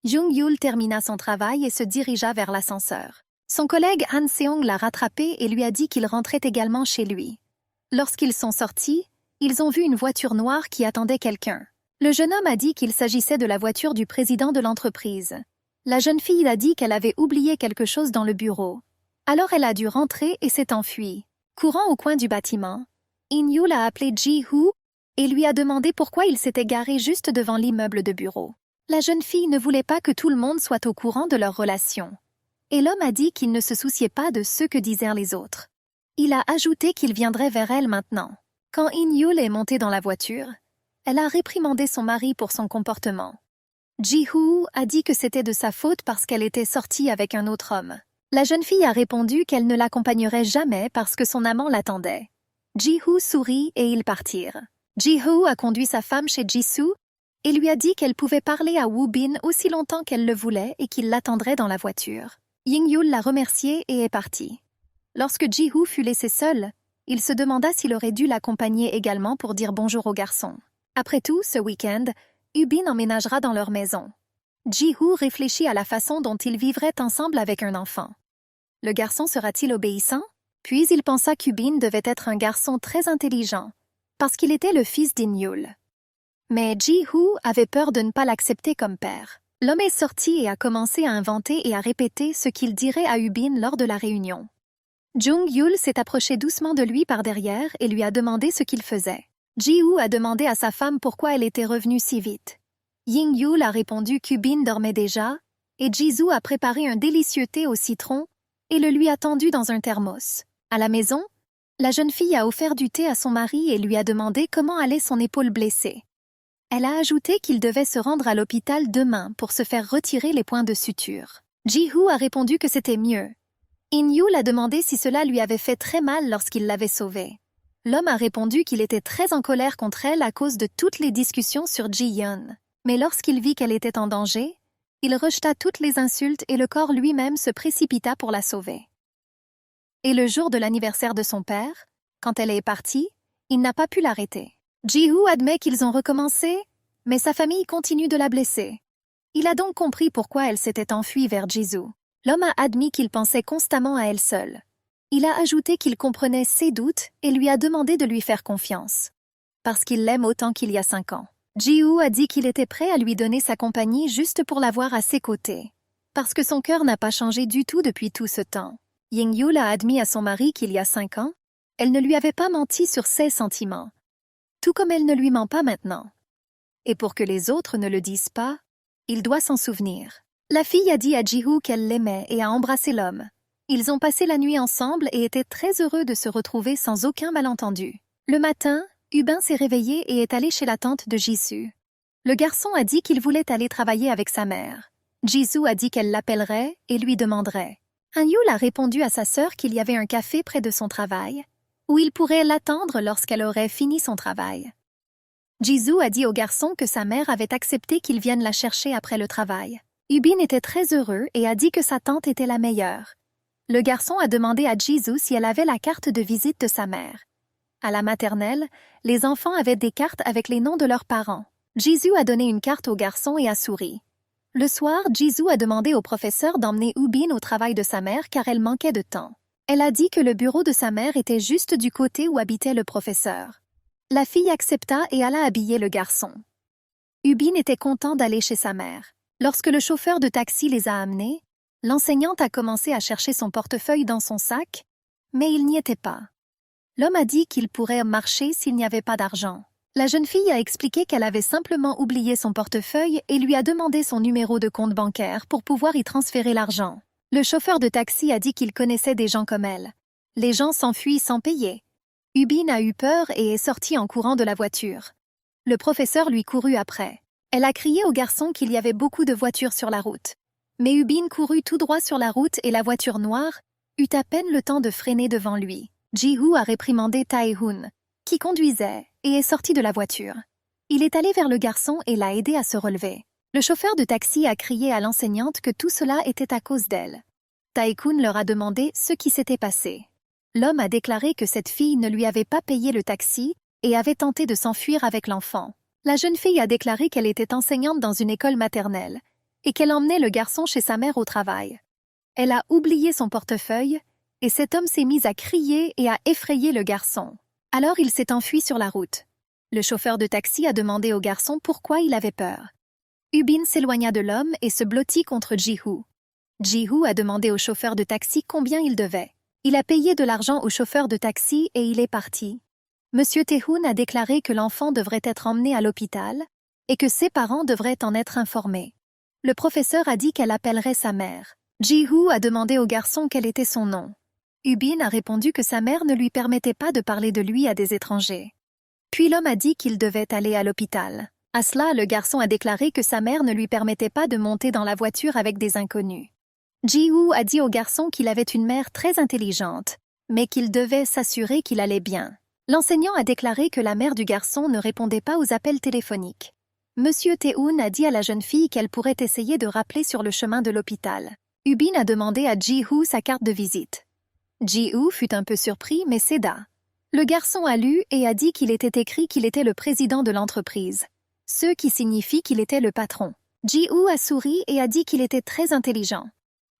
Jung-Yul termina son travail et se dirigea vers l'ascenseur. Son collègue Han Seong l'a rattrapé et lui a dit qu'il rentrait également chez lui. Lorsqu'ils sont sortis, ils ont vu une voiture noire qui attendait quelqu'un. Le jeune homme a dit qu'il s'agissait de la voiture du président de l'entreprise. La jeune fille a dit qu'elle avait oublié quelque chose dans le bureau. Alors elle a dû rentrer et s'est enfuie. Courant au coin du bâtiment, In-Yul a appelé Ji-Hoo et lui a demandé pourquoi il s'était garé juste devant l'immeuble de bureau. La jeune fille ne voulait pas que tout le monde soit au courant de leur relation. Et l'homme a dit qu'il ne se souciait pas de ce que disaient les autres. Il a ajouté qu'il viendrait vers elle maintenant. Quand In-Yul est montée dans la voiture, elle a réprimandé son mari pour son comportement. Ji-Hoo a dit que c'était de sa faute parce qu'elle était sortie avec un autre homme. La jeune fille a répondu qu'elle ne l'accompagnerait jamais parce que son amant l'attendait. Ji-Hoo sourit et ils partirent. Ji-Hoo a conduit sa femme chez Ji-Soo et lui a dit qu'elle pouvait parler à Woo-bin aussi longtemps qu'elle le voulait et qu'il l'attendrait dans la voiture. Ying-Yul l'a remercié et est parti. Lorsque Ji-Hoo fut laissé seul, il se demanda s'il aurait dû l'accompagner également pour dire bonjour au garçon. Après tout, ce week-end, Woo-bin emménagera dans leur maison. Ji-Hoo réfléchit à la façon dont ils vivraient ensemble avec un enfant. Le garçon sera-t-il obéissant? Puis il pensa qu'Woo-bin devait être un garçon très intelligent, parce qu'il était le fils d'In-Yul. Mais Ji-Hoo avait peur de ne pas l'accepter comme père. L'homme est sorti et a commencé à inventer et à répéter ce qu'il dirait à Woo-bin lors de la réunion. Jung-Yul s'est approché doucement de lui par derrière et lui a demandé ce qu'il faisait. Ji-Hoo a demandé à sa femme pourquoi elle était revenue si vite. Ying-Yul a répondu qu'Woo-bin dormait déjà, et Ji-Soo a préparé un délicieux thé au citron et le lui a tendu dans un thermos. À la maison, la jeune fille a offert du thé à son mari et lui a demandé comment allait son épaule blessée. Elle a ajouté qu'il devait se rendre à l'hôpital demain pour se faire retirer les points de suture. Ji-Hoo a répondu que c'était mieux. In-Yul a demandé si cela lui avait fait très mal lorsqu'il l'avait sauvée. L'homme a répondu qu'il était très en colère contre elle à cause de toutes les discussions sur Ji-Yeon. Mais lorsqu'il vit qu'elle était en danger, il rejeta toutes les insultes et le corps lui-même se précipita pour la sauver. Et le jour de l'anniversaire de son père, quand elle est partie, il n'a pas pu l'arrêter. Ji-Hoo admet qu'ils ont recommencé, mais sa famille continue de la blesser. Il a donc compris pourquoi elle s'était enfuie vers Ji-Soo. L'homme a admis qu'il pensait constamment à elle seule. Il a ajouté qu'il comprenait ses doutes et lui a demandé de lui faire confiance. Parce qu'il l'aime autant qu'il y a 5 ans. Ji-Hoo a dit qu'il était prêt à lui donner sa compagnie juste pour l'avoir à ses côtés. Parce que son cœur n'a pas changé du tout depuis tout ce temps. Ying-Yul a admis à son mari qu'il y a 5 ans, elle ne lui avait pas menti sur ses sentiments. Tout comme elle ne lui ment pas maintenant. Et pour que les autres ne le disent pas, il doit s'en souvenir. La fille a dit à Ji-Hoo qu'elle l'aimait et a embrassé l'homme. Ils ont passé la nuit ensemble et étaient très heureux de se retrouver sans aucun malentendu. Le matin, Woo-bin s'est réveillé et est allé chez la tante de Ji-Soo. Le garçon a dit qu'il voulait aller travailler avec sa mère. Ji-Soo a dit qu'elle l'appellerait et lui demanderait. Han-Yul a répondu à sa sœur qu'il y avait un café près de son travail, où il pourrait l'attendre lorsqu'elle aurait fini son travail. Ji-Soo a dit au garçon que sa mère avait accepté qu'il vienne la chercher après le travail. Woo-bin était très heureux et a dit que sa tante était la meilleure. Le garçon a demandé à Ji-Soo si elle avait la carte de visite de sa mère. À la maternelle, les enfants avaient des cartes avec les noms de leurs parents. Ji-Soo a donné une carte au garçon et a souri. Le soir, Ji-Soo a demandé au professeur d'emmener Woo-bin au travail de sa mère car elle manquait de temps. Elle a dit que le bureau de sa mère était juste du côté où habitait le professeur. La fille accepta et alla habiller le garçon. Woo-bin était content d'aller chez sa mère. Lorsque le chauffeur de taxi les a amenés, l'enseignante a commencé à chercher son portefeuille dans son sac, mais il n'y était pas. L'homme a dit qu'il pourrait marcher s'il n'y avait pas d'argent. La jeune fille a expliqué qu'elle avait simplement oublié son portefeuille et lui a demandé son numéro de compte bancaire pour pouvoir y transférer l'argent. Le chauffeur de taxi a dit qu'il connaissait des gens comme elle. Les gens s'enfuient sans payer. Ubin a eu peur et est sortie en courant de la voiture. Le professeur lui courut après. Elle a crié au garçon qu'il y avait beaucoup de voitures sur la route. Mais Ubin courut tout droit sur la route et la voiture noire eut à peine le temps de freiner devant lui. Ji-hoo a réprimandé Tae-hoon, qui conduisait, et est sorti de la voiture. Il est allé vers le garçon et l'a aidé à se relever. Le chauffeur de taxi a crié à l'enseignante que tout cela était à cause d'elle. Tae-hoon leur a demandé ce qui s'était passé. L'homme a déclaré que cette fille ne lui avait pas payé le taxi et avait tenté de s'enfuir avec l'enfant. La jeune fille a déclaré qu'elle était enseignante dans une école maternelle et qu'elle emmenait le garçon chez sa mère au travail. Elle a oublié son portefeuille et cet homme s'est mis à crier et à effrayer le garçon. Alors il s'est enfui sur la route. Le chauffeur de taxi a demandé au garçon pourquoi il avait peur. Ubin s'éloigna de l'homme et se blottit contre Ji-hoo. Ji-hoo a demandé au chauffeur de taxi combien il devait. Il a payé de l'argent au chauffeur de taxi et il est parti. Monsieur Tae-hoon a déclaré que l'enfant devrait être emmené à l'hôpital et que ses parents devraient en être informés. Le professeur a dit qu'elle appellerait sa mère. Ji-hoo a demandé au garçon quel était son nom. Ubin a répondu que sa mère ne lui permettait pas de parler de lui à des étrangers. Puis l'homme a dit qu'il devait aller à l'hôpital. À cela, le garçon a déclaré que sa mère ne lui permettait pas de monter dans la voiture avec des inconnus. Ji-hoo a dit au garçon qu'il avait une mère très intelligente, mais qu'il devait s'assurer qu'il allait bien. L'enseignant a déclaré que la mère du garçon ne répondait pas aux appels téléphoniques. Monsieur Tae-hoon a dit à la jeune fille qu'elle pourrait essayer de rappeler sur le chemin de l'hôpital. Ubin a demandé à Ji-hoo sa carte de visite. Ji-hoo fut un peu surpris mais céda. Le garçon a lu et a dit qu'il était écrit qu'il était le président de l'entreprise, ce qui signifie qu'il était le patron. Ji-hoo a souri et a dit qu'il était très intelligent.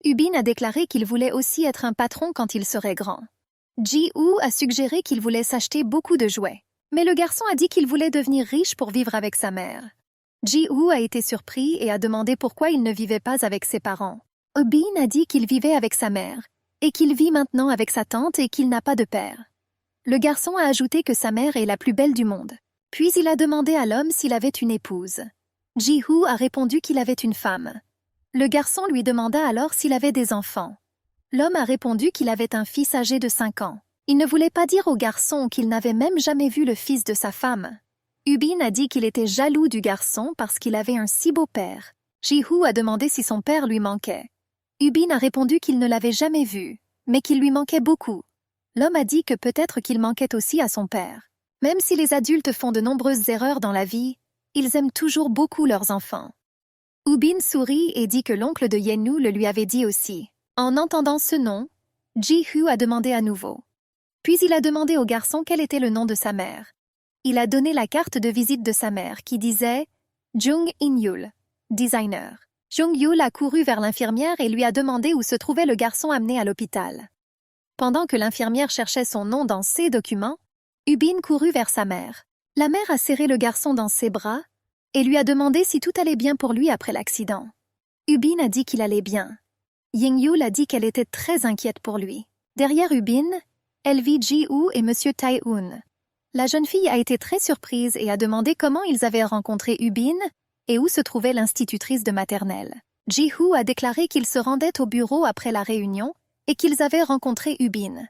Ubin a déclaré qu'il voulait aussi être un patron quand il serait grand. Ji-hoo a suggéré qu'il voulait s'acheter beaucoup de jouets. Mais le garçon a dit qu'il voulait devenir riche pour vivre avec sa mère. Ji-hoo a été surpris et a demandé pourquoi il ne vivait pas avec ses parents. Ubin a dit qu'il vivait avec sa mère, et qu'il vit maintenant avec sa tante et qu'il n'a pas de père. Le garçon a ajouté que sa mère est la plus belle du monde. Puis il a demandé à l'homme s'il avait une épouse. Ji-hoo a répondu qu'il avait une femme. Le garçon lui demanda alors s'il avait des enfants. L'homme a répondu qu'il avait un fils âgé de 5 ans. Il ne voulait pas dire au garçon qu'il n'avait même jamais vu le fils de sa femme. Ubin a dit qu'il était jaloux du garçon parce qu'il avait un si beau père. Ji-hoo a demandé si son père lui manquait. Ubin a répondu qu'il ne l'avait jamais vu, mais qu'il lui manquait beaucoup. L'homme a dit que peut-être qu'il manquait aussi à son père. Même si les adultes font de nombreuses erreurs dans la vie, ils aiment toujours beaucoup leurs enfants. Ubin sourit et dit que l'oncle de Yenu le lui avait dit aussi. En entendant ce nom, Ji-hoo a demandé à nouveau. Puis il a demandé au garçon quel était le nom de sa mère. Il a donné la carte de visite de sa mère qui disait Jung In-yul, designer. Jung-yul a couru vers l'infirmière et lui a demandé où se trouvait le garçon amené à l'hôpital. Pendant que l'infirmière cherchait son nom dans ses documents, Ubin courut vers sa mère. La mère a serré le garçon dans ses bras et lui a demandé si tout allait bien pour lui après l'accident. Ubin a dit qu'il allait bien. Ying-yul a dit qu'elle était très inquiète pour lui. Derrière Ubin, elle vit Ji-hoo et Monsieur Tae-hoon. La jeune fille a été très surprise et a demandé comment ils avaient rencontré Ubin et où se trouvait l'institutrice de maternelle. Ji-hoo a déclaré qu'ils se rendaient au bureau après la réunion et qu'ils avaient rencontré Ubin.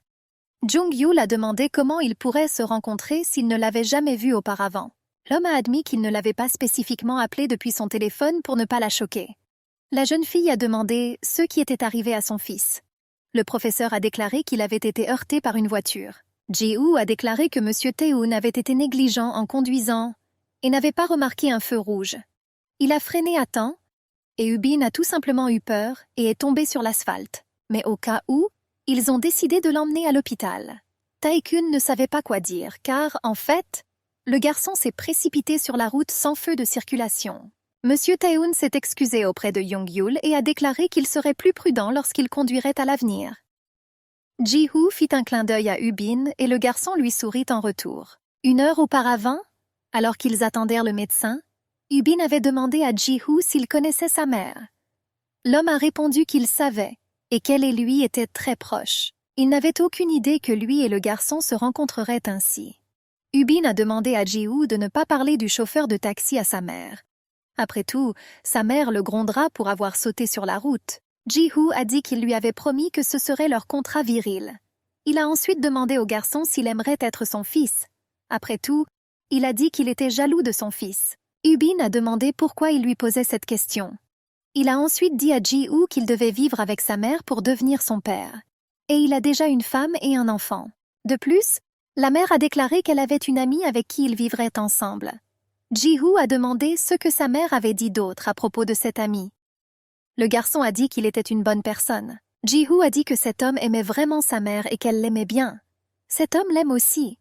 Jung-yul a demandé comment ils pourraient se rencontrer s'ils ne l'avaient jamais vue auparavant. L'homme a admis qu'il ne l'avait pas spécifiquement appelée depuis son téléphone pour ne pas la choquer. La jeune fille a demandé ce qui était arrivé à son fils. Le professeur a déclaré qu'il avait été heurté par une voiture. Ji-hoo a déclaré que Monsieur Tae-hoon avait été négligent en conduisant et n'avait pas remarqué un feu rouge. Il a freiné à temps et Ubin a tout simplement eu peur et est tombé sur l'asphalte. Mais au cas où, ils ont décidé de l'emmener à l'hôpital. Tae-hoon ne savait pas quoi dire car, en fait, le garçon s'est précipité sur la route sans feu de circulation. Monsieur Tae-hoon s'est excusé auprès de Jung-yul et a déclaré qu'il serait plus prudent lorsqu'il conduirait à l'avenir. Ji-hoo fit un clin d'œil à Ubin et le garçon lui sourit en retour. 1 heure auparavant, alors qu'ils attendèrent le médecin, Ubin avait demandé à Ji-hoo s'il connaissait sa mère. L'homme a répondu qu'il savait et qu'elle et lui étaient très proches. Il n'avait aucune idée que lui et le garçon se rencontreraient ainsi. Ubin a demandé à Ji-hoo de ne pas parler du chauffeur de taxi à sa mère. Après tout, sa mère le grondera pour avoir sauté sur la route. Ji-hoo a dit qu'il lui avait promis que ce serait leur contrat viril. Il a ensuite demandé au garçon s'il aimerait être son fils. Après tout, il a dit qu'il était jaloux de son fils. Ubin a demandé pourquoi il lui posait cette question. Il a ensuite dit à Ji-woo qu'il devait vivre avec sa mère pour devenir son père. Et il a déjà une femme et un enfant. De plus, la mère a déclaré qu'elle avait une amie avec qui ils vivraient ensemble. Ji-woo a demandé ce que sa mère avait dit d'autre à propos de cette amie. Le garçon a dit qu'il était une bonne personne. Ji-woo a dit que cet homme aimait vraiment sa mère et qu'elle l'aimait bien. Cet homme l'aime aussi.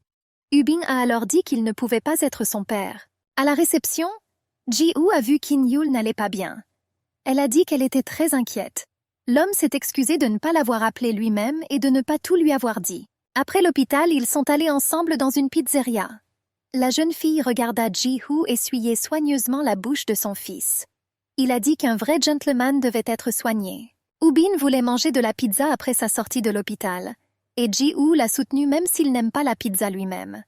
Ubin a alors dit qu'il ne pouvait pas être son père. À la réception, Ji-woo a vu qu'In-yul n'allait pas bien. Elle a dit qu'elle était très inquiète. L'homme s'est excusé de ne pas l'avoir appelé lui-même et de ne pas tout lui avoir dit. Après l'hôpital, ils sont allés ensemble dans une pizzeria. La jeune fille regarda Ji-woo essuyer soigneusement la bouche de son fils. Il a dit qu'un vrai gentleman devait être soigné. Ubin voulait manger de la pizza après sa sortie de l'hôpital, et Ji-woo l'a soutenu même s'il n'aime pas la pizza lui-même.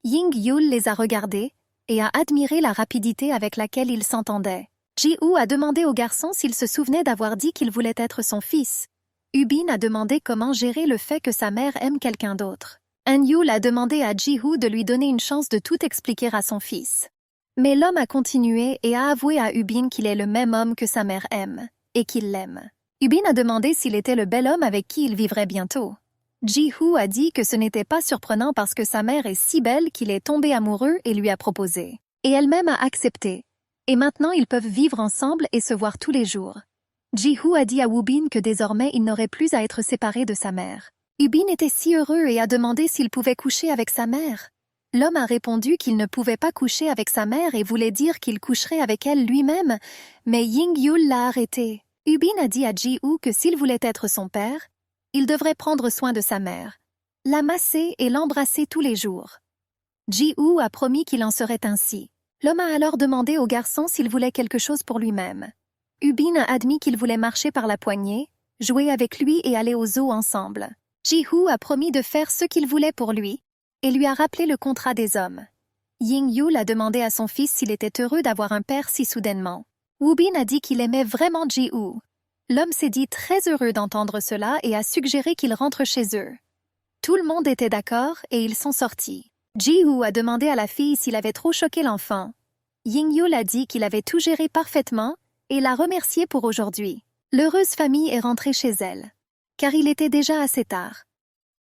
Ying-yul les a regardés et a admiré la rapidité avec laquelle ils s'entendaient. Ji-woo a demandé au garçon s'il se souvenait d'avoir dit qu'il voulait être son fils. Ubin a demandé comment gérer le fait que sa mère aime quelqu'un d'autre. In-yul a demandé à Ji-woo de lui donner une chance de tout expliquer à son fils. Mais l'homme a continué et a avoué à Ubin qu'il est le même homme que sa mère aime, et qu'il l'aime. Ubin a demandé s'il était le bel homme avec qui il vivrait bientôt. Ji-woo a dit que ce n'était pas surprenant parce que sa mère est si belle qu'il est tombé amoureux et lui a proposé. Et elle-même a accepté. Et maintenant ils peuvent vivre ensemble et se voir tous les jours. Ji-woo a dit à Ubin que désormais il n'aurait plus à être séparé de sa mère. Ubin était si heureux et a demandé s'il pouvait coucher avec sa mère. L'homme a répondu qu'il ne pouvait pas coucher avec sa mère et voulait dire qu'il coucherait avec elle lui-même, mais Ying-yul l'a arrêté. Ubin a dit à Ji-woo que s'il voulait être son père, il devrait prendre soin de sa mère, la masser et l'embrasser tous les jours. Ji-woo a promis qu'il en serait ainsi. L'homme a alors demandé au garçon s'il voulait quelque chose pour lui-même. Ubin a admis qu'il voulait marcher par la poignée, jouer avec lui et aller au zoo ensemble. Ji-woo a promis de faire ce qu'il voulait pour lui et lui a rappelé le contrat des hommes. Ying-yul a demandé à son fils s'il était heureux d'avoir un père si soudainement. Ubin a dit qu'il aimait vraiment Ji-woo. L'homme s'est dit très heureux d'entendre cela et a suggéré qu'ils rentrent chez eux. Tout le monde était d'accord et ils sont sortis. Ji-woo a demandé à la fille s'il avait trop choqué l'enfant. Ying-yul a dit qu'il avait tout géré parfaitement et l'a remercié pour aujourd'hui. L'heureuse famille est rentrée chez elle, car il était déjà assez tard.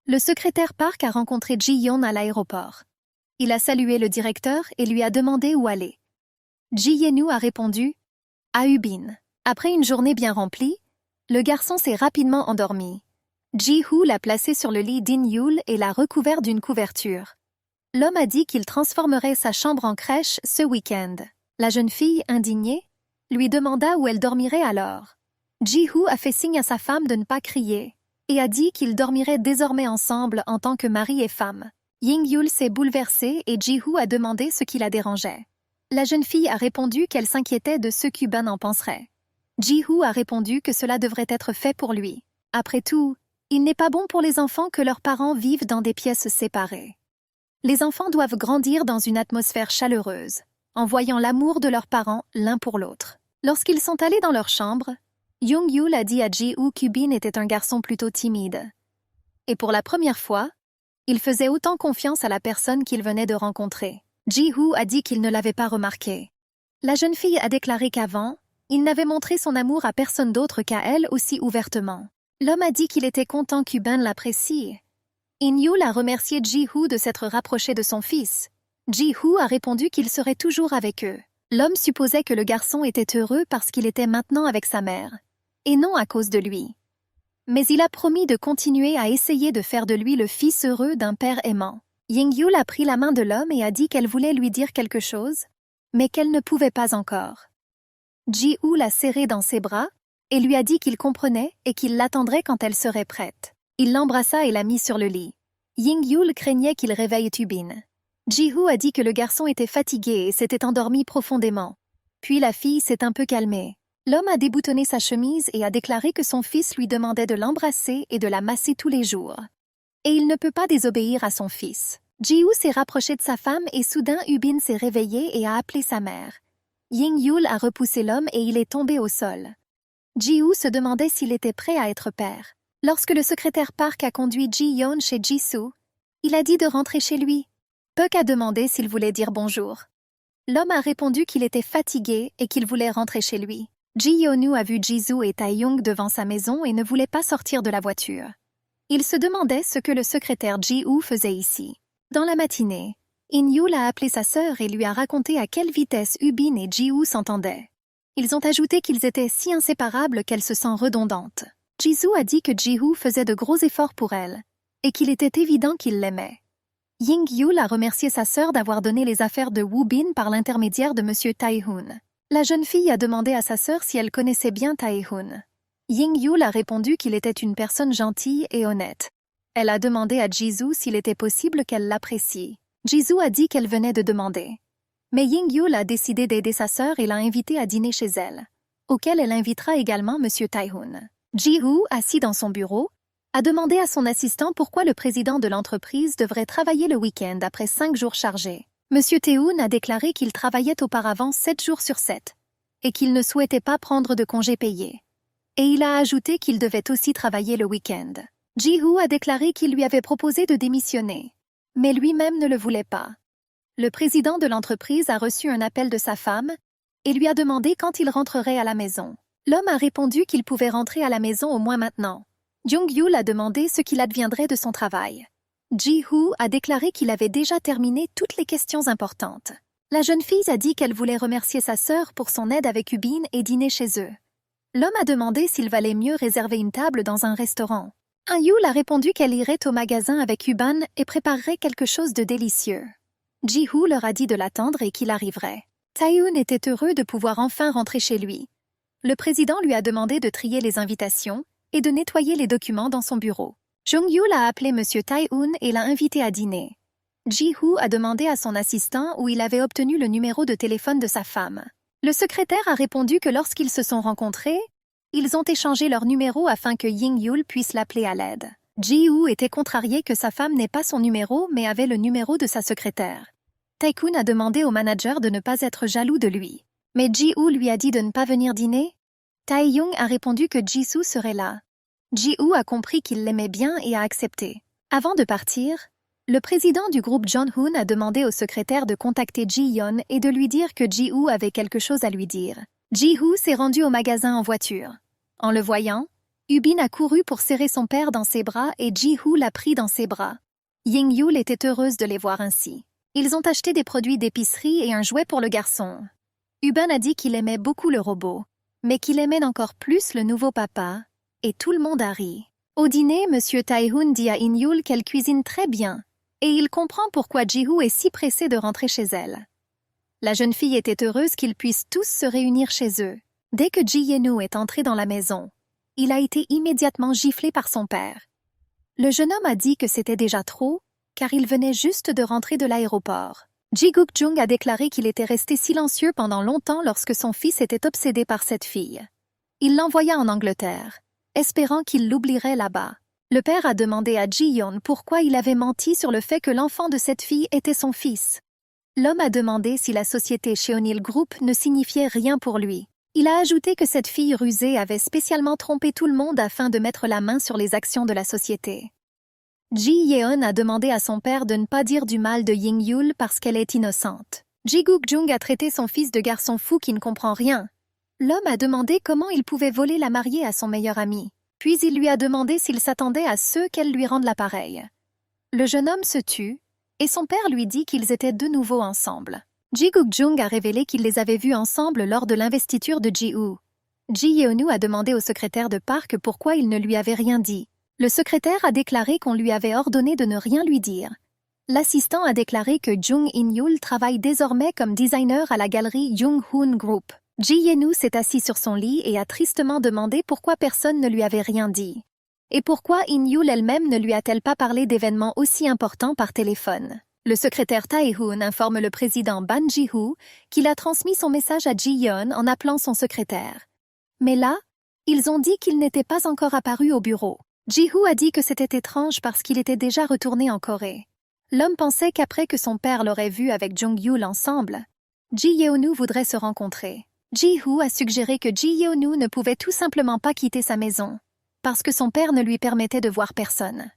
Le secrétaire Park a rencontré Ji-yeon à l'aéroport. Il a salué le directeur et lui a demandé où aller. Ji-yeon a répondu « à Ubin ». Après une journée bien remplie, le garçon s'est rapidement endormi. Ji-woo l'a placé sur le lit d'In-yul et l'a recouvert d'une couverture. L'homme a dit qu'il transformerait sa chambre en crèche ce week-end. La jeune fille, indignée, lui demanda où elle dormirait alors. Ji-woo a fait signe à sa femme de ne pas crier et a dit qu'ils dormiraient désormais ensemble en tant que mari et femme. Ying-yul s'est bouleversée et Ji-woo a demandé ce qui la dérangeait. La jeune fille a répondu qu'elle s'inquiétait de ce qu'Ubin en penserait. Ji-woo a répondu que cela devrait être fait pour lui. Après tout, il n'est pas bon pour les enfants que leurs parents vivent dans des pièces séparées. Les enfants doivent grandir dans une atmosphère chaleureuse, en voyant l'amour de leurs parents l'un pour l'autre. Lorsqu'ils sont allés dans leur chambre, Young-yul a dit à Ji-woo qu'Ubin était un garçon plutôt timide. Et pour la première fois, il faisait autant confiance à la personne qu'il venait de rencontrer. Ji-woo a dit qu'il ne l'avait pas remarqué. La jeune fille a déclaré qu'avant, il n'avait montré son amour à personne d'autre qu'à elle aussi ouvertement. L'homme a dit qu'il était content qu'Ubin l'apprécie. In-yul a remercié Ji-woo de s'être rapproché de son fils. Ji-woo a répondu qu'il serait toujours avec eux. L'homme supposait que le garçon était heureux parce qu'il était maintenant avec sa mère, et non à cause de lui. Mais il a promis de continuer à essayer de faire de lui le fils heureux d'un père aimant. Ying-yul a pris la main de l'homme et a dit qu'elle voulait lui dire quelque chose, mais qu'elle ne pouvait pas encore. Ji-woo l'a serrée dans ses bras et lui a dit qu'il comprenait et qu'il l'attendrait quand elle serait prête. Il l'embrassa et l'a mis sur le lit. Ying-yul craignait qu'il réveille Ubin. Ji-woo a dit que le garçon était fatigué et s'était endormi profondément. Puis la fille s'est un peu calmée. L'homme a déboutonné sa chemise et a déclaré que son fils lui demandait de l'embrasser et de la masser tous les jours. Et il ne peut pas désobéir à son fils. Ji-woo s'est rapproché de sa femme et soudain Ubin s'est réveillé et a appelé sa mère. Ying-yul a repoussé l'homme et il est tombé au sol. Ji-woo se demandait s'il était prêt à être père. Lorsque le secrétaire Park a conduit Ji-yeon chez Jisoo, il a dit de rentrer chez lui. Puck a demandé s'il voulait dire bonjour. L'homme a répondu qu'il était fatigué et qu'il voulait rentrer chez lui. Ji-yeonu a vu Jisoo et Tae-young devant sa maison et ne voulait pas sortir de la voiture. Il se demandait ce que le secrétaire Ji-woo faisait ici. Dans la matinée, In-yul a appelé sa sœur et lui a raconté à quelle vitesse Ubin et Ji-woo s'entendaient. Ils ont ajouté qu'ils étaient si inséparables qu'elle se sent redondante. Jisoo a dit que Ji-woo faisait de gros efforts pour elle et qu'il était évident qu'il l'aimait. Ying-yul a remercié sa sœur d'avoir donné les affaires de Woo-bin par l'intermédiaire de M. Tae-hoon. La jeune fille a demandé à sa sœur si elle connaissait bien Tae-hoon. Ying-yul a répondu qu'il était une personne gentille et honnête. Elle a demandé à Jisoo s'il était possible qu'elle l'apprécie. Jisoo a dit qu'elle venait de demander. Mais Ying-yul a décidé d'aider sa sœur et l'a invitée à dîner chez elle, auquel elle invitera également M. Tae-hoon. Ji-woo, assis dans son bureau, a demandé à son assistant pourquoi le président de l'entreprise devrait travailler le week-end après 5 jours chargés. M. Tae-hoon a déclaré qu'il travaillait auparavant 7 jours sur 7 et qu'il ne souhaitait pas prendre de congés payés. Et il a ajouté qu'il devait aussi travailler le week-end. Ji-woo a déclaré qu'il lui avait proposé de démissionner, mais lui-même ne le voulait pas. Le président de l'entreprise a reçu un appel de sa femme et lui a demandé quand il rentrerait à la maison. L'homme a répondu qu'il pouvait rentrer à la maison au moins maintenant. Jung-yul a demandé ce qu'il adviendrait de son travail. Ji-woo a déclaré qu'il avait déjà terminé toutes les questions importantes. La jeune fille a dit qu'elle voulait remercier sa sœur pour son aide avec Ubin et dîner chez eux. L'homme a demandé s'il valait mieux réserver une table dans un restaurant. Un-yul a répondu qu'elle irait au magasin avec Uban et préparerait quelque chose de délicieux. Ji-woo leur a dit de l'attendre et qu'il arriverait. Tae-hoon était heureux de pouvoir enfin rentrer chez lui. Le président lui a demandé de trier les invitations et de nettoyer les documents dans son bureau. Jung-yul a appelé M. Tae-hoon et l'a invité à dîner. Ji-woo a demandé à son assistant où il avait obtenu le numéro de téléphone de sa femme. Le secrétaire a répondu que lorsqu'ils se sont rencontrés, ils ont échangé leur numéro afin que Ying-yul puisse l'appeler à l'aide. Ji-woo était contrarié que sa femme n'ait pas son numéro mais avait le numéro de sa secrétaire. Tae-hoon a demandé au manager de ne pas être jaloux de lui. Mais Ji-woo lui a dit de ne pas venir dîner. Tae-young a répondu que Jisoo serait là. Ji-woo a compris qu'il l'aimait bien et a accepté. Avant de partir, le président du groupe Jong-hoon a demandé au secrétaire de contacter Ji-yeon et de lui dire que Ji-woo avait quelque chose à lui dire. Ji-woo s'est rendu au magasin en voiture. En le voyant, Ubin a couru pour serrer son père dans ses bras et Ji-woo l'a pris dans ses bras. Ying-yul était heureuse de les voir ainsi. Ils ont acheté des produits d'épicerie et un jouet pour le garçon. Ubin a dit qu'il aimait beaucoup le robot, mais qu'il aimait encore plus le nouveau papa, et tout le monde a ri. Au dîner, M. Tae-hoon dit à In-yul qu'elle cuisine très bien, et il comprend pourquoi Ji-woo est si pressée de rentrer chez elle. La jeune fille était heureuse qu'ils puissent tous se réunir chez eux. Dès que Ji-yeonu est entré dans la maison, il a été immédiatement giflé par son père. Le jeune homme a dit que c'était déjà trop, car il venait juste de rentrer de l'aéroport. Ji-guk-jung a déclaré qu'il était resté silencieux pendant longtemps lorsque son fils était obsédé par cette fille. Il l'envoya en Angleterre, espérant qu'il l'oublierait là-bas. Le père a demandé à Ji-yeon pourquoi il avait menti sur le fait que l'enfant de cette fille était son fils. L'homme a demandé si la société Cheonil Group ne signifiait rien pour lui. Il a ajouté que cette fille rusée avait spécialement trompé tout le monde afin de mettre la main sur les actions de la société. Ji-yeon a demandé à son père de ne pas dire du mal de Ying-yul parce qu'elle est innocente. Ji-guk-jung a traité son fils de garçon fou qui ne comprend rien. L'homme a demandé comment il pouvait voler la mariée à son meilleur ami. Puis il lui a demandé s'il s'attendait à ce qu'elle lui rende l'appareil. Le jeune homme se tut, et son père lui dit qu'ils étaient de nouveau ensemble. Ji-guk-jung a révélé qu'il les avait vus ensemble lors de l'investiture de Ji-woo. Ji-yeonu a demandé au secrétaire de Park pourquoi il ne lui avait rien dit. Le secrétaire a déclaré qu'on lui avait ordonné de ne rien lui dire. L'assistant a déclaré que Jung In-yul travaille désormais comme designer à la galerie Jung-hoon Group. Ji-yeonu s'est assis sur son lit et a tristement demandé pourquoi personne ne lui avait rien dit. Et pourquoi In-yul elle-même ne lui a-t-elle pas parlé d'événements aussi importants par téléphone. Le secrétaire Tae-hoon informe le président Ban Ji-hoo qu'il a transmis son message à Ji-yeon en appelant son secrétaire. Mais là, ils ont dit qu'il n'était pas encore apparu au bureau. Ji-hoo a dit que c'était étrange parce qu'il était déjà retourné en Corée. L'homme pensait qu'après que son père l'aurait vu avec Jung-yul ensemble, Ji-yeonu voudrait se rencontrer. Ji-hoo a suggéré que Ji-yeonu ne pouvait tout simplement pas quitter sa maison. parce que son père ne lui permettait de voir personne.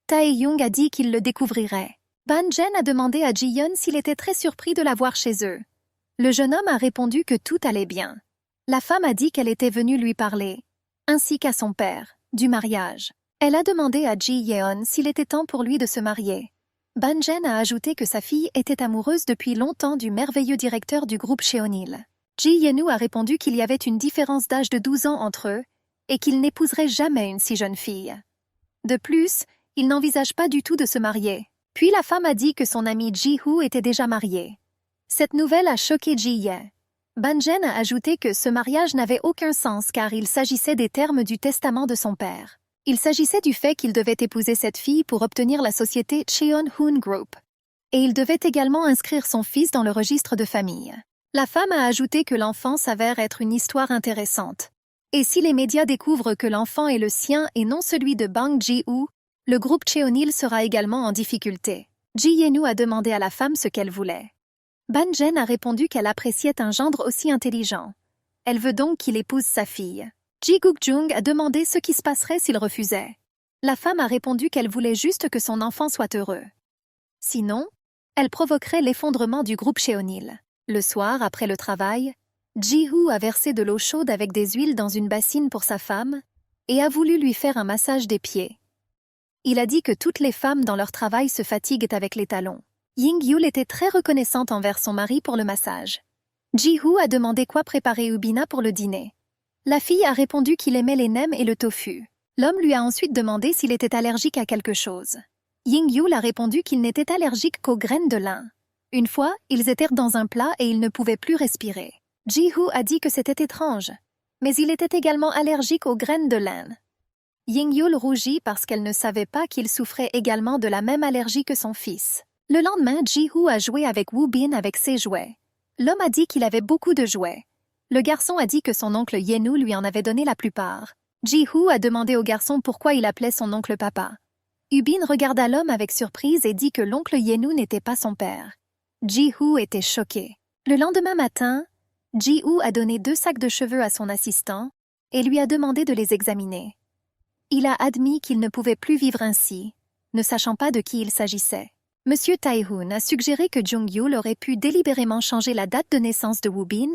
Tae-young a dit qu'il le découvrirait. Ban-jen a demandé à Ji-yeon s'il était très surpris de la voir chez eux. Le jeune homme a répondu que tout allait bien. La femme a dit qu'elle était venue lui parler, ainsi qu'à son père, du mariage. Elle a demandé à Ji-yeon s'il était temps pour lui de se marier. Ban-jen a ajouté que sa fille était amoureuse depuis longtemps du merveilleux directeur du groupe Cheonil. Ji-yeon a répondu qu'il y avait une différence d'âge de 12 ans entre eux et qu'il n'épouserait jamais une si jeune fille. De plus, il n'envisage pas du tout de se marier. Puis la femme a dit que son ami Ji-hoo était déjà marié. Cette nouvelle a choqué Ji-ye. Ban-jen a ajouté que ce mariage n'avait aucun sens car il s'agissait des termes du testament de son père. Il s'agissait du fait qu'il devait épouser cette fille pour obtenir la société Cheon-hoon Group. Et il devait également inscrire son fils dans le registre de famille. La femme a ajouté que l'enfant s'avère être une histoire intéressante. Et si les médias découvrent que l'enfant est le sien et non celui de Bang Ji-woo, le groupe Cheonil sera également en difficulté. Ji-yeon a demandé à la femme ce qu'elle voulait. Ban-jen a répondu qu'elle appréciait un gendre aussi intelligent. Elle veut donc qu'il épouse sa fille. Ji-guk-jung a demandé ce qui se passerait s'il refusait. La femme a répondu qu'elle voulait juste que son enfant soit heureux. Sinon, elle provoquerait l'effondrement du groupe Cheonil. Le soir, après le travail, Ji-hoo a versé de l'eau chaude avec des huiles dans une bassine pour sa femme et a voulu lui faire un massage des pieds. Il a dit que toutes les femmes dans leur travail se fatiguent avec les talons. Ying-yul était très reconnaissante envers son mari pour le massage. Ji-hoo a demandé quoi préparer Ubina pour le dîner. La fille a répondu qu'il aimait les nems et le tofu. L'homme lui a ensuite demandé s'il était allergique à quelque chose. Ying-yul a répondu qu'il n'était allergique qu'aux graines de lin. Une fois, ils étaient dans un plat et il ne pouvait plus respirer. Ji-hoo a dit que c'était étrange, mais il était également allergique aux graines de lin. Ying-yul rougit parce qu'elle ne savait pas qu'il souffrait également de la même allergie que son fils. Le lendemain, Ji-hoo a joué avec Woo-bin avec ses jouets. L'homme a dit qu'il avait beaucoup de jouets. Le garçon a dit que son oncle Yenu lui en avait donné la plupart. Ji-hoo a demandé au garçon pourquoi il appelait son oncle papa. Woo-bin regarda l'homme avec surprise et dit que l'oncle Yenu n'était pas son père. Ji-hoo était choqué. Le lendemain matin, Ji-hoo a donné 2 sacs de cheveux à son assistant et lui a demandé de les examiner. Il a admis qu'il ne pouvait plus vivre ainsi, ne sachant pas de qui il s'agissait. Monsieur Tae-hoon a suggéré que Jung-yul aurait pu délibérément changer la date de naissance de Woo-bin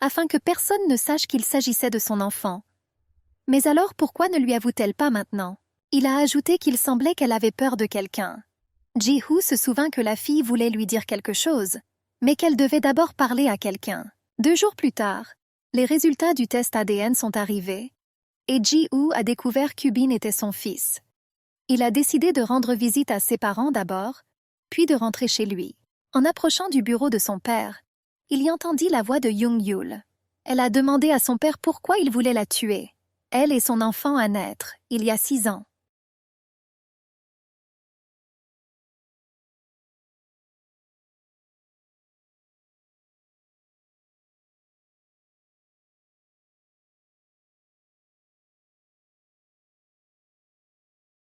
afin que personne ne sache qu'il s'agissait de son enfant. Mais alors pourquoi ne lui avoue-t-elle pas maintenant? Il a ajouté qu'il semblait qu'elle avait peur de quelqu'un. Ji-hoo se souvint que la fille voulait lui dire quelque chose, mais qu'elle devait d'abord parler à quelqu'un. 2 jours plus tard, les résultats du test ADN sont arrivés, et Ji-hoo a découvert qu'Ubin était son fils. Il a décidé de rendre visite à ses parents d'abord, puis de rentrer chez lui. En approchant du bureau de son père, il y entendit la voix de Jung-yul. Elle a demandé à son père pourquoi il voulait la tuer, elle et son enfant à naître, il y a 6 ans.